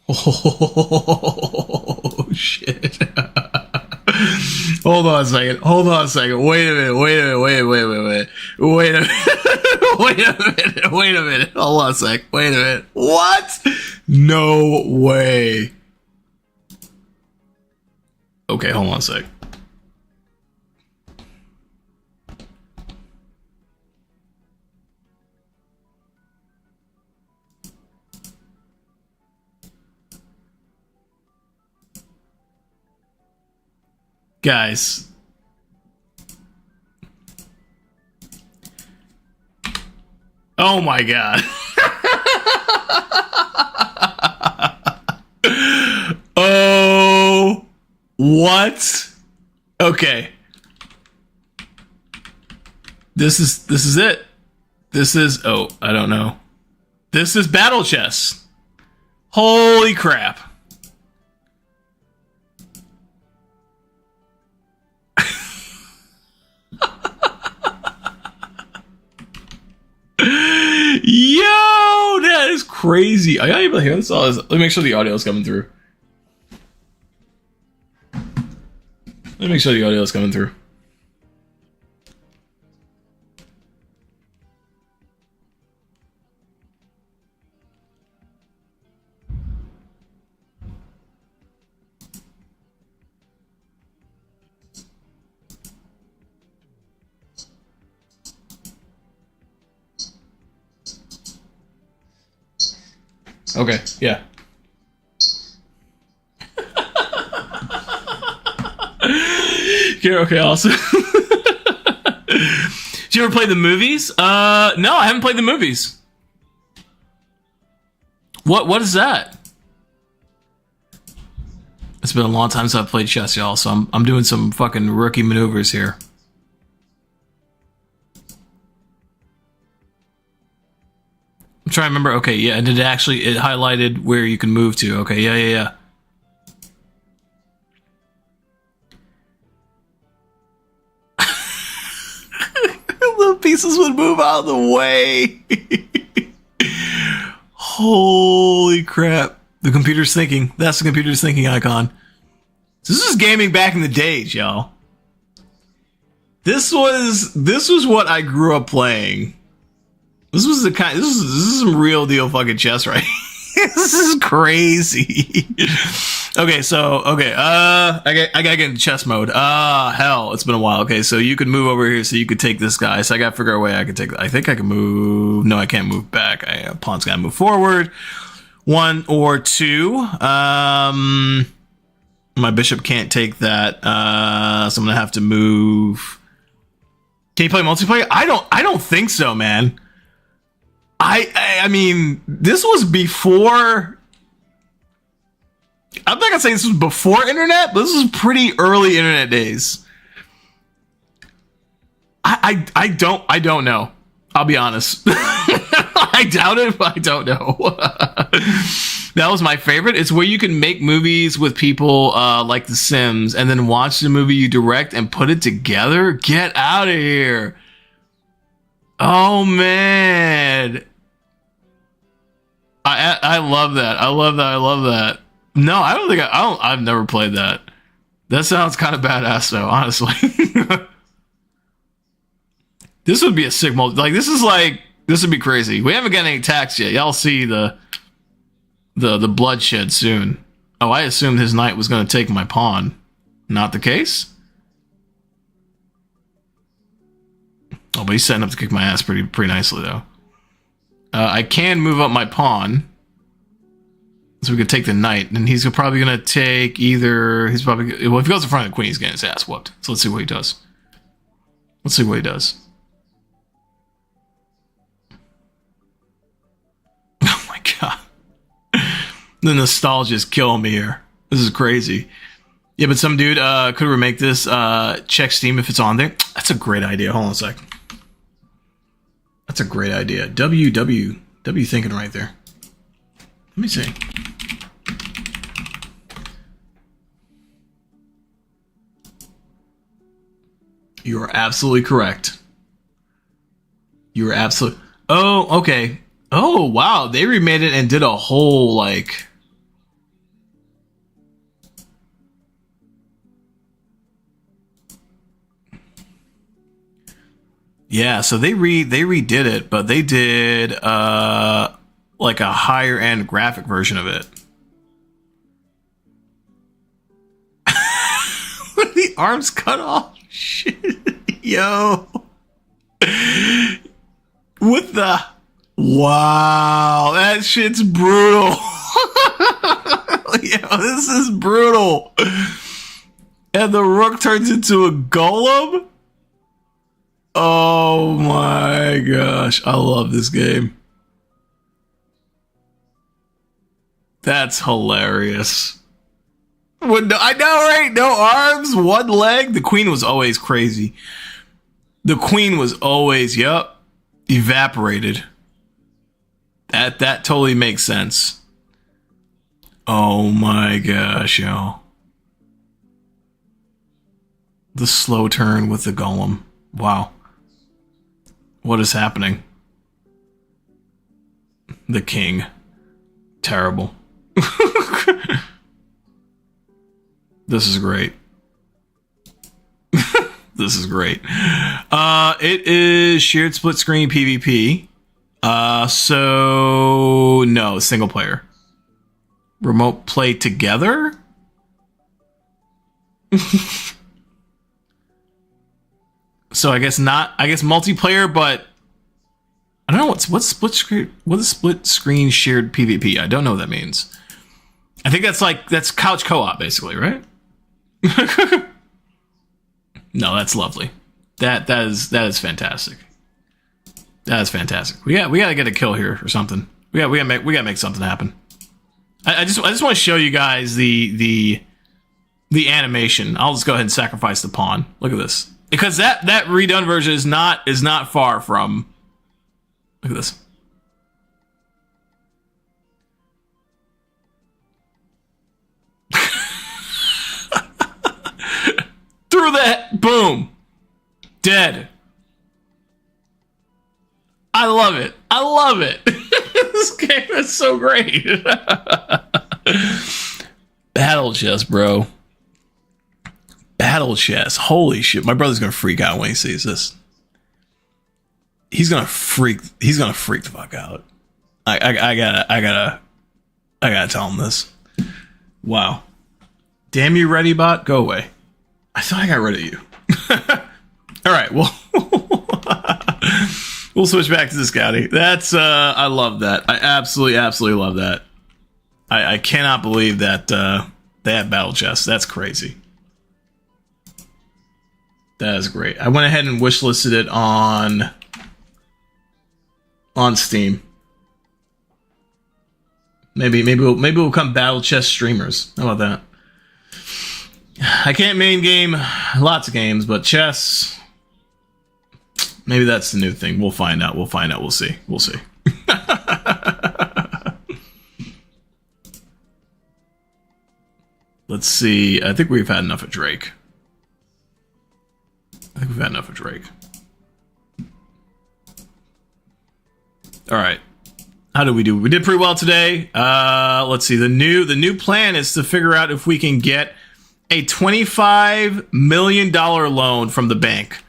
Oh, shit. Hold on a second. Wait a minute. Wait a minute. Hold on a sec. Wait a minute. What? No way. Okay, hold on a sec. Guys. Oh my god. Oh, what? Okay. This is it. This is, oh, I don't know. This is Battle Chess. Holy crap. Yo, that is crazy. Are y'all able to hear this? Let me make sure the audio is coming through. Okay, yeah. Okay, awesome. Did you ever play the movies? No, I haven't played the movies. What is that? It's been a long time since I've played chess, y'all, so I'm doing some fucking rookie maneuvers here. I'm trying to remember. Okay, yeah, and it highlighted where you can move to. Okay, yeah. The pieces would move out of the way. Holy crap. The computer's thinking. That's the computer's thinking icon. This is gaming back in the days, y'all. This was what I grew up playing. This is some real deal fucking chess, right? This is crazy. I gotta get into chess mode. Hell, it's been a while. Okay, so you could move over here, so you could take this guy. So I gotta figure out a way I can take. I think I can move. No, I can't move back. Pawn's gotta move forward. 1 or 2. My bishop can't take that. So I'm gonna have to move. Can you play multiplayer? I don't think so, man. I mean, this was before. I'm not gonna say this was before internet, but this was pretty early internet days. I don't know. I'll be honest. I doubt it, but I don't know. That was my favorite. It's where you can make movies with people like The Sims and then watch the movie you direct and put it together. Get out of here. Oh man. I love that. I love that. No, I don't think I've never played that. That sounds kind of badass though, honestly. This would be a sick multi. This would be crazy. We haven't gotten any attacks yet. Y'all see the bloodshed soon. Oh, I assumed his knight was going to take my pawn. Not the case? Oh, but he's setting up to kick my ass pretty nicely, though. I can move up my pawn. So we could take the knight. And he's probably going to take either... Well, if he goes in front of the queen, he's getting his ass whooped. So let's see what he does. Oh my god. The nostalgia is killing me here. This is crazy. Yeah, but some dude could remake this. Check Steam if it's on there. That's a great idea. Hold on a sec. That's a great idea. W thinking right there. Let me see. You are absolutely correct. You are absolutely... Oh, okay. Oh, wow. They remade it and did a whole, like... Yeah, so they redid it, but they did like a higher end graphic version of it. The arms cut off. Shit. Yo. What the... Wow, that shit's brutal. Yo, this is brutal. And the rook turns into a golem? Oh my gosh, I love this game. That's hilarious. I know, right? No arms, one leg. The queen was always crazy. The queen was always, evaporated. That totally makes sense. Oh my gosh, yo. The slow turn with the golem. Wow. What is happening? The king. Terrible. This is great. This is great. It is shared split screen PvP. So no, single player. Remote play together? So I guess not. I guess multiplayer, but I don't know what's split screen. What is split screen shared PvP? I don't know what that means. I think that's couch co-op basically, right? No, that's lovely. That is fantastic. That is fantastic. We gotta get a kill here or something. We gotta make something happen. I just want to show you guys the animation. I'll just go ahead and sacrifice the pawn. Look at this. Because that redone version is not far from. Look at this. Through that, boom, dead. I love it. this game is so great. Battle chess, bro. Battle chess. Holy shit. My brother's gonna freak out when he sees this. He's gonna freak the fuck out. I gotta tell him this. Wow. Damn you, Ready Bot, go away. I thought I got rid of you. All right, well, we'll switch back to the Scouty. That's I love that. I absolutely love that. I cannot believe that they have battle chess. That's crazy. That is great. I went ahead and wishlisted it on Steam. Maybe we'll become battle chess streamers. How about that? I can't main game lots of games, but chess, maybe that's the new thing. We'll find out. We'll see. Let's see. I think we've had enough of Drake. All right. How did we do? We did pretty well today. Let's see. The new plan is to figure out if we can get a $25 million loan from the bank.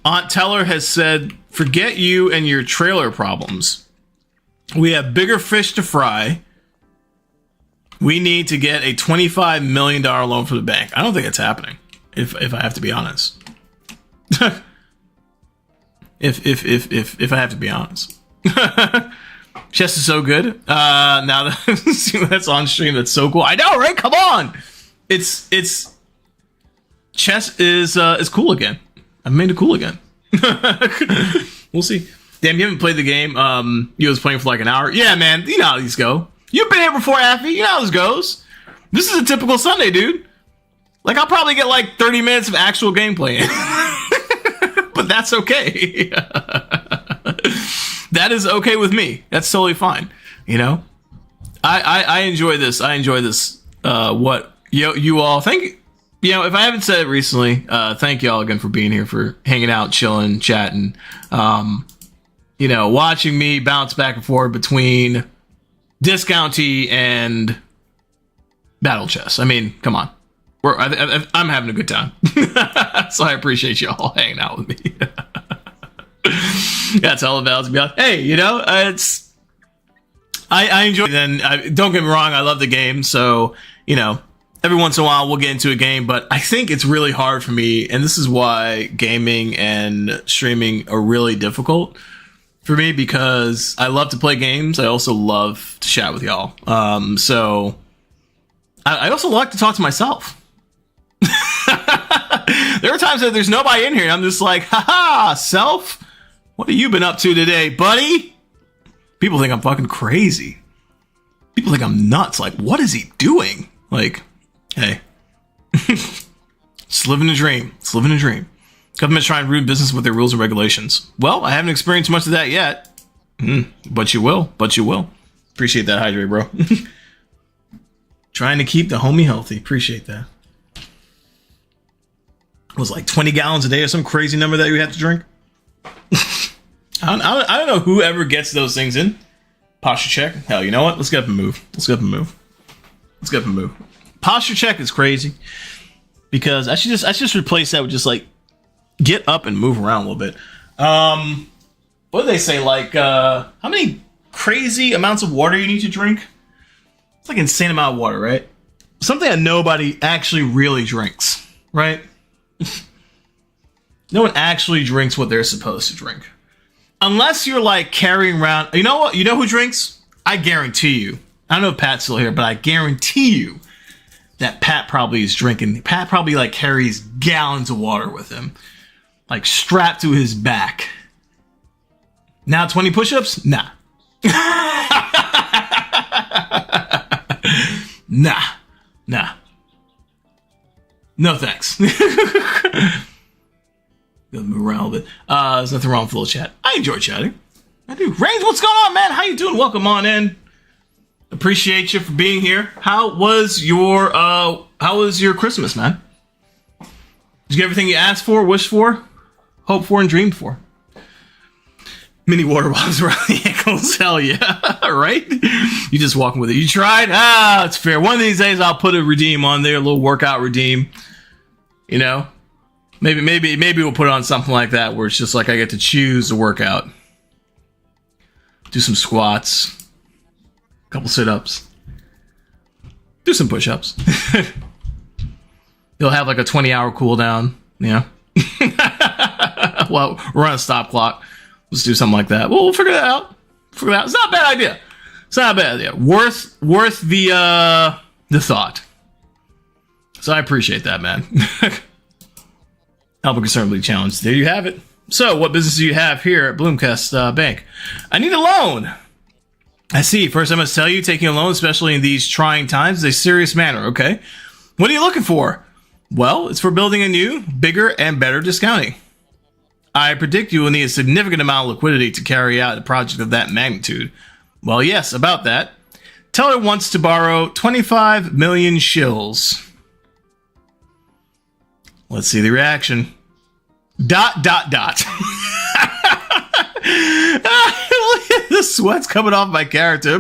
Aunt Teller has said, forget you and your trailer problems. We have bigger fish to fry. We need to get a $25 million loan from the bank. I don't think it's happening, if I have to be honest. if I have to be honest. Chess is so good. Now that's on stream. That's so cool. I know, right? Come on. It's chess is cool again. I've made it cool again. We'll see. Damn, you haven't played the game. You was playing for like an hour. Yeah, man. You know how these go. You've been here before, Affy. You know how this goes. This is a typical Sunday, dude. Like, I'll probably get like 30 minutes of actual gameplay in. But that's okay. That is okay with me. That's totally fine. You know? I enjoy this. What you all think, you know, if I haven't said it recently, thank y'all again for being here, for hanging out, chilling, chatting, you know, watching me bounce back and forth between Discounty and battle chess. I mean, come on. I'm having a good time. So I appreciate y'all hanging out with me. That's all about to be honest. Hey, you know, it's I enjoy it. And don't get me wrong, I love the game, so you know, every once in a while we'll get into a game, but I think it's really hard for me, and this is why gaming and streaming are really difficult for me, because I love to play games. I also love to chat with y'all. So I also like to talk to myself. There are times that there's nobody in here and I'm just like, haha, self, what have you been up to today, buddy? People think I'm fucking crazy. People think I'm nuts. Like, what is he doing? Like, hey, just living a dream. It's living a dream. Government's trying to ruin business with their rules and regulations. Well, I haven't experienced much of that yet. But you will. Appreciate that, Hydrate, bro. Trying to keep the homie healthy. Appreciate that. It was like 20 gallons a day or some crazy number that you have to drink. I don't know who ever gets those things in. Posture check. Hell, you know what? Let's get up and move. Posture check is crazy, because I should just replace that with just like get up and move around a little bit. What do they say? Like, how many crazy amounts of water you need to drink? It's like an insane amount of water, right? Something that nobody actually really drinks, right? No one actually drinks what they're supposed to drink. Unless you're like carrying around, you know what? You know who drinks? I guarantee you. I don't know if Pat's still here, but I guarantee you that Pat probably is drinking. Pat probably like carries gallons of water with him, like strapped to his back. Now 20 push-ups? Nah. Nah. No thanks. Gotta move around a little bit. There's nothing wrong with a little chat. I enjoy chatting. I do. Reigns, what's going on, man? How you doing? Welcome on in. Appreciate you for being here. How was your Christmas, man? Did you get everything you asked for, wished for, hoped for, and dreamed for? Mini water bottles around the ankles. Hell yeah. Right? You just walking with it. You tried? Ah, it's fair. One of these days I'll put a redeem on there, a little workout redeem. You know? Maybe we'll put it on something like that where it's just like I get to choose the workout. Do some squats. A couple sit-ups. Do some push-ups. You'll have like a 20-hour cooldown. Yeah. Well, we're on a stop clock. Let's do something like that. Well, we'll figure that out. It's not a bad idea. It's not a bad idea. Worth the thought. So I appreciate that, man. Help a concerned challenge. There you have it. So, what business do you have here at Bloomcast Bank? I need a loan. I see. First, I must tell you, taking a loan, especially in these trying times, is a serious matter. Okay. What are you looking for? Well, it's for building a new, bigger, and better discounting. I predict you will need a significant amount of liquidity to carry out a project of that magnitude. Well, yes, about that. Teller wants to borrow 25 million shills. Let's see the reaction. ... Look at the sweat's coming off my character.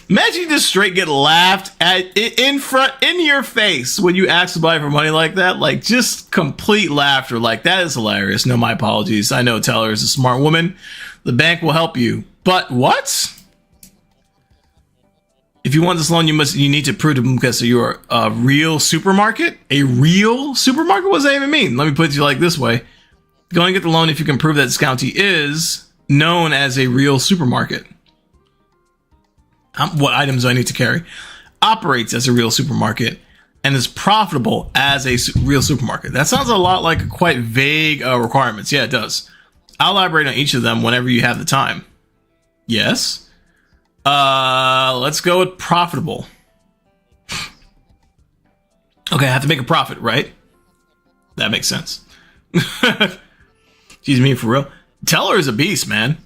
Imagine you just straight get laughed at in your face when you ask somebody for money like that. Like, just complete laughter. Like, that is hilarious. No, my apologies. I know Teller is a smart woman. The bank will help you. But what? If you want this loan, you need to prove to Bloomcast that you are a real supermarket. A real supermarket? What does that even mean? Let me put it to you like this way. Go and get the loan if you can prove that Discounty is known as a real supermarket. What items do I need to carry? Operates as a real supermarket and is profitable as a real supermarket. That sounds a lot like quite vague requirements. Yeah, it does. I'll elaborate on each of them whenever you have the time. Yes. Let's go with profitable. Okay, I have to make a profit, right? That makes sense. She's mean for real. Teller is a beast, man.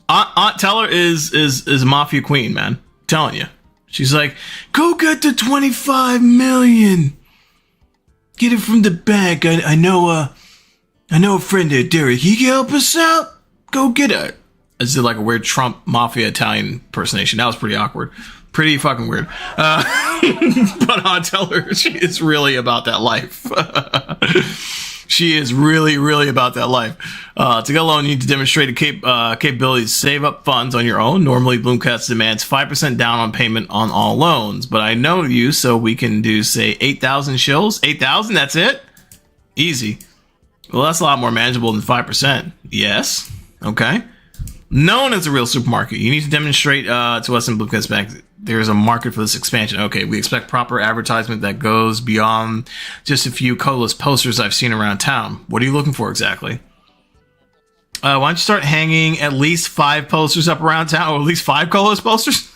Aunt Teller is a mafia queen, man. I'm telling you. She's like, go get the 25 million. Get it from the bank. I know a friend there, Derek. He can help us out. Go get it. I just did like a weird Trump mafia Italian impersonation. That was pretty awkward. Pretty fucking weird. But Aunt Teller, she is really about that life. She is really, really about that life. To get a loan, you need to demonstrate a capability to save up funds on your own. Normally, Bloomcast demands 5% down on payment on all loans. But I know you, so we can do, say, 8,000 shills. 8,000, that's it? Easy. Well, that's a lot more manageable than 5%. Yes. Okay. Known as a real supermarket, you need to demonstrate to us in Bloomcast Bank there's a market for this expansion. Okay, we expect proper advertisement that goes beyond just a few colorless posters I've seen around town. What are you looking for exactly? Why don't you start hanging at least 5 posters up around town, or at least 5 colorless posters?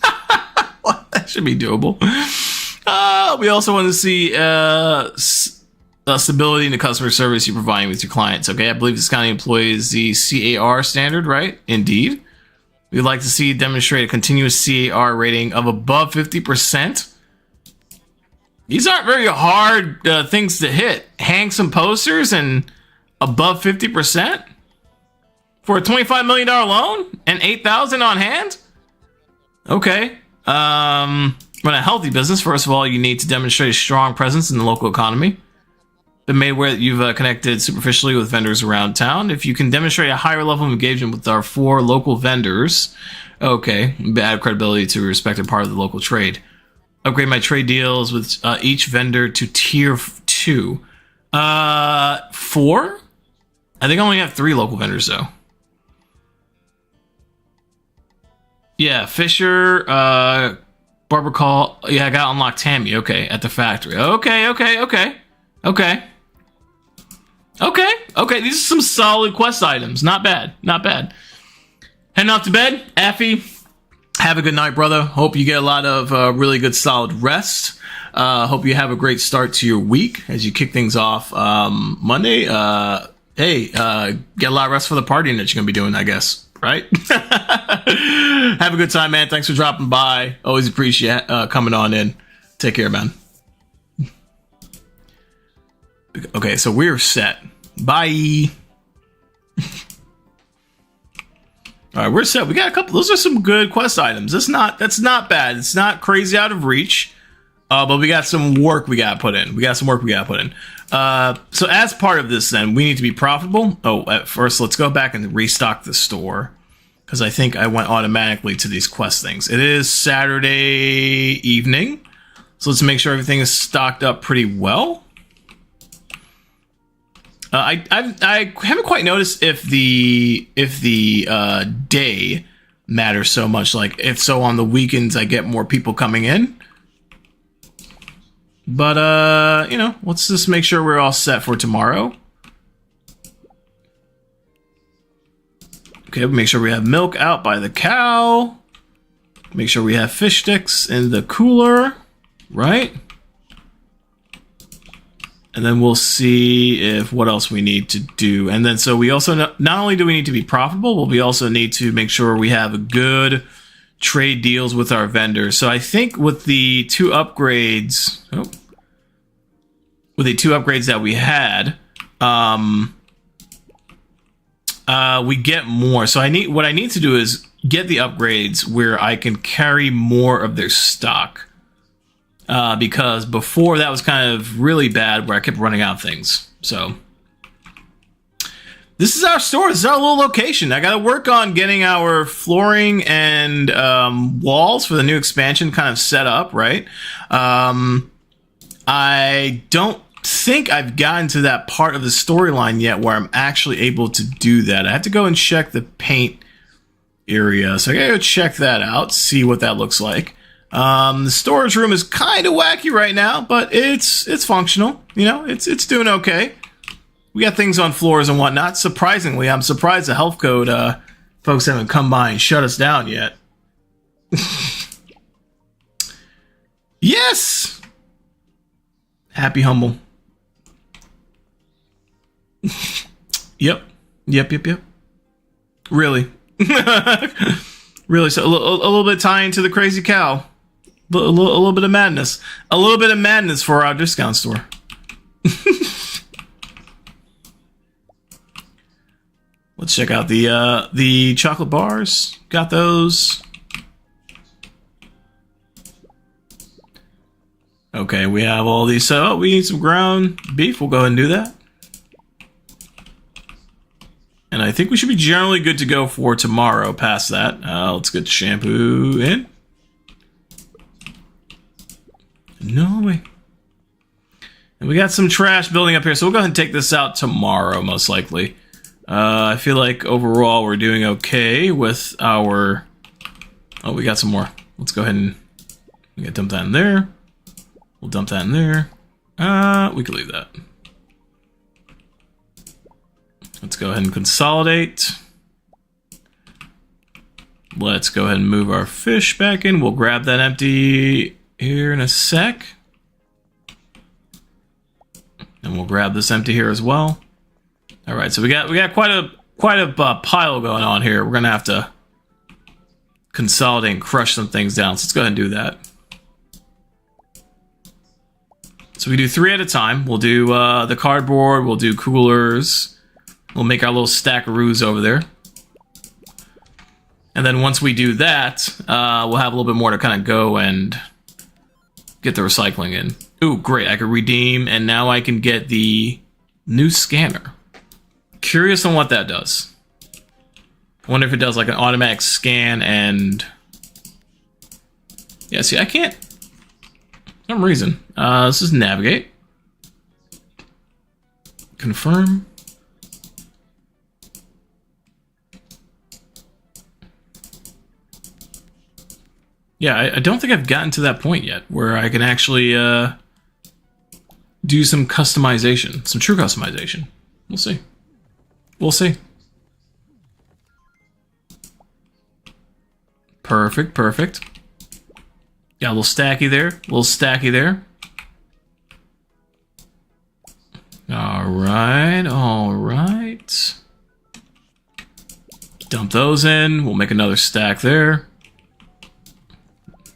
Well, that should be doable. We also want to see stability in the customer service you're providing with your clients. Okay, I believe this county employs the CAR standard, right? Indeed. We'd like to see you demonstrate a continuous CAR rating of above 50%. These aren't very hard things to hit. Hang some posters and above 50%? For a $25 million loan and $8,000 on hand? Okay. Run a healthy business. First of all, you need to demonstrate a strong presence in the local economy. Been made aware that you've connected superficially with vendors around town. If you can demonstrate a higher level of engagement with our 4 local vendors, okay, add credibility to a respected part of the local trade. Upgrade my trade deals with each vendor to tier 2. 4? I think I only have 3 local vendors though. Yeah, Fisher, Barbara Call. Yeah, I got unlocked Tammy. Okay, at the factory. Okay, these are some solid quest items. Not bad. Heading off to bed, Affy. Have a good night, brother. Hope you get a lot of really good solid rest. Hope you have a great start to your week as you kick things off Monday. Get a lot of rest for the partying that you're going to be doing, I guess. Right? Have a good time, man. Thanks for dropping by. Always appreciate coming on in. Take care, man. Okay, so we're set. Bye. All right, we're set. We got a couple. Those are some good quest items. That's not bad. It's not crazy out of reach. But we got some work we got to put in. So as part of this, then, we need to be profitable. Oh, at first, let's go back and restock the store, because I think I went automatically to these quest things. It is Saturday evening, so let's make sure everything is stocked up pretty well. I haven't quite noticed if the day matters so much. Like, if so, on the weekends I get more people coming in. But, you know, let's just make sure we're all set for tomorrow. Okay, make sure we have milk out by the cow. Make sure we have fish sticks in the cooler, right? And then we'll see if what else we need to do. And then, so we also, not only do we need to be profitable, but we also need to make sure we have a good trade deals with our vendors. So I think with the two upgrades, that we had, we get more. So what I need to do is get the upgrades where I can carry more of their stock. Because before that was kind of really bad where I kept running out of things. So this is our store. This is our little location. I got to work on getting our flooring and walls for the new expansion kind of set up, right? I don't think I've gotten to that part of the storyline yet where I'm actually able to do that. I have to go and check the paint area. So I got to go check that out, see what that looks like. The storage room is kind of wacky right now, but it's functional. You know, it's doing okay. We got things on floors and whatnot. Surprisingly, I'm surprised the health code folks haven't come by and shut us down yet. Yes! Happy humble. Yep. Really. Really, so a little bit tying to the crazy cow. A little bit of madness. A little bit of madness for our discount store. Let's check out the chocolate bars. Got those. Okay, we have all these. So we need some ground beef. We'll go ahead and do that. And I think we should be generally good to go for tomorrow. Past that, let's get shampoo in. No way. And we got some trash building up here, so we'll go ahead and take this out tomorrow, most likely. I feel like overall we're doing okay with our... Oh, we got some more. Let's go ahead and dump that in there. We'll dump that in there. We can leave that. Let's go ahead and consolidate. Let's go ahead and move our fish back in. We'll grab that empty here in a sec. And we'll grab this empty here as well. All right, so we got quite a pile going on here. We're gonna have to consolidate and crush some things down. So let's go ahead and do that. So we do 3 at a time. We'll do the cardboard. We'll do coolers. We'll make our little stackaroos over there. And then once we do that, we'll have a little bit more to kind of go and get the recycling in. Ooh, great. I can redeem, and now I can get the new scanner. Curious on what that does. I wonder if it does like an automatic scan and... Yeah, see, I can't... For some reason. Let's just navigate. Confirm. Yeah, I don't think I've gotten to that point yet where I can actually do some customization, some true customization. We'll see. We'll see. Perfect, perfect. Got a little stacky there, All right. Dump those in. We'll make another stack there.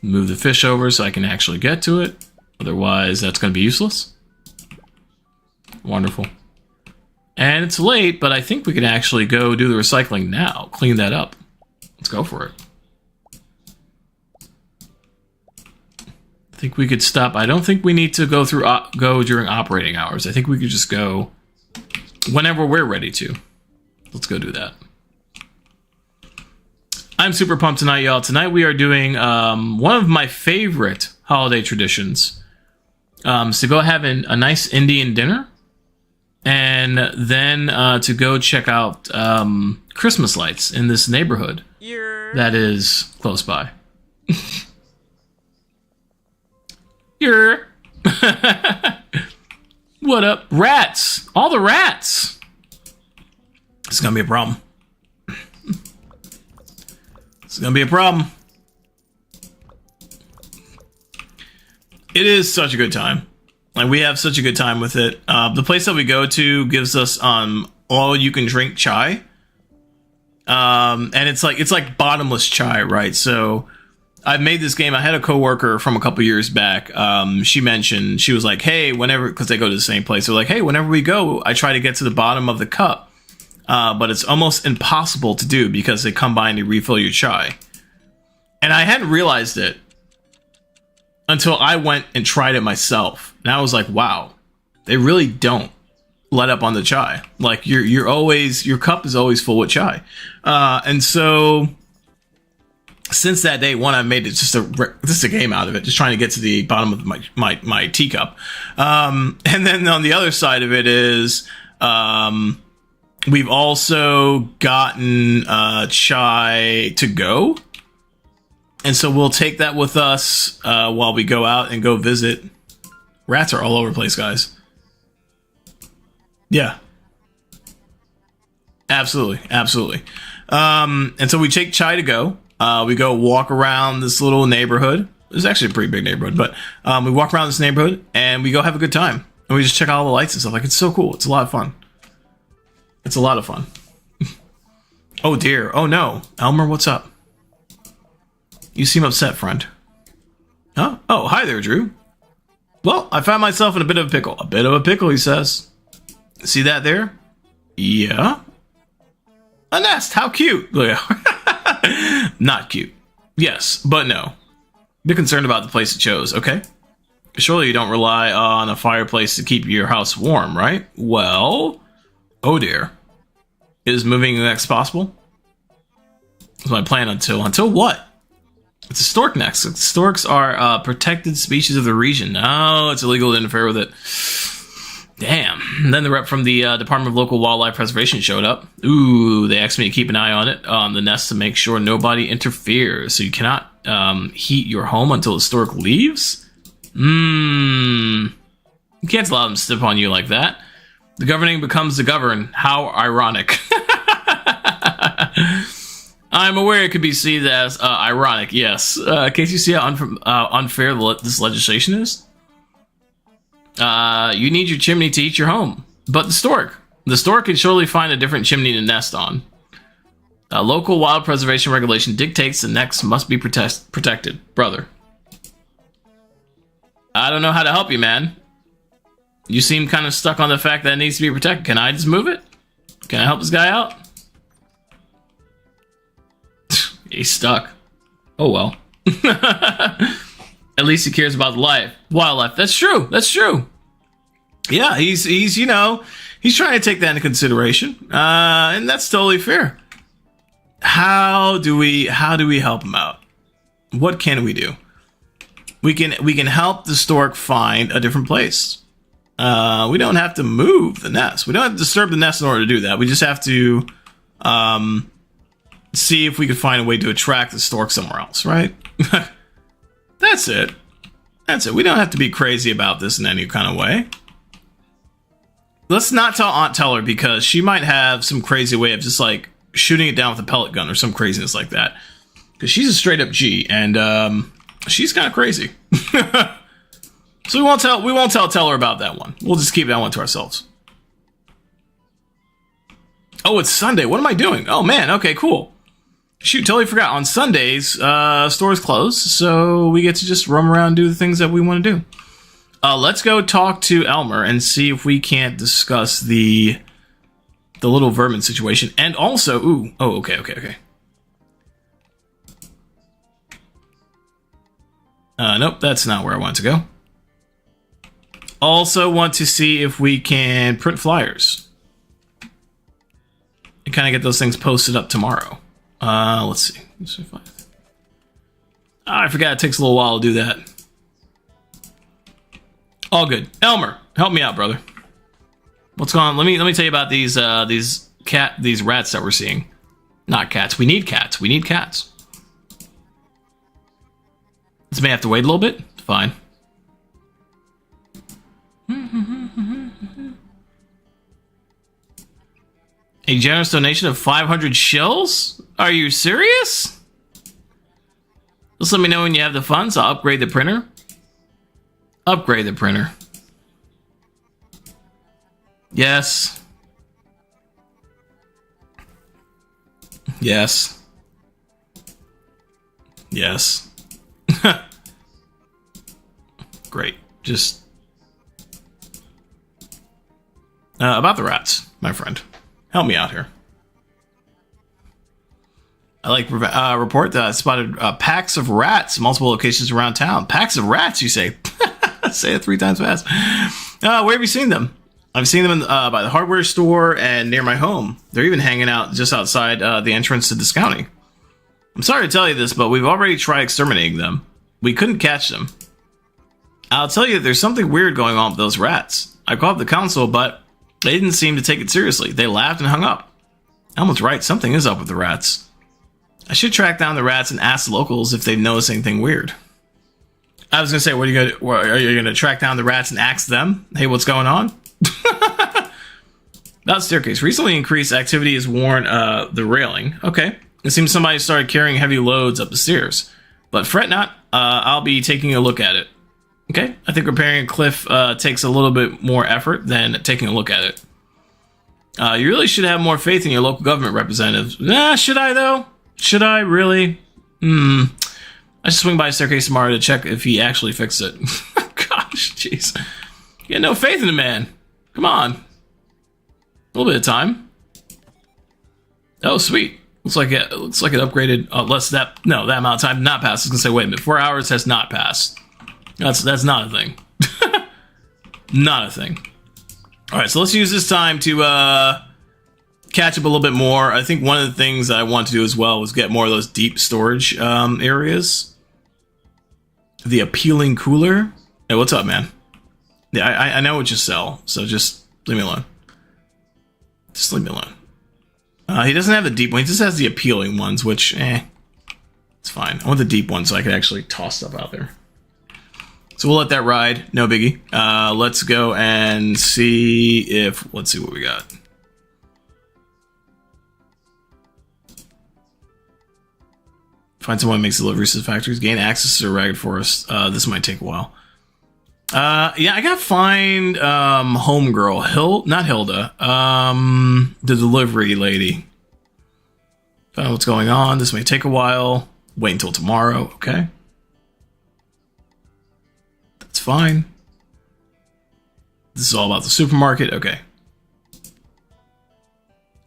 Move the fish over so I can actually get to it. Otherwise, that's going to be useless. Wonderful. And it's late, but I think we can actually go do the recycling now. Clean that up. Let's go for it. I think we could stop. I don't think we need to go through go during operating hours. I think we could just go whenever we're ready to. Let's go do that. I'm super pumped tonight, y'all. Tonight we are doing one of my favorite holiday traditions. So go have a nice Indian dinner, and then to go check out Christmas lights in this neighborhood that is close by. You're what up? Rats! All the rats! It's gonna be a problem. It's gonna be a problem. It is such a good time. Like, we have such a good time with it. The place that we go to gives us all you can drink chai. And it's like bottomless chai, right? So I've made this game. I had a coworker from a couple years back. She mentioned, she was like, hey, whenever, because they go to the same place, they're like, hey, whenever we go, I try to get to the bottom of the cup. But it's almost impossible to do because they come by and they refill your chai. And I hadn't realized it until I went and tried it myself. And I was like, wow, they really don't let up on the chai. Like, your cup is always full with chai. And so since that day, I've made it just a game out of it, just trying to get to the bottom of my teacup. And then on the other side of it is, we've also gotten chai to go. And so we'll take that with us while we go out and go visit. Rats are all over the place, guys. Yeah. Absolutely. Absolutely. And so we take chai to go. We go walk around this little neighborhood. It's actually a pretty big neighborhood, but we walk around this neighborhood and we go have a good time. And we just check out all the lights and stuff. Like, it's so cool. It's a lot of fun. It's a lot of fun. Oh dear. Oh no. Elmer, what's up? You seem upset, friend. Huh? Oh, hi there, Drew. Well, I found myself in a bit of a pickle. A bit of a pickle, he says. See that there? Yeah. A nest. How cute. Not cute. Yes, but no. Be concerned about the place it chose, okay? Surely you don't rely on a fireplace to keep your house warm, right? Well, oh dear. Is moving the next possible? That's my plan until what? It's a stork nest. Storks are protected species of the region. No, it's illegal to interfere with it. Damn. And then the rep from the Department of Local Wildlife Preservation showed up. Ooh, they asked me to keep an eye on it, on the nest, to make sure nobody interferes. So you cannot heat your home until the stork leaves? You can't allow them to step on you like that. The governing becomes the governed. How ironic. I'm aware it could be seen as ironic, yes. In case you see how unfair this legislation is. You need your chimney to heat your home. But the stork can surely find a different chimney to nest on. Local wild preservation regulation dictates the nest must be protected. Brother. I don't know how to help you, man. You seem kind of stuck on the fact that it needs to be protected. Can I just move it? Can I help this guy out? He's stuck. Oh well. At least he cares about wildlife. That's true. That's true. Yeah, he's trying to take that into consideration, and that's totally fair. How do we help him out? What can we do? We can help the stork find a different place. We don't have to move the nest. We don't have to disturb the nest in order to do that. We just have to see if we can find a way to attract the stork somewhere else, right? That's it. We don't have to be crazy about this in any kind of way. Let's not tell Aunt Teller, because she might have some crazy way of just like shooting it down with a pellet gun or some craziness like that. Because she's a straight up G, and she's kind of crazy. So we won't tell Teller about that one. We'll just keep that one to ourselves. Oh, it's Sunday. What am I doing? Oh man. Okay, cool. Shoot, totally forgot. On Sundays, stores close, so we get to just roam around and do the things that we want to do. Let's go talk to Elmer and see if we can't discuss the the little vermin situation. And also, okay. Nope, that's not where I want to go. Also want to see if we can print flyers and kind of get those things posted up tomorrow. Let's see. I forgot it takes a little while to do that. All good. Elmer, help me out, brother. What's going on? Let me tell you about these rats that we're seeing. Not cats. We need cats. We need cats. This may have to wait a little bit. Fine. A generous donation of 500 shills? Are you serious? Just let me know when you have the funds. I'll upgrade the printer. Upgrade the printer. Yes. Yes. Yes. Great. Just about the rats, my friend. Help me out here. I like report that I spotted packs of rats, multiple locations around town. Packs of rats, you say? Say it 3 times fast. Where have you seen them? I've seen them by the hardware store and near my home. They're even hanging out just outside the entrance to this county. I'm sorry to tell you this, but we've already tried exterminating them. We couldn't catch them. I'll tell you, there's something weird going on with those rats. I called the council, but they didn't seem to take it seriously. They laughed and hung up. Elmo's right, something is up with the rats. I should track down the rats and ask the locals if they've noticed anything weird. I was gonna say, are you gonna track down the rats and ask them? Hey, what's going on? About staircase. Recently increased activity has worn the railing. Okay. It seems somebody started carrying heavy loads up the stairs. But fret not, I'll be taking a look at it. Okay, I think repairing a cliff takes a little bit more effort than taking a look at it. You really should have more faith in your local government representatives. Nah, should I though? Should I really? I should swing by a staircase tomorrow to check if he actually fixed it. Gosh, jeez. You got no faith in the man. Come on. A little bit of time. Oh, sweet. Looks like it upgraded. That amount of time did not pass. I was gonna say, wait a minute, 4 hours has not passed. That's not a thing. Not a thing. All right, so let's use this time to catch up a little bit more. I think one of the things I want to do as well was get more of those deep storage areas. The appealing cooler. Hey, what's up, man? Yeah, I know what you sell, so just leave me alone. Just leave me alone. He doesn't have the deep one. He just has the appealing ones, which, it's fine. I want the deep ones so I can actually toss stuff out there. So we'll let that ride. No biggie. Let's go and see if... Let's see what we got. Find someone who makes deliveries to the factories. Gain access to a ragged forest. This might take a while. Yeah, I gotta find homegirl. Not Hilda. The delivery lady. Find out what's going on. This may take a while. Wait until tomorrow. Okay. That's fine. This is all about the supermarket. Okay.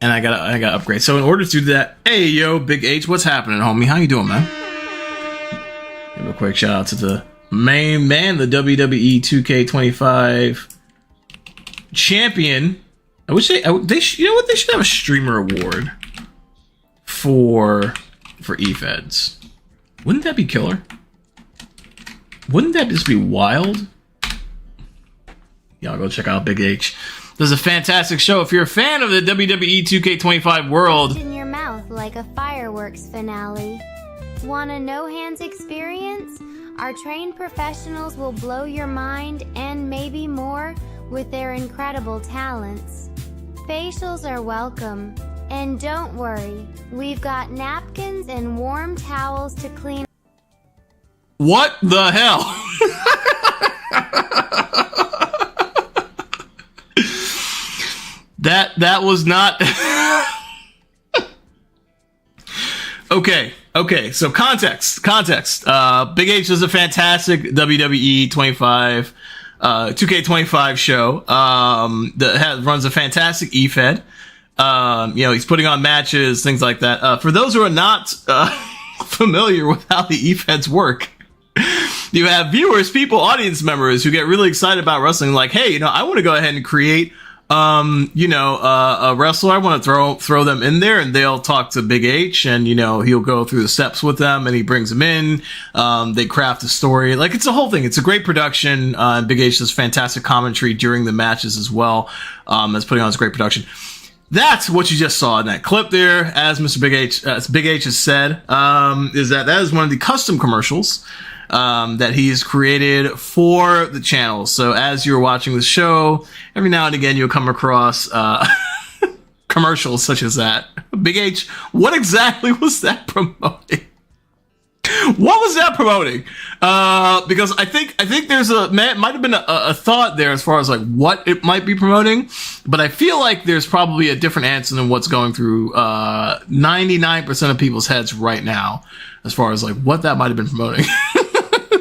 And I gotta upgrade. So in order to do that, hey yo, Big H, what's happening, homie? How you doing, man? Give a quick shout out to the main man, the WWE 2K25 champion. I wish they you know what, they should have a streamer award for eFeds. Wouldn't that be killer? Wouldn't that just be wild? Y'all go check out Big H. This is a fantastic show. If you're a fan of the WWE 2K25 world, in your mouth like a fireworks finale. Want a no-hands experience? Our trained professionals will blow your mind and maybe more with their incredible talents. Facials are welcome. And don't worry, we've got napkins and warm towels to clean. what the hell? That was not... Okay, so context. Big H is a fantastic WWE 2K25 show that runs a fantastic eFed. He's putting on matches, things like that. For those who are not familiar with how the e-feds work, you have viewers, people, audience members who get really excited about wrestling. Like, hey, I want to go ahead and create, a wrestler. I want to throw them in there, and they'll talk to Big H, and he'll go through the steps with them, and he brings them in. They craft a story. Like, it's a whole thing. It's a great production. Big H does fantastic commentary during the matches as well. As putting on this great production. That's what you just saw in that clip there, as Big H has said, is that is one of the custom commercials that he's created for the channel. So as you're watching the show, every now and again you'll come across commercials such as that. Big H, what exactly was that promoting? What was that promoting? Because I think there's might have been a thought there as far as like what it might be promoting, but I feel like there's probably a different answer than what's going through 99% of people's heads right now as far as like what that might have been promoting.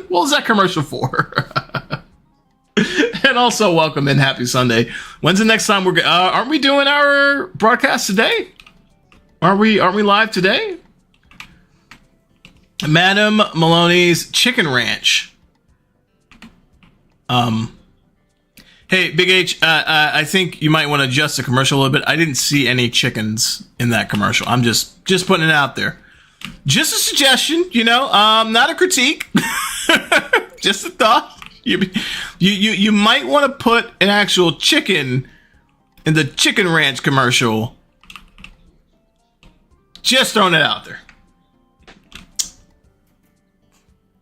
What was that commercial for? And also, welcome and happy Sunday. When's the next time aren't we doing our broadcast today? Aren't we live today? Madam Maloney's Chicken Ranch. Hey, Big H, I think you might want to adjust the commercial a little bit. I didn't see any chickens in that commercial. I'm just putting it out there. Just a suggestion, not a critique. Just a thought. You might want to put an actual chicken in the Chicken Ranch commercial. Just throwing it out there.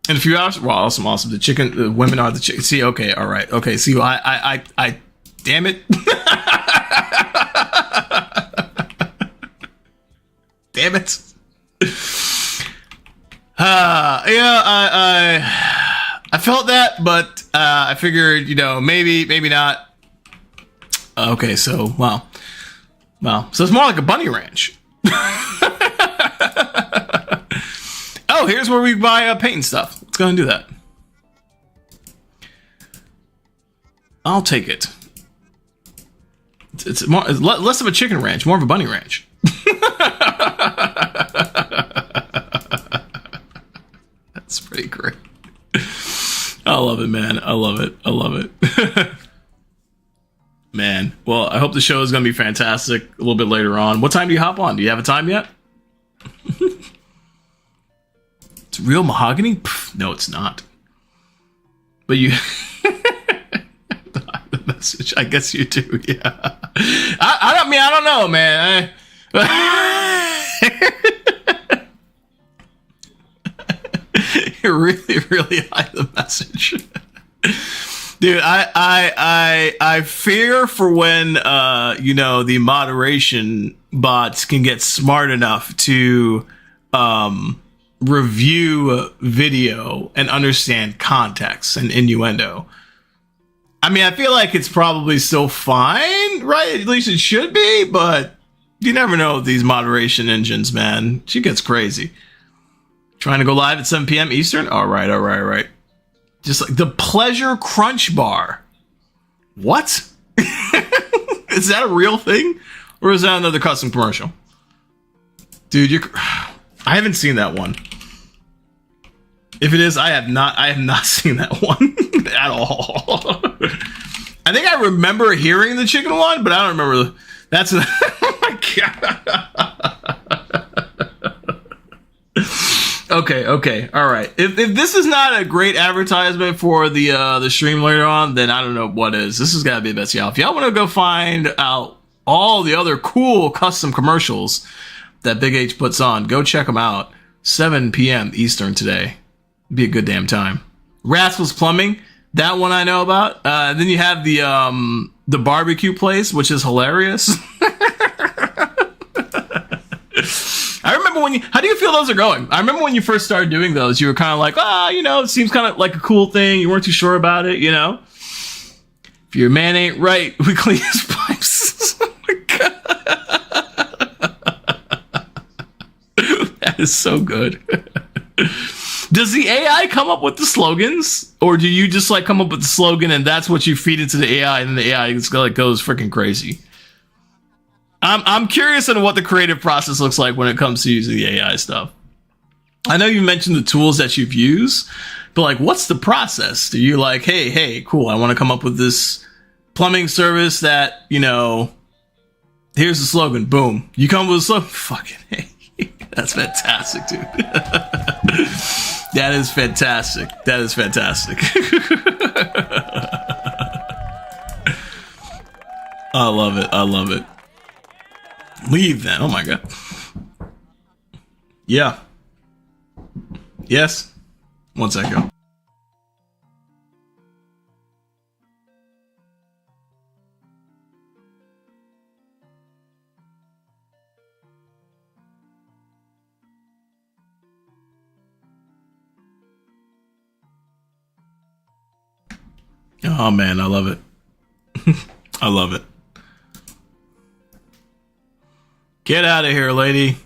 In a few hours, well, awesome. The women are the chicken. See, okay, all right, okay. See, I damn it, damn it. I felt that, but I figured, maybe not. Okay, so wow. So it's more like a bunny ranch. Oh, here's where we buy paint stuff. Let's go and do that. I'll take it. It's less of a chicken ranch, more of a bunny ranch. That's pretty great. I love it, man. I love it. Man, well, I hope the show is going to be fantastic a little bit later on. What time do you hop on? Do you have a time yet? It's real mahogany? Pff, no, it's not. But you... the message, I guess you do, yeah. I don't know, man. You really hide the message. Dude, I fear for when, the moderation bots can get smart enough to, review video and understand context and innuendo. I mean, I feel like it's probably still fine, right? At least it should be, but you never know with these moderation engines, man. She gets crazy. Trying to go live at 7 p.m. Eastern? All right. Just like the Pleasure Crunch Bar. What? Is that a real thing? Or is that another custom commercial? Dude, I haven't seen that one. If it is, I have not seen that one at all. I think I remember hearing the chicken one, but I don't remember. That's oh my god. Okay, all right. If this is not a great advertisement for the stream later on, then I don't know what is. This has got to be the best. Y'all, if y'all want to go find out all the other cool custom commercials that Big H puts on, go check them out. 7 p.m. Eastern today. Be a good damn time. Rascal's Plumbing, that one I know about. Then you have the barbecue place, which is hilarious. I remember how do you feel those are going? I remember when you first started doing those, you were kind of like, it seems kind of like a cool thing. You weren't too sure about it, If your man ain't right, we clean his pipes. Oh my god. That is so good. Does the AI come up with the slogans, or do you just like come up with the slogan and that's what you feed into the AI, and then the AI goes freaking crazy? I'm curious on what the creative process looks like when it comes to using the AI stuff. I know you mentioned the tools that you've used, but like, what's the process? Do you like, hey, cool, I want to come up with this plumbing service that, you know, here's the slogan, boom. You come up with a slogan, fucking hey. That's fantastic, dude. That is fantastic. That is fantastic. I love it. I love it. Leave then. Oh my god. Yeah. Yes. One second. Oh man, I love it. I love it. Get out of here, lady.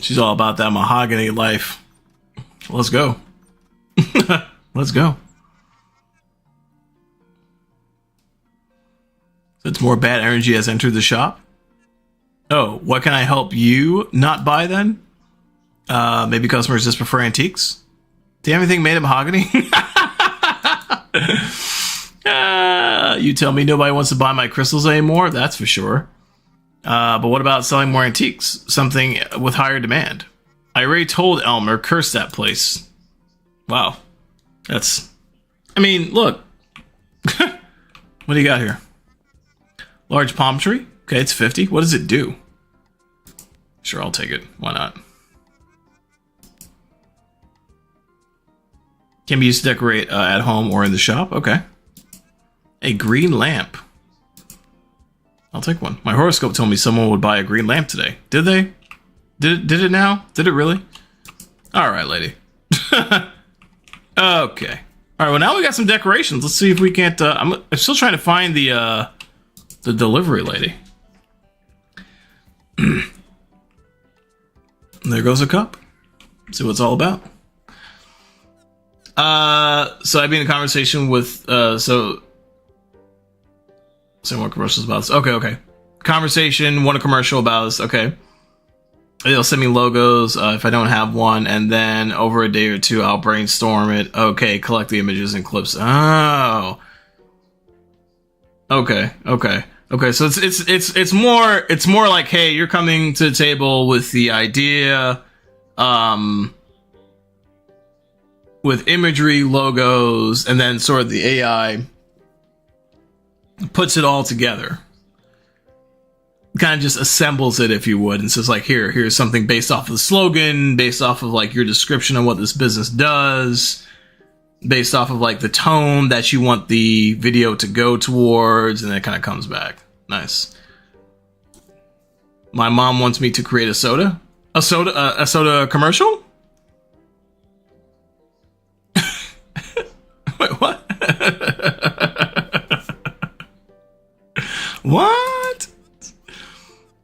She's all about that mahogany life. Let's go. Let's go. Since more bad energy has entered the shop. Oh, what can I help you not buy then? Maybe customers just prefer antiques? Do you have anything made of mahogany? You tell me nobody wants to buy my crystals anymore? That's for sure. But what about selling more antiques? Something with higher demand. I already told Elmer, curse that place. Wow. That's... I mean, look. What do you got here? Large palm tree? Okay, it's 50. What does it do? Sure, I'll take it. Why not? Can be used to decorate at home or in the shop. Okay. A green lamp. I'll take one. My horoscope told me someone would buy a green lamp today. Did they? Did it now? Did it really? All right, lady. Okay. All right, well, now we got some decorations. Let's see if we can't... I'm still trying to find the delivery lady. There goes a cup. Let's see what it's all about. So I've been in a conversation with... Saying what commercials about this. Okay. Conversation, want a commercial about this. Okay. They'll send me logos if I don't have one, and then over a day or two, I'll brainstorm it. Okay, collect the images and clips. Oh. Okay. So it's more like, hey, you're coming to the table with the idea, with imagery, logos, and then sort of the AI puts it all together, kind of just assembles it, if you would, and says like, here's something based off of the slogan, based off of like your description of what this business does, based off of like the tone that you want the video to go towards, and then it kind of comes back. Nice. My mom wants me to create a soda commercial. Wait, what? What?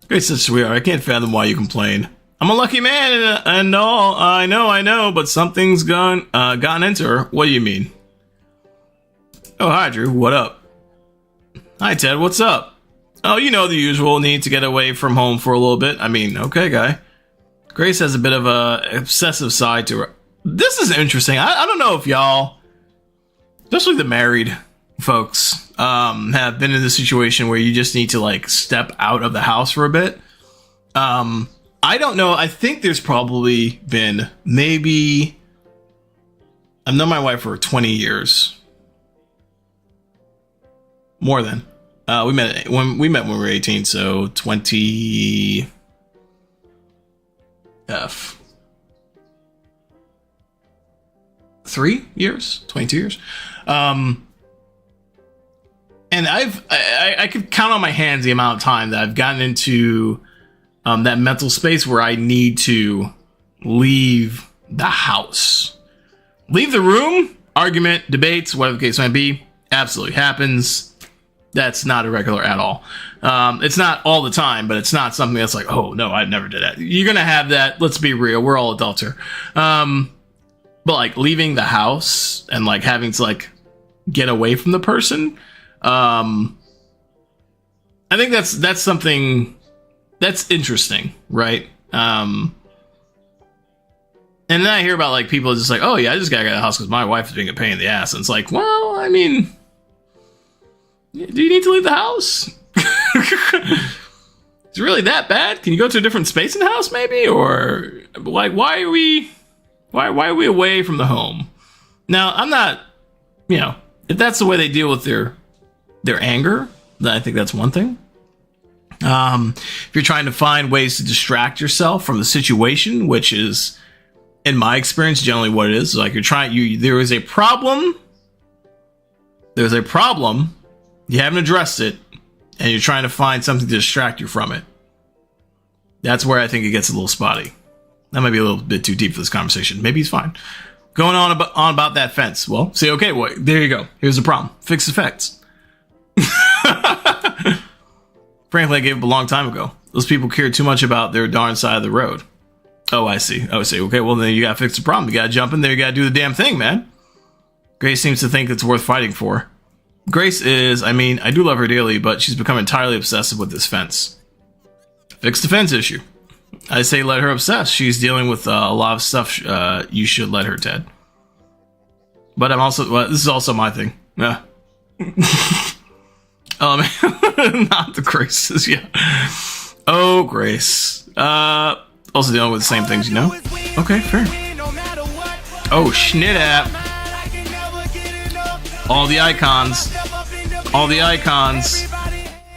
Great sister, sweetheart. I can't fathom why you complain. I'm a lucky man and all. I know, but something's gotten into her. What do you mean? Oh, hi, Drew. What up? Hi, Ted. What's up? Oh, you know the usual. Need to get away from home for a little bit. I mean, okay, guy. Grace has a bit of a obsessive side to her. This is interesting. I don't know if y'all, especially the married folks, have been in this situation where you just need to like step out of the house for a bit. I don't know. I think there's probably been maybe... I've known my wife for 20 years. More than. We met when we were 18, so 20... 3 years? 22 years? And I could count on my hands the amount of time that I've gotten into that mental space where I need to leave the house. Leave the room, argument, debates, whatever the case might be, absolutely happens. That's not irregular at all. It's not all the time, but it's not something that's like, oh, no, I never did that. You're going to have that. Let's be real. We're all adults here. But like leaving the house and like having to like get away from the person, I think that's something that's interesting, right? And then I hear about like people just like, oh yeah, I just gotta get out of the house because my wife is being a pain in the ass. And it's like, well, I mean, do you need to leave the house? Is it really that bad? Can you go to a different space in the house, maybe? Or like, why are we away from the home? Now, I'm not, if that's the way they deal with their anger, then I think that's one thing. If you're trying to find ways to distract yourself from the situation, which is, in my experience, generally what it is, like there is a problem. There's a problem. You haven't addressed it, and you're trying to find something to distract you from it. That's where I think it gets a little spotty. That might be a little bit too deep for this conversation. Maybe he's fine. Going on about that fence. Well, say, okay, well, there you go. Here's the problem. Fix the fence. Frankly, I gave up a long time ago. Those people cared too much about their darn side of the road. Oh, I see. Okay, well, then you gotta fix the problem. You gotta jump in there. You gotta do the damn thing, man. Grace seems to think it's worth fighting for. Grace is, I do love her dearly, but she's become entirely obsessive with this fence. Fix the fence issue. I say let her obsess. She's dealing with a lot of stuff. You should let her, Ted. But this is also my thing. Yeah. Not the Graces, yeah. Oh, Grace. Also dealing with the same things, Okay, fair. Oh, schnit app. All the icons. All the icons.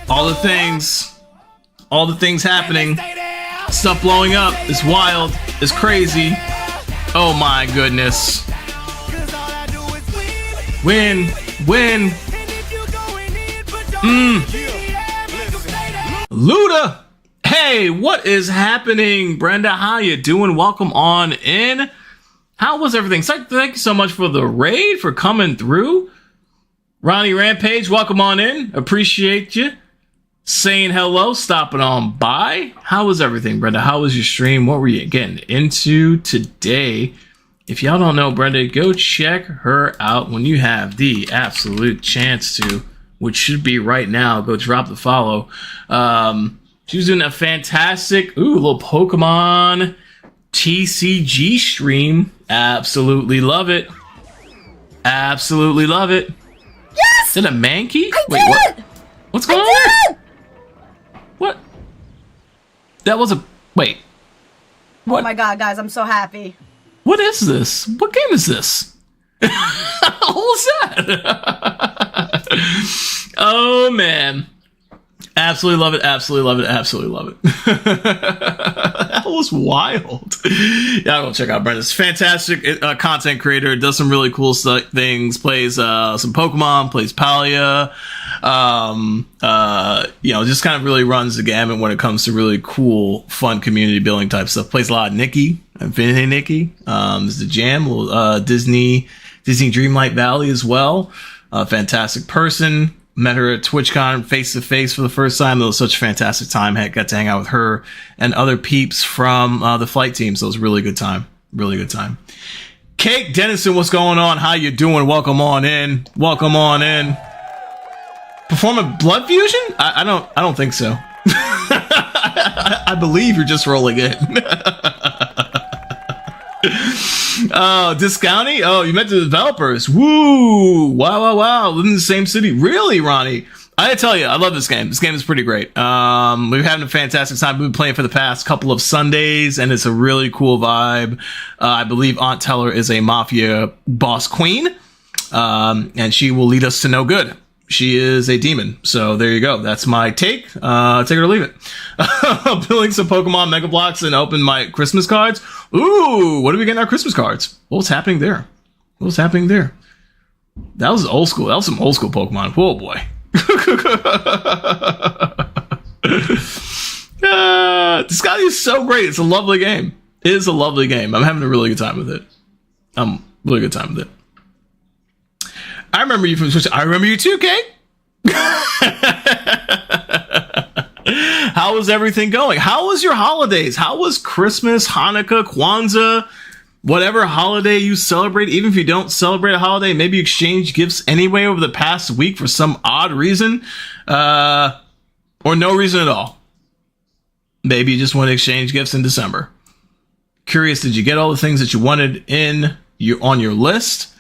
All the things. All the things happening. Stuff blowing up. It's wild. It's crazy. Oh my goodness. Win. Luda. Hey, what is happening, Brenda? How you doing? Welcome on in. How was everything? Thank you so much for the raid, for coming through. Ronnie Rampage, welcome on in. Appreciate you saying hello, stopping on by. How was everything, Brenda? How was your stream? What were you getting into today? If y'all don't know Brenda, go check her out when you have the absolute chance to, which should be right now. Go drop the follow. She was doing a fantastic, little Pokemon TCG stream. Absolutely love it. Absolutely love it. Yes! Is it a Mankey? Wait, what? What's going on? What? That was a... Wait. What? Oh my god, guys, I'm so happy. What is this? What game is this? What was that? Oh, man. Absolutely love it. Absolutely love it. Absolutely love it. That was wild. Yeah, go check out Brenda's fantastic content creator. Does some really cool things. Plays some Pokemon. Plays Palia. Just kind of really runs the gamut when it comes to really cool, fun community building type stuff. Plays a lot of Nikki, Infinity Nikki. There's the Jam, Disney Dreamlight Valley as well. Fantastic person. Met her at TwitchCon face to face for the first time. It was such a fantastic time. Got to hang out with her and other peeps from the flight team. So it was a really good time. Really good time. Kate Dennison, what's going on? How you doing? Welcome on in. Welcome on in. Performing blood fusion? I don't think so. I believe you're just rolling in. Oh, Discounty? Oh, you met the developers. Woo! Wow. Live in the same city. Really, Ronnie? I tell you, I love this game. This game is pretty great. We're having a fantastic time. We've been playing for the past couple of Sundays, and it's a really cool vibe. I believe Aunt Teller is a Mafia boss queen, and she will lead us to no good. She is a demon. So there you go. That's my take. Take it or leave it. Building some Pokemon Mega Blocks and open my Christmas cards. Ooh, what are we getting our Christmas cards? What's happening there? That was old school. That was some old school Pokemon. Whoa, boy. Discounty is so great. It's a lovely game. It is a lovely game. I'm having a really good time with it. I remember you from Twitch. I remember you too, Kate. How was everything going? How was your holidays? How was Christmas, Hanukkah, Kwanzaa, whatever holiday you celebrate? Even if you don't celebrate a holiday, maybe you exchange gifts anyway over the past week for some odd reason. or no reason at all. Maybe you just want to exchange gifts in December. Curious, did you get all the things that you wanted on your list?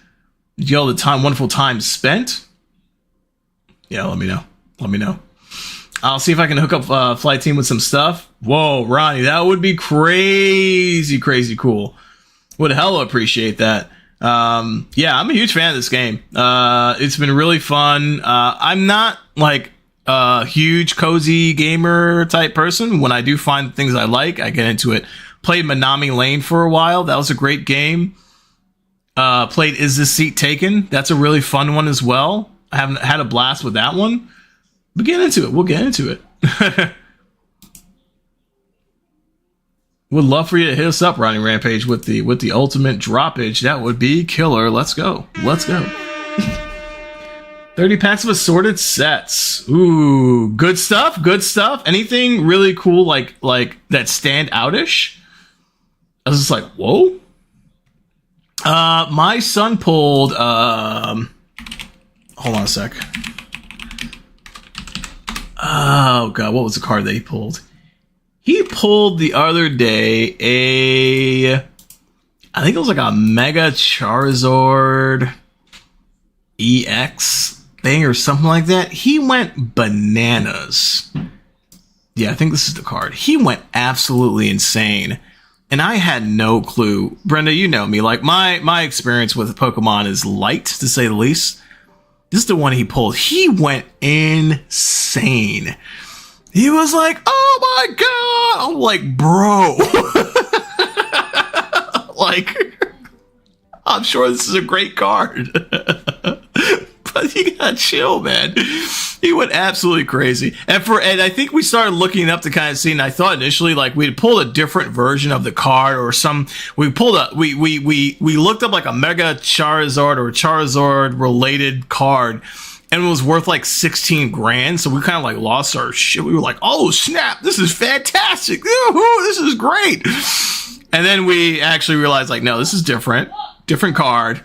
Did you get all the wonderful time spent? Yeah, let me know. I'll see if I can hook up Flight Team with some stuff. Whoa, Ronnie, that would be crazy cool. Would hella appreciate that. Yeah, I'm a huge fan of this game. It's been really fun. I'm not like a huge cozy gamer type person. When I do find things I like, I get into it. Played Manami Lane for a while. That was a great game. Played Is This Seat Taken? That's a really fun one as well. I haven't had a blast with that one. But we'll get into it. Would love for you to hit us up, Ronnie Rampage, with the ultimate droppage. That would be killer. Let's go. 30 packs of assorted sets. Ooh, good stuff. Anything really cool like that stand outish? I was just like, whoa. My son pulled hold on a sec. Oh god, what was the card that he pulled? He pulled the other day I think it was like a Mega Charizard EX thing or something like that. He went bananas. Yeah, I think this is the card. He went absolutely insane. And I had no clue. Brenda, you know me. Like, my experience with Pokemon is light, to say the least. This is the one he pulled. He went insane. He was like, oh my god! I'm like, bro. Like, I'm sure this is a great card. But you gotta chill, man. He went absolutely crazy. And I think we started looking up to kind of see, and I thought initially like we'd pulled a different version of the card or we looked up like a Mega Charizard or Charizard related card, and it was worth like 16 grand. So we kind of like lost our shit. We were like, oh snap, this is fantastic. Ooh, this is great. And then we actually realized like, no, this is different card.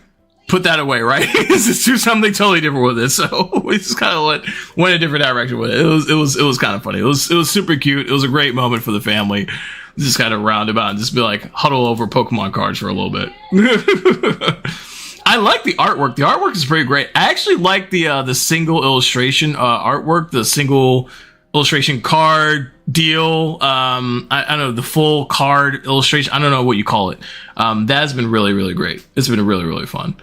Put that away, right? Let's do something totally different with it. So we just kind of went a different direction with it. It was kind of funny. It was super cute. It was a great moment for the family. Just kind of roundabout and just be like huddle over Pokemon cards for a little bit. I like the artwork. The artwork is pretty great. I actually like the single illustration artwork, the single illustration card deal. I don't know, the full card illustration. I don't know what you call it. That has been really, really great. It's been really, really fun.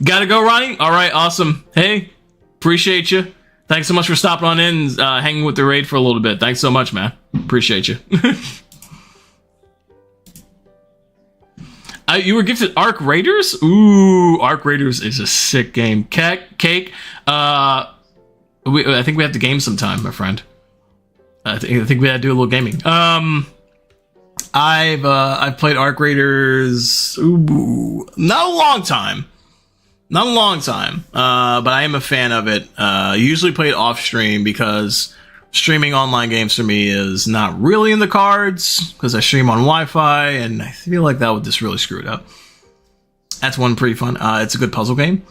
Gotta go, Ronnie. All right, awesome. Hey, appreciate you. Thanks so much for stopping on in and hanging with the raid for a little bit. Thanks so much, man. Appreciate you. You were gifted Arc Raiders? Ooh, Arc Raiders is a sick game. Cake. I think we have to game sometime, my friend. I think we had to do a little gaming. I've played Arc Raiders. Ooh, not a long time, but I am a fan of it. Usually play it off stream because streaming online games for me is not really in the cards because I stream on Wi-Fi, and I feel like that would just really screw it up. That's one pretty fun. It's a good puzzle game.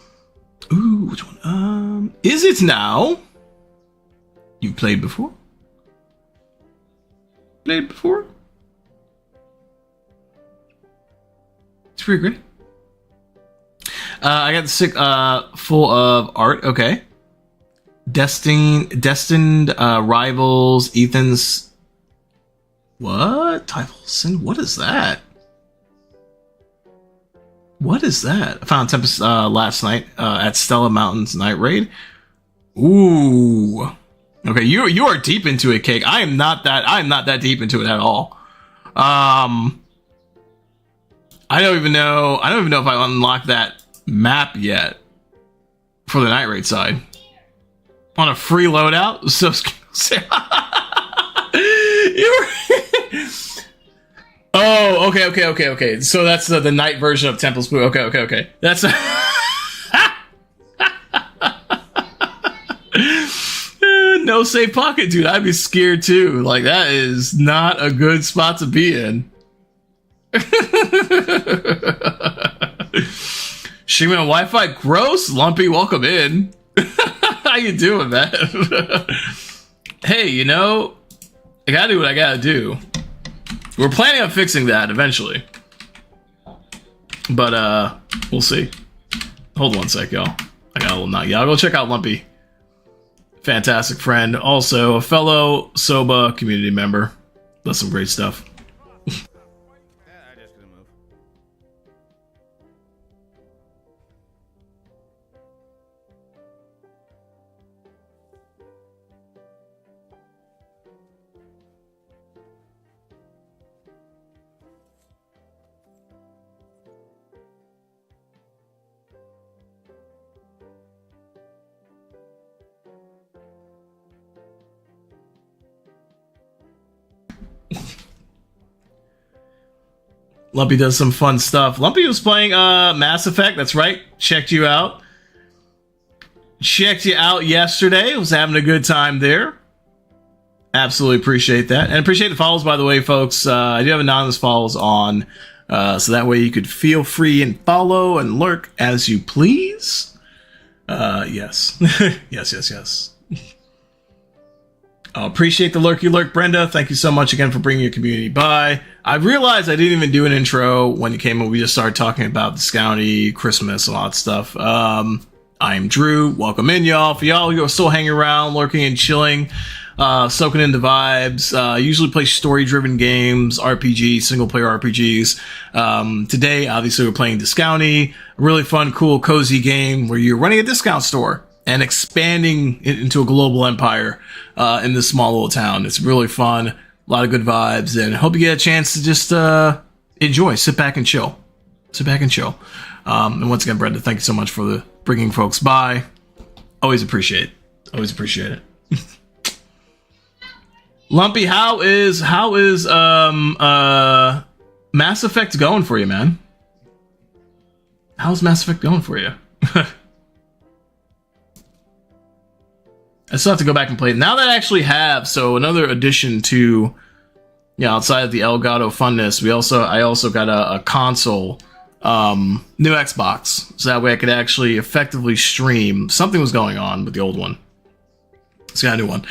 Ooh, which one? Is it now? You've played before? It's pretty great. I got the sick full of art. Okay. Destined Rivals, Ethan's. What? Typhulson? What is that? I found Tempest last night at Stella Mountain's night raid. Ooh. Okay, you are deep into it, Cake. I am not that deep into it at all. I don't even know if I unlocked that map yet for the night raid side. On a free loadout? So oh, okay. So that's the night version of Temple Spoo. Okay. That's no safe pocket, dude. I'd be scared too. Like, that is not a good spot to be in. Streaming on Wi-Fi? Gross. Lumpy, welcome in. How you doing, man? hey, you know, I gotta do what I gotta do. We're planning on fixing that eventually. But, we'll see. Hold one sec, y'all. I got a little knock. Y'all go check out Lumpy. Fantastic friend. Also, a fellow Soba community member. Does some great stuff. Lumpy does some fun stuff. Lumpy was playing Mass Effect. That's right. Checked you out. Checked you out yesterday. Was having a good time there. Absolutely appreciate that. And appreciate the follows, by the way, folks. I do have anonymous follows on. So that way you could feel free and follow and lurk as you please. Yes. yes. Appreciate the lurky lurk, Brenda. Thank you so much again for bringing your community by. I realized I didn't even do an intro when you came in. We just started talking about the Scounty, Christmas, and all that stuff. I'm Drew. Welcome in, y'all. For y'all who are still hanging around, lurking and chilling, soaking in the vibes. Usually play story-driven games, RPGs, single-player RPGs. Today, obviously, we're playing Discounty, a really fun, cool, cozy game where you're running a discount store and expanding it into a global empire in this small little town. It's really fun, a lot of good vibes, and I hope you get a chance to just enjoy, sit back and chill. And once again, Brenda, thank you so much for the bringing folks by. Always appreciate it. Lumpy, how is Mass Effect going for you, man? How's Mass Effect going for you? I still have to go back and play it. Now that I actually have, so another addition to, outside of the Elgato funness, I also got a console, new Xbox, so that way I could actually effectively stream. Something was going on with the old one. It's got a new one.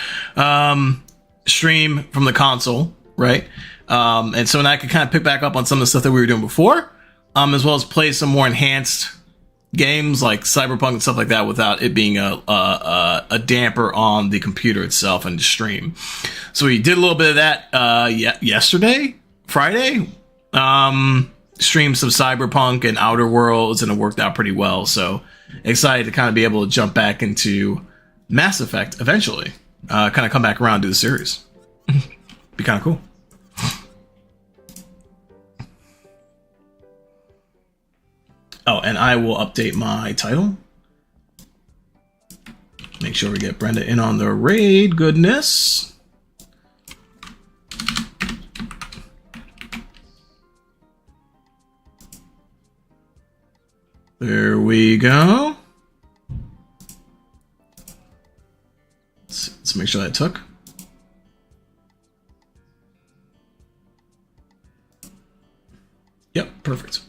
Stream from the console, right? And so now I could kind of pick back up on some of the stuff that we were doing before, as well as play some more enhanced games like Cyberpunk and stuff like that without it being a damper on the computer itself and the stream. So we did a little bit of that yesterday, Friday. Streamed some Cyberpunk and Outer Worlds, and it worked out pretty well. So excited to kind of be able to jump back into Mass Effect eventually. Kind of come back around and do the series. Be kind of cool. Oh, and I will update my title. Make sure we get Brenda in on the raid. Goodness. There we go. Let's make sure that took. Yep, perfect.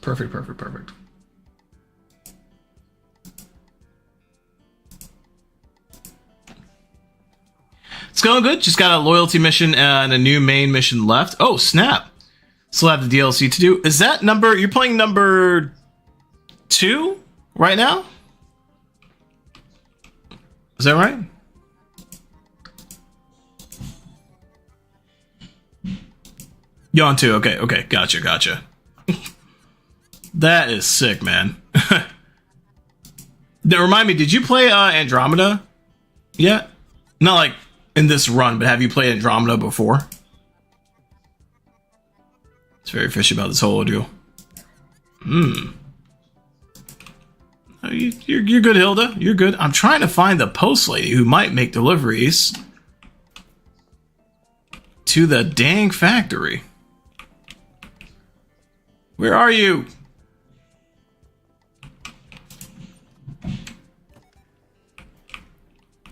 It's going good. Just got a loyalty mission and a new main mission left. Oh, snap. Still have the DLC to do. Is that number... You're playing number 2 right now? Is that right? You're on 2. Okay. Gotcha. That is sick, man. Now, remind me, did you play Andromeda yet? Not like in this run, but have you played Andromeda before? It's very fishy about this whole ordeal. You're good, Hilda. You're good. I'm trying to find the post lady who might make deliveries to the dang factory. Where are you?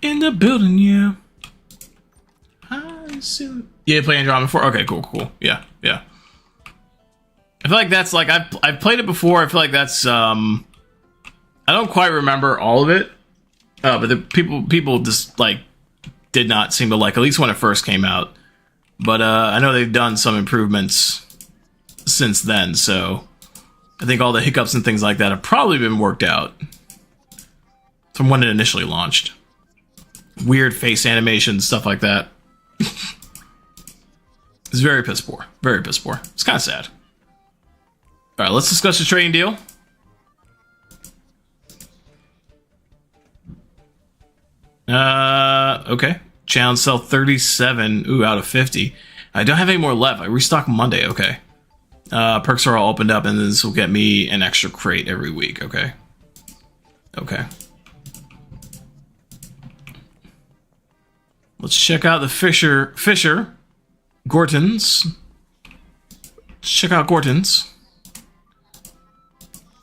In the building, yeah. You played Andromeda before? Okay, cool. Yeah. I feel like that's like I've played it before. I feel like that's I don't quite remember all of it, but the people just like did not seem to like, at least when it first came out. But I know they've done some improvements since then, so I think all the hiccups and things like that have probably been worked out from when it initially launched. Weird face animation, stuff like that. It's very piss poor. Very piss poor. It's kind of sad. All right, let's discuss the trading deal. Okay. Challenge sell 37. Ooh, out of 50. I don't have any more left. I restock Monday. Okay. Perks are all opened up, and this will get me an extra crate every week. Okay. Okay. Let's check out the Fisher. Gortons. Let's check out Gortons.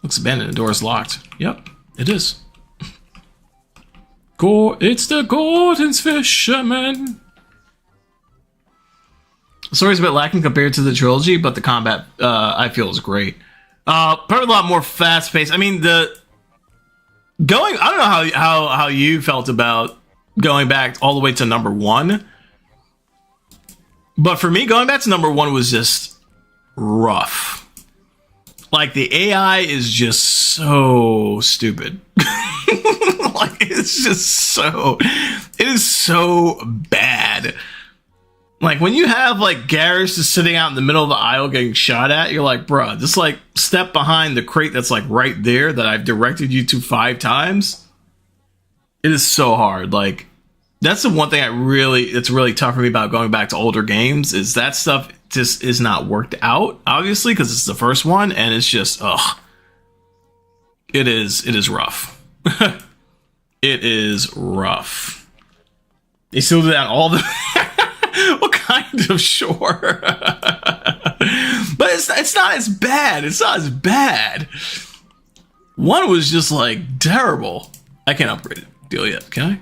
Looks abandoned. The door is locked. Yep, it is. It's the Gortons Fisherman. The story's a bit lacking compared to the trilogy, but the combat, I feel, is great. Probably a lot more fast-paced. I mean, I don't know how you felt about going back all the way to number 1. But for me, going back to number 1 was just rough. Like, the AI is just so stupid. Like, it is so bad. Like, when you have, like, Garrus just sitting out in the middle of the aisle getting shot at, you're like, bruh, just, like, step behind the crate that's, like, right there that I've directed you to 5 times. It is so hard. Like, that's the one thing it's really tough for me about going back to older games, is that stuff just is not worked out, obviously, because it's the first one, and it's just, ugh. It is rough. It is rough. They still do that all the... What kind of sure? But it's not as bad. It's not as bad. 1 was just, like, terrible. I can't upgrade it. Deal yet, can I?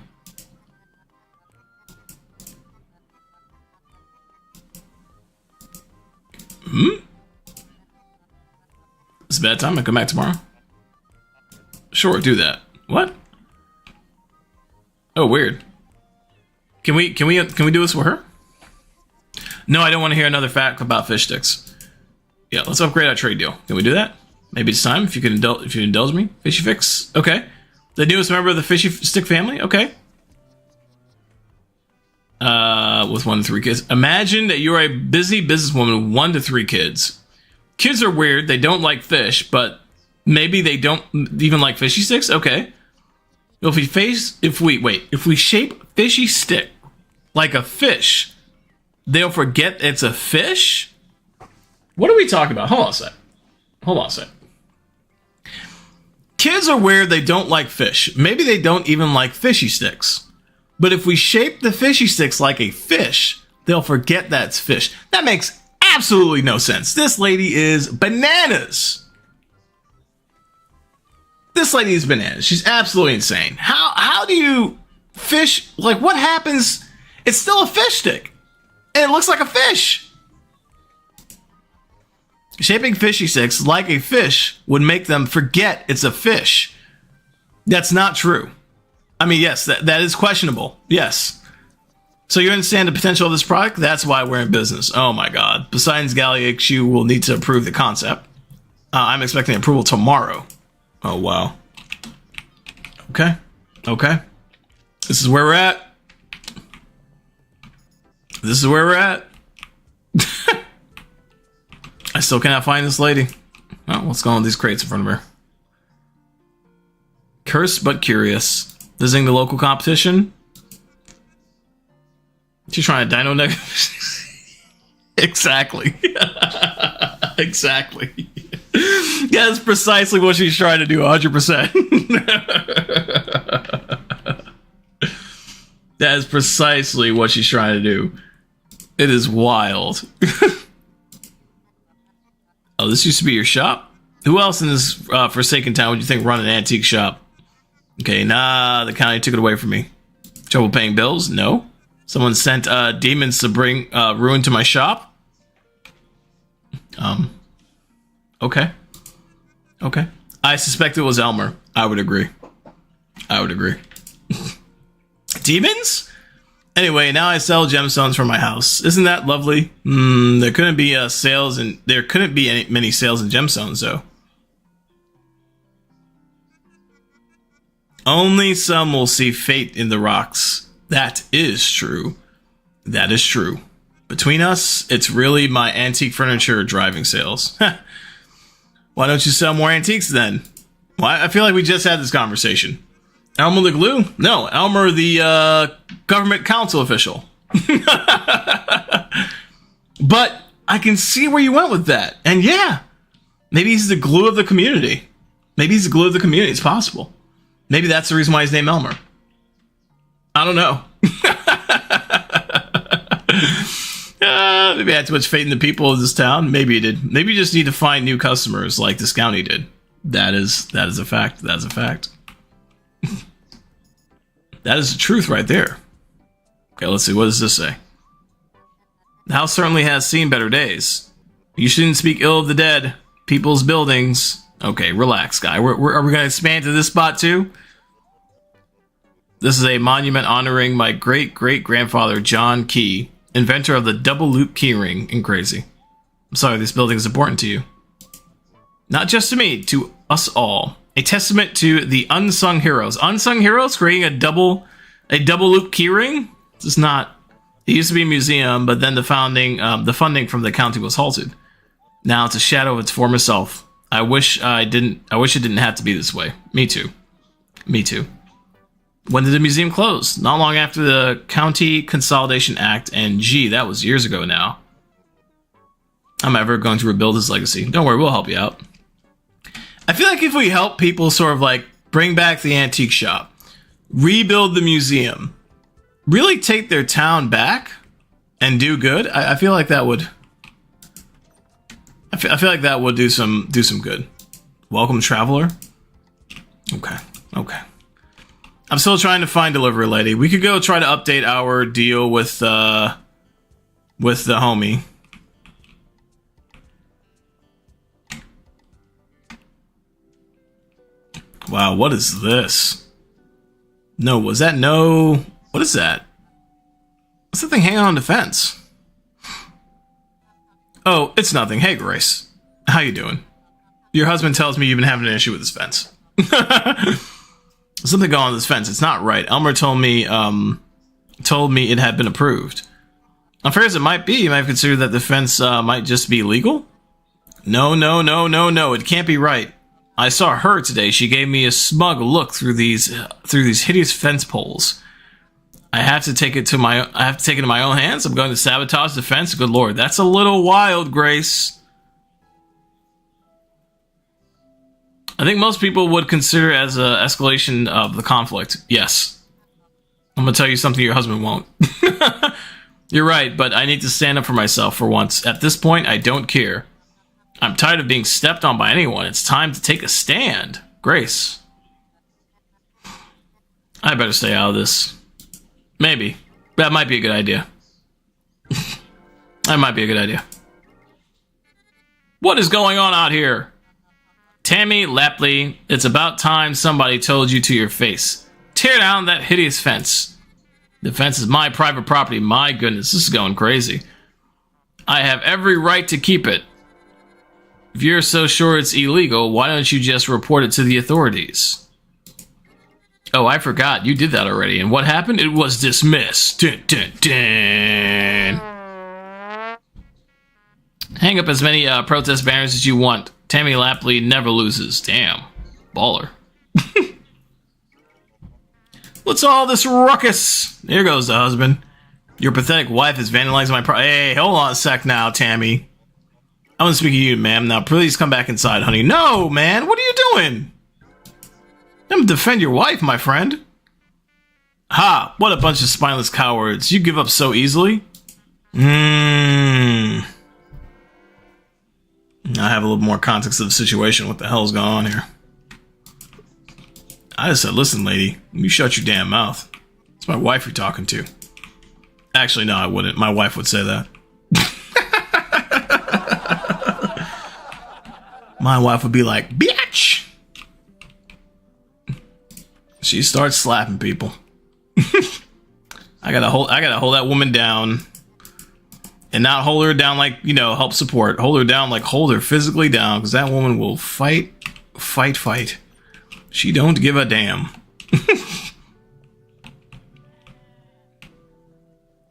It's a bad time. I come back tomorrow. Sure, do that. What? Oh, weird. Can we do this with her? No, I don't want to hear another fact about fish sticks. Yeah, let's upgrade our trade deal. Can we do that? Maybe it's time. If you indulge me, Fishy Fix. Okay. The newest member of the Fishy Stick family. Okay. With 1 to 3 kids. Imagine that you're a busy businesswoman with 1 to 3 kids. Kids are weird. They don't like fish, but maybe they don't even like fishy sticks. Okay. If we shape fishy stick like a fish, they'll forget it's a fish? What are we talking about? Hold on a sec. Kids are weird. They don't like fish. Maybe they don't even like fishy sticks. But if we shape the fishy sticks like a fish, they'll forget that's fish. That makes absolutely no sense. This lady is bananas. This lady is bananas. She's absolutely insane. How do you fish? Like, what happens? It's still a fish stick. And it looks like a fish. Shaping fishy sticks like a fish would make them forget it's a fish. That's not true. I mean, yes, that is questionable. Yes. So you understand the potential of this product? That's why we're in business. Oh my God. Poseidon's Galley HQ will need to approve the concept. I'm expecting approval tomorrow. Oh, wow. Okay. This is where we're at. I still cannot find this lady. Oh, what's going on with these crates in front of her? Cursed but curious. Visiting the local competition. She's trying to dino neck. Exactly. Exactly. Yeah, that's precisely what she's trying to do, 100%. That is precisely what she's trying to do. It is wild. Oh, this used to be your shop? Who else in this forsaken town would you think run an antique shop? Okay, nah, the county took it away from me. Trouble paying bills? No. Someone sent demons to bring ruin to my shop? Okay. I suspect it was Elmer. I would agree. Demons? Anyway, now I sell gemstones for my house. Isn't that lovely? There couldn't be many sales in gemstones though. Only some will see fate in the rocks. That is true. That is true. Between us, it's really my antique furniture driving sales. Why don't you sell more antiques then? Well, I feel like we just had this conversation. Elmer the Glue? No, Elmer the government council official. But I can see where you went with that. And yeah, maybe he's the glue of the community. Maybe he's the glue of the community. It's possible. Maybe that's the reason why he's named Elmer. I don't know. Maybe I had too much faith in the people of this town. Maybe he did. Maybe you just need to find new customers like this county did. That is a fact. That is a fact. That is the truth right there. Okay, let's see. What does this say? The house certainly has seen better days. You shouldn't speak ill of the dead. People's buildings. Okay, relax, guy. Are we going to expand to this spot too? This is a monument honoring my great-great-grandfather, John Key, inventor of the double loop keyring in Crazy. I'm sorry, this building is important to you. Not just to me, to us all. A testament to the unsung heroes. Unsung heroes creating a double loop keyring? This is not. It used to be a museum, but then the funding from the county was halted. Now it's a shadow of its former self. I wish it didn't have to be this way. Me too. Me too. When did the museum close? Not long after the County Consolidation Act, and gee, that was years ago now. I'm ever going to rebuild his legacy. Don't worry, we'll help you out. I feel like if we help people sort of like bring back the antique shop, rebuild the museum, really take their town back and do good, I feel like that would. I feel like that would do some good. Welcome, traveler. Okay. I'm still trying to find delivery lady. We could go try to update our deal with the homie. Wow, what is this? No, was that no? What is that? What's that thing hanging on the fence? Oh, it's nothing. Hey, Grace. How you doing? Your husband tells me you've been having an issue with this fence. Something going on with this fence. It's not right. Elmer told me it had been approved. Unfair as it might be, you might have considered that the fence might just be legal. No. It can't be right. I saw her today. She gave me a smug look through these hideous fence poles. I have to take it into my own hands. I'm going to sabotage the fence. Good Lord, that's a little wild, Grace. I think most people would consider it as an escalation of the conflict. Yes. I'm going to tell you something your husband won't. You're right, but I need to stand up for myself for once. At this point, I don't care. I'm tired of being stepped on by anyone. It's time to take a stand. Grace. I better stay out of this. Maybe. That might be a good idea. That might be a good idea. What is going on out here? Tammy Lapley, it's about time somebody told you to your face. Tear down that hideous fence. The fence is my private property. My goodness, this is going crazy. I have every right to keep it. If you're so sure it's illegal, why don't you just report it to the authorities? Oh, I forgot. You did that already. And what happened? It was dismissed. Dun, dun, dun. Hang up as many protest banners as you want. Tammy Lapley never loses. Damn. Baller. What's all this ruckus? Here goes the husband. Your pathetic wife is vandalizing my property. Hey, hold on a sec now, Tammy. I want to speak to you, ma'am. Now, please come back inside, honey. No, man. What are you doing? I'm gonna defend your wife, my friend. Ha! What a bunch of spineless cowards. You give up so easily? I have a little more context of the situation. What the hell's going on here? I just said, listen, lady. You shut your damn mouth. It's my wife you're talking to. Actually, no, I wouldn't. My wife would say that. My wife would be like, bitch! She starts slapping people. I gotta hold that woman down. And not hold her down like, help support. Hold her down like hold her physically down, because that woman will fight. She don't give a damn.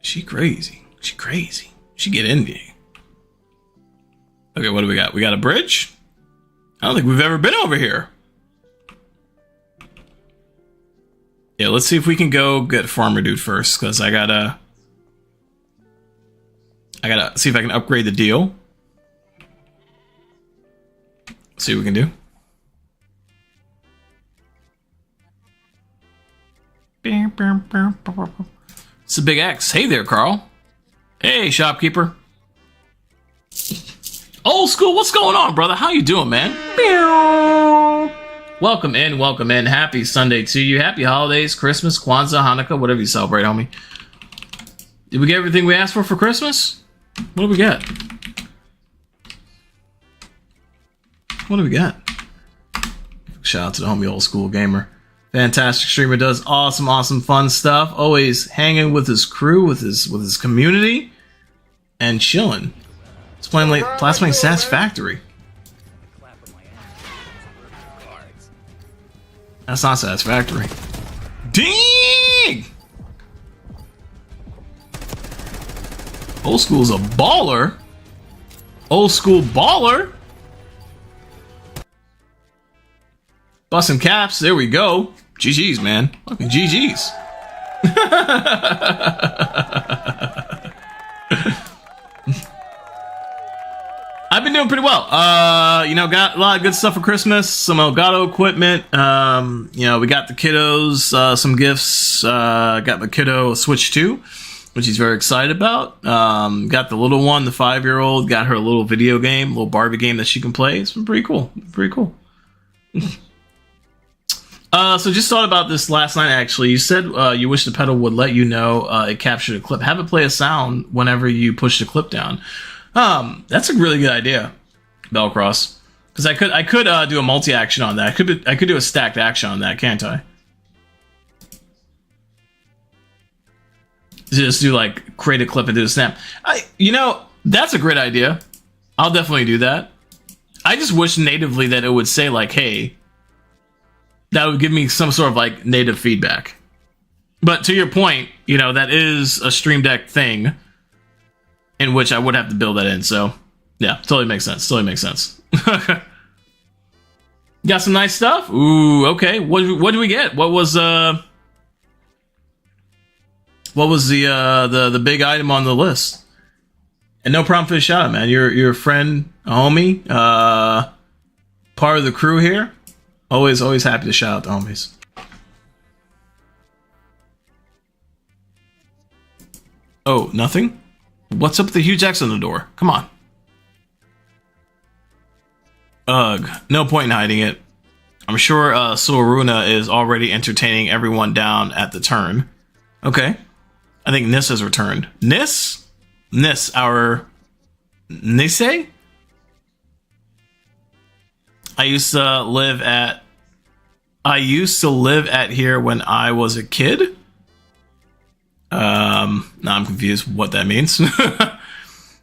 She crazy. She get in me. Okay, what do we got? We got a bridge? I don't think we've ever been over here. Yeah, let's see if we can go get Farmer Dude first, because I gotta see if I can upgrade the deal. See what we can do. It's a big X. Hey there, Carl. Hey, shopkeeper. Old school, what's going on, brother? How you doing, man? Welcome in. Happy Sunday to you. Happy holidays, Christmas, Kwanzaa, Hanukkah, whatever you celebrate, homie. Did we get everything we asked for Christmas? What do we get? Shout out to the homie old school gamer. Fantastic streamer, does awesome fun stuff. Always hanging with his crew, with his community, and chilling. It's playing Satisfactory. That's not Satisfactory. Dang! Old school's a baller. Old school baller. Busting caps. There we go. GG's, man. Fucking GG's. I've been doing pretty well. Got a lot of good stuff for Christmas. Some Elgato equipment. We got the kiddos some gifts. Got the kiddo a Switch 2, which he's very excited about. Got the little one, the 5-year-old, got her a little video game, a little Barbie game that she can play. It's been pretty cool. So just thought about this last night, actually. You said you wish the pedal would let you know it captured a clip. Have it play a sound whenever you push the clip down. That's a really good idea, Bellcross. Because I could do a multi-action on that. I could do a stacked action on that, can't I? Just do like create a clip and do a snap. That's a great idea. I'll definitely do that. I just wish natively that it would say like, hey, that would give me some sort of like native feedback. But to your point, that is a Stream Deck thing in which I would have to build that in. So yeah, totally makes sense. Got some nice stuff. Ooh, okay. What do we get? What was the big item on the list? And no problem for the shout out, man. You're a friend, a homie, part of the crew here. Always happy to shout out the homies. Oh, nothing? What's up with the huge X on the door? Come on. Ugh, no point in hiding it. I'm sure Soruna is already entertaining everyone down at the turn. Okay. I think Nis has returned. Nis, our Nisei? I used to live at here when I was a kid. Now I'm confused what that means. It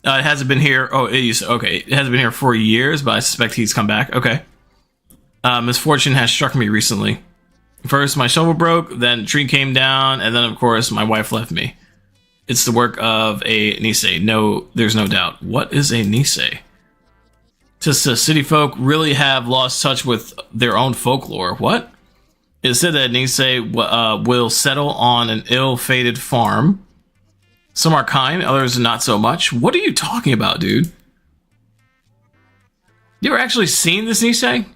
hasn't been here. Oh, it hasn't been here for years, but I suspect he's come back. Okay. Misfortune has struck me recently. First, my shovel broke, then a tree came down, and then, of course, my wife left me. It's the work of a Nisei. No, there's no doubt. What is a Nisei? Just the city folk really have lost touch with their own folklore. What? It said that Nisei will settle on an ill-fated farm. Some are kind, others not so much. What are you talking about, dude? You ever actually seen this Nisei?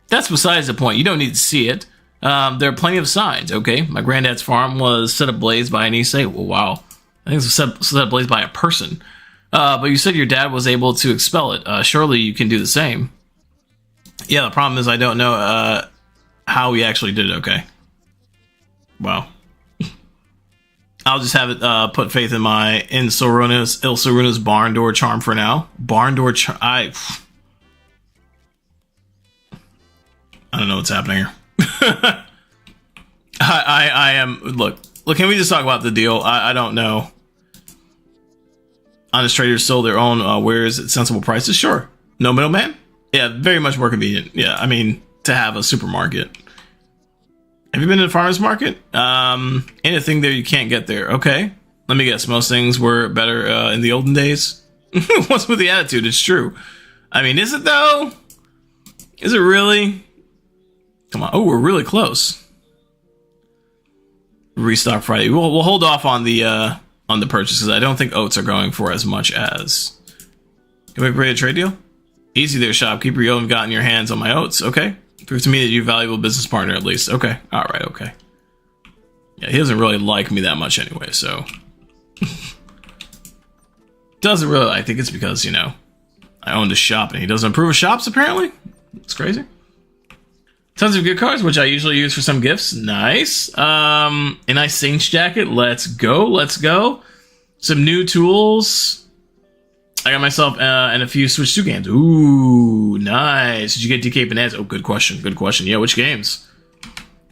That's besides the point. You don't need to see it. There are plenty of signs, okay? My granddad's farm was set ablaze by a Nisei. Well, wow. I think it was set ablaze by a person. But you said your dad was able to expel it. Surely you can do the same. Yeah, the problem is I don't know how he actually did it, okay? Wow. I'll just have it put faith in Il Soruna's barn door charm for now. Barn door charm. I don't know what's happening here. I am. Look, Look, can we just talk about the deal? I don't know. Honest traders sold their own wares at sensible prices. Sure. No middleman? Yeah, very much more convenient. Yeah, I mean, to have a supermarket. Have you been to the farmer's market? Anything there you can't get there. Okay. Let me guess. Most things were better in the olden days. What's with the attitude? It's true. I mean, is it though? Is it really? Come on. Oh, we're really close. Restock Friday. We'll hold off on the purchases. I don't think oats are going for as much as. Can we create a trade deal? Easy there, shopkeeper. You haven't gotten your hands on my oats. Okay. Prove to me that you're a valuable business partner at least. Okay. All right. Okay. Yeah, he doesn't really like me that much anyway, so. Doesn't really. I think it's because, you know, I owned a shop and he doesn't approve of shops apparently. It's crazy. Tons of gift cards, which I usually use for some gifts. Nice. A nice Saints jacket. Let's go. Let's go. Some new tools. I got myself and a few Switch 2 games. Ooh, nice. Did you get DK Bonanza? Oh, good question. Good question. Yeah, which games?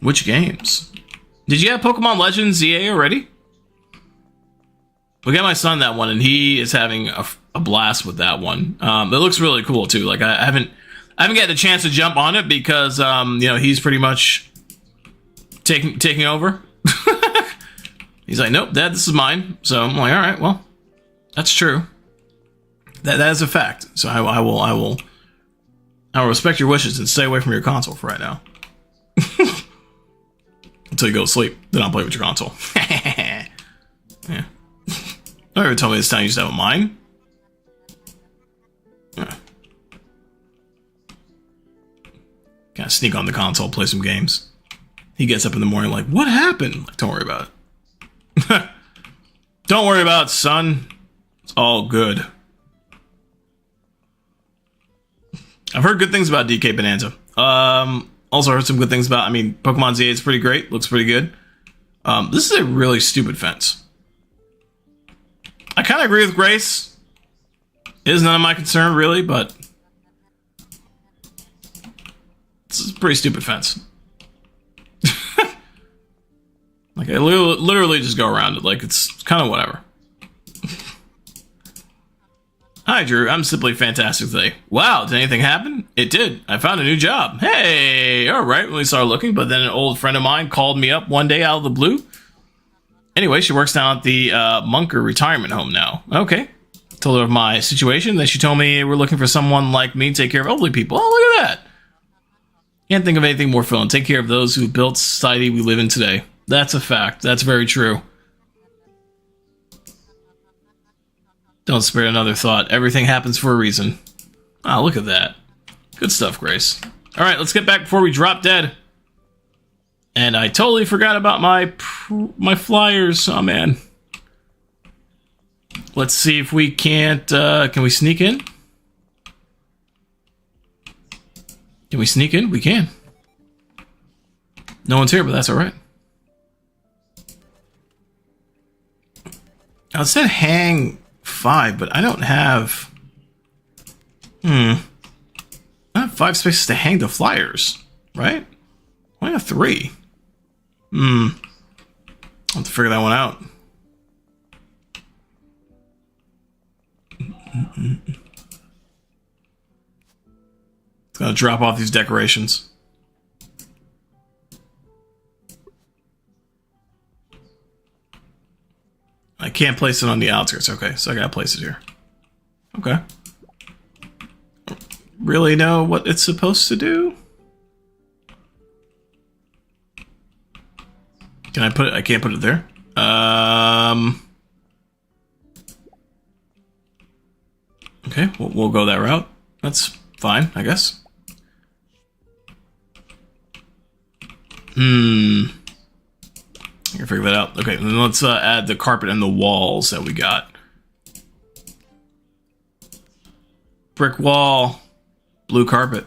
Which games? Did you have Pokemon Legends EA already? We got my son that one, and he is having a blast with that one. It looks really cool too. Like I haven't gotten a chance to jump on it because you know, he's pretty much taking over. He's like, nope, Dad, this is mine. So I'm like, all right, well, that's true. That is a fact. So I will respect your wishes and stay away from your console for right now. Until you go to sleep, then I'll play with your console. Yeah. Don't ever tell me this time you used to have a mine. Yeah. Gotta sneak on the console, play some games. He gets up in the morning like, what happened? Like, don't worry about it. Don't worry about it, son. It's all good. I've heard good things about DK Bonanza. Also heard some good things about, I mean, Pokemon ZA is pretty great. Looks pretty good. This is a really stupid fence. I kind of agree with Grace. It is none of my concern, really, but this is a pretty stupid fence. Like, I literally just go around it. Like, it's kind of whatever. Hi, Drew. I'm simply fantastic today. Wow, did anything happen? It did. I found a new job. Hey, all right. When we started looking, but then an old friend of mine called me up one day out of the blue. Anyway, she works down at the Munker retirement home now. Okay. Told her of my situation. Then she told me we're looking for someone like me to take care of elderly people. Oh, look at that. Can't think of anything more fun. Take care of those who built society we live in today. That's a fact. That's very true. Don't spare another thought. Everything happens for a reason. Ah, look at that. Good stuff, Grace. All right, let's get back before we drop dead. And I totally forgot about my flyers. Oh, man. Let's see if we can't... can we sneak in? Can we sneak in? We can. No one's here, but that's all right. I said hang 5, but I don't have... I have 5 spaces to hang the flyers, right? I have 3. I'll have to figure that one out. It's gonna drop off these decorations. I can't place it on the outskirts. Okay, so I gotta place it here. Okay. Really know what it's supposed to do? Can I put it? I can't put it there. Okay, we'll go that route. That's fine, I guess. I can figure that out. Okay, then let's add the carpet and the walls that we got. Brick wall, blue carpet.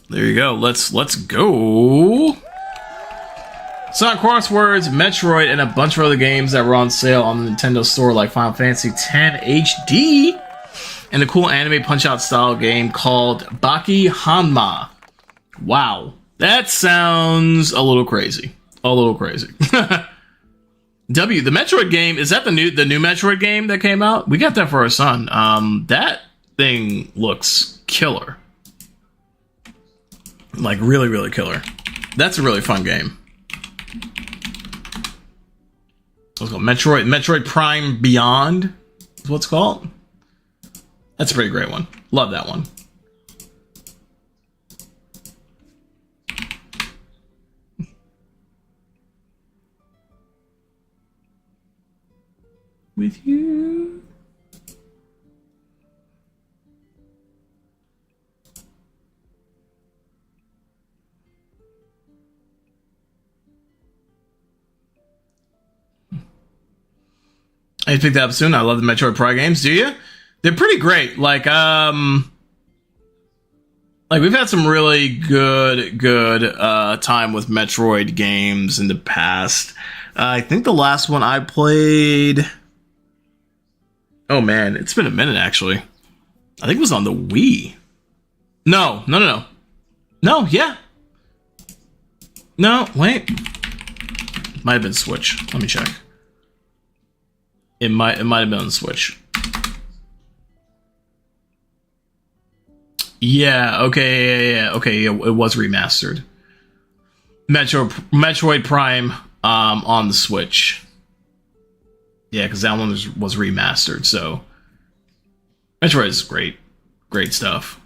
There you go. Let's go. Sonic Crosswords, Metroid, and a bunch of other games that were on sale on the Nintendo Store, like Final Fantasy X HD, and a cool anime Punch-Out style game called Baki Hanma. Wow, that sounds a little crazy. A little crazy. The Metroid game, is that the new Metroid game that came out? We got that for our son. That thing looks killer. Like really, really killer. That's a really fun game. What's it called? Metroid Prime Beyond is what's called. That's a pretty great one. Love that one. With you. I picked that up soon. I love the Metroid Prime games. Do you? They're pretty great. Like we've had some really good time with Metroid games in the past. I think the last one I played, oh man, it's been a minute actually. I think it was on the Wii. No, yeah. No, wait. Might have been Switch. Let me check. It might have been on the Switch. Yeah, okay, it was remastered. Metroid Prime on the Switch. Yeah, because that one was remastered, so Metroid is great stuff.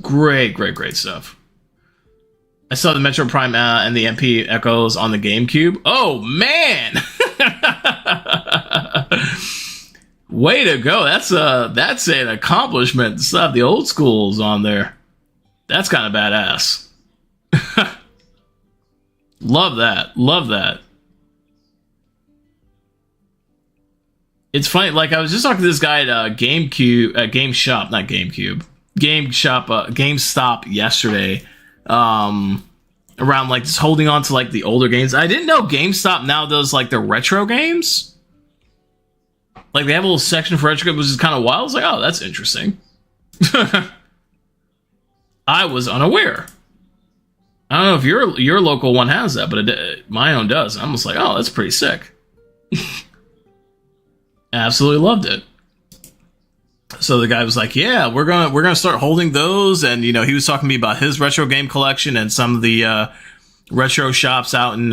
Great stuff. I saw the Metroid Prime and the MP Echoes on the GameCube. Oh man! Way to go! That's an accomplishment. Stuff the old schools on there. That's kind of badass. Love that. It's funny. Like I was just talking to this guy at GameStop yesterday. Around like just holding on to like the older games. I didn't know GameStop now does like the retro games. Like they have a little section for retro games, which is kind of wild. I was like, oh, that's interesting. I was unaware. I don't know if your local one has that, but my own does. I'm just like, oh, that's pretty sick. Absolutely loved it. So the guy was like, yeah, we're gonna start holding those, and he was talking to me about his retro game collection and some of the retro shops out in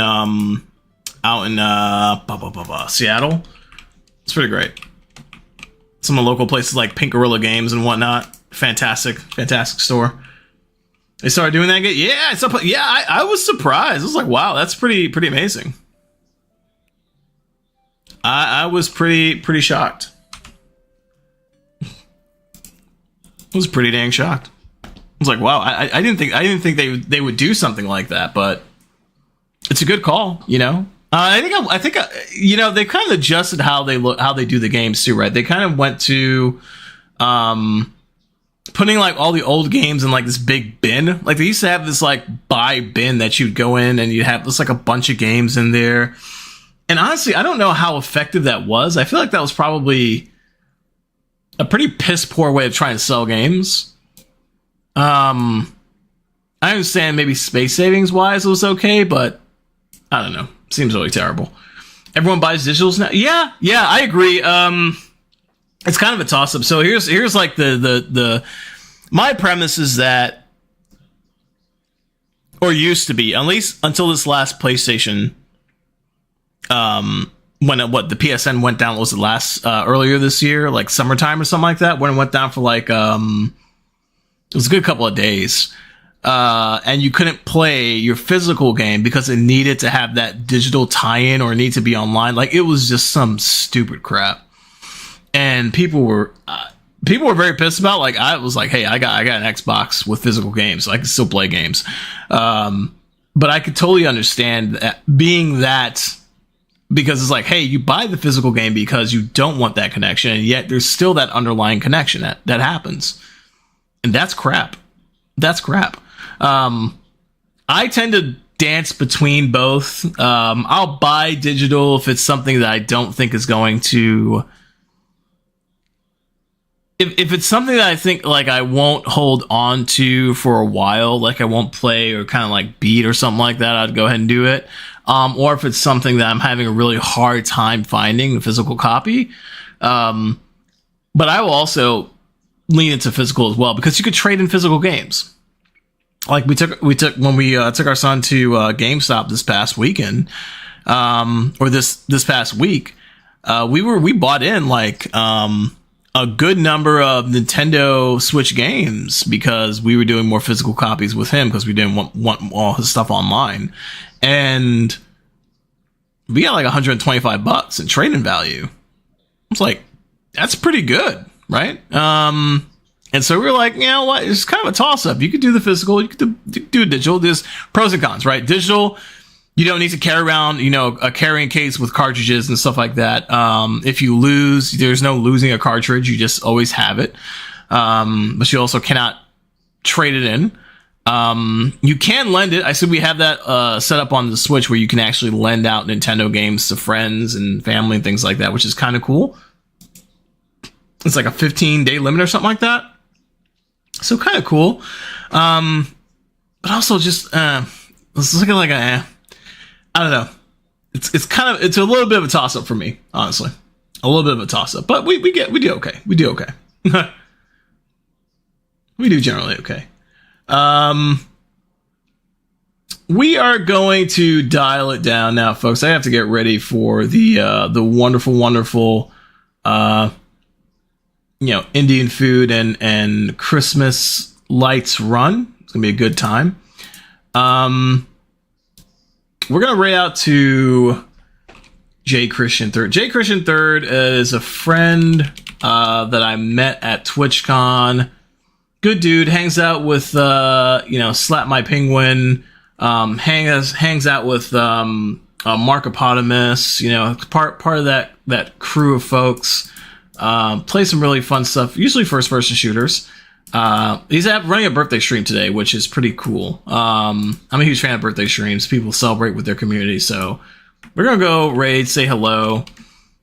Seattle. It's pretty great. Some of the local places like Pink Gorilla Games and whatnot. Fantastic store. They started doing that again. Yeah, I was surprised. I was like, wow, that's pretty amazing. I was pretty shocked. I was pretty dang shocked. I was like, wow, I didn't think they would do something like that, but it's a good call, I think they've kind of adjusted how they do the games too, right? They kind of went to putting like all the old games in like this big bin. Like they used to have this like buy bin that you'd go in and you'd have just like a bunch of games in there. And honestly, I don't know how effective that was. I feel like that was probably a pretty piss poor way of trying to sell games. I understand maybe space savings wise it was okay, but I don't know. Seems really terrible. Everyone buys digitals now. Yeah, I agree. It's kind of a toss up. So here's like the my premise is that, or used to be, at least until this last PlayStation. When the PSN went down, was it last earlier this year, like summertime or something like that, when it went down for like it was a good couple of days, and you couldn't play your physical game because it needed to have that digital tie-in or need to be online. Like it was just some stupid crap, and people were very pissed about. Like I was like, hey, I got an Xbox with physical games, so I can still play games. But I could totally understand that being that. Because it's like, hey, you buy the physical game because you don't want that connection, and yet there's still that underlying connection that happens. And that's crap. I tend to dance between both. I'll buy digital if it's something that I don't think is going to... if it's something that I think like I won't hold on to for a while, like I won't play or kind of like beat or something like that, I'd go ahead and do it. Or if it's something that I'm having a really hard time finding the physical copy. But I will also lean into physical as well, because you could trade in physical games. Like we took when we took our son to GameStop this past weekend, or this past week, we bought in like a good number of Nintendo Switch games because we were doing more physical copies with him because we didn't want all his stuff online, and we got like $125 in trading value. It's like, that's pretty good, right? And so we were like, you know what? It's kind of a toss up. You could do the physical, you could do digital. There's pros and cons, right? Digital, you don't need to carry around, a carrying case with cartridges and stuff like that. If you lose, there's no losing a cartridge. You just always have it. But you also cannot trade it in. You can lend it. I said we have that set up on the Switch where you can actually lend out Nintendo games to friends and family and things like that, which is kind of cool. It's like a 15-day limit or something like that. So kind of cool. But also just it's looking like I don't know. It's a little bit of a toss up for me, honestly. A little bit of a toss up, but we do okay. We do okay. We do generally okay. We are going to dial it down now, folks. I have to get ready for the wonderful Indian food and Christmas lights run. It's gonna be a good time. We're gonna rate out to J Christian Third. J Christian Third is a friend that I met at TwitchCon. Good dude, hangs out with Slap My Penguin. Hangs out with Markopotamus. Part of that crew of folks. Play some really fun stuff, usually first-person shooters. He's running a birthday stream today, which is pretty cool. I'm a huge fan of birthday streams. People celebrate with their community, so we're gonna go raid, say hello.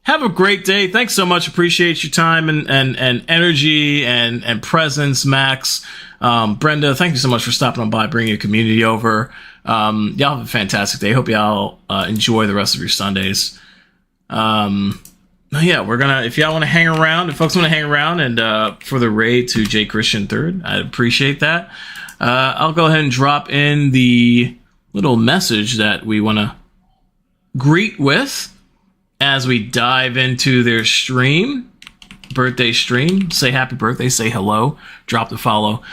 Have a great day. Thanks so much. Appreciate your time and energy and presence, Max. Brenda, thank you so much for stopping on by, bringing your community over. Y'all have a fantastic day. Hope y'all enjoy the rest of your Sundays. Yeah, we're gonna, if y'all want to hang around, if folks want to hang around and for the raid to J Christian Third, I'd appreciate that. I'll go ahead and drop in the little message that we want to greet with as we dive into their stream, birthday stream. Say happy birthday, say hello, drop the follow.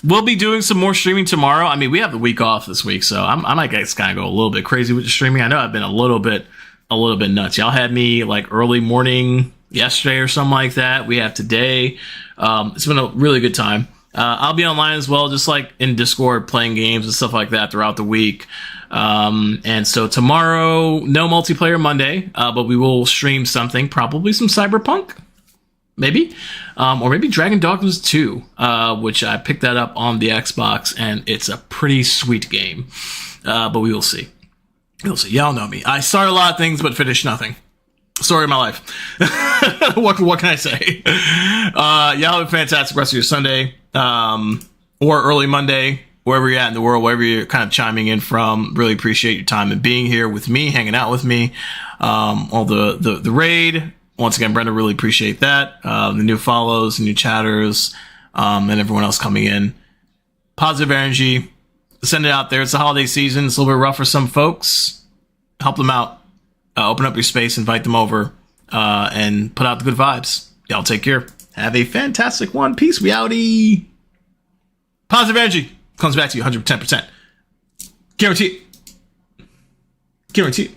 We'll be doing some more streaming tomorrow. I mean, we have the week off this week, so I might guys kind of go a little bit crazy with the streaming. I know I've been a little bit nuts. Y'all had me like early morning yesterday or something like that. We have today. It's been a really good time. I'll be online as well, just like in Discord, playing games and stuff like that throughout the week. And so tomorrow, no multiplayer Monday, but we will stream something, probably some Cyberpunk, maybe, or maybe Dragon Dogmas 2, which I picked that up on the Xbox, and it's a pretty sweet game. But we will see. You'll see. Y'all know me. I start a lot of things, but finish nothing. Story of my life. What can I say? Y'all have a fantastic rest of your Sunday, or early Monday, wherever you're at in the world, wherever you're kind of chiming in from. Really appreciate your time and being here with me, hanging out with me. All the raid. Once again, Brenda, really appreciate that. The new follows, new chatters, and everyone else coming in. Positive energy. Send it out there. It's the holiday season. It's a little bit rough for some folks. Help them out. Open up your space, invite them over, and put out the good vibes. Y'all take care. Have a fantastic one. Peace. We outie. Positive energy comes back to you 110%. Guarantee it. Guarantee it.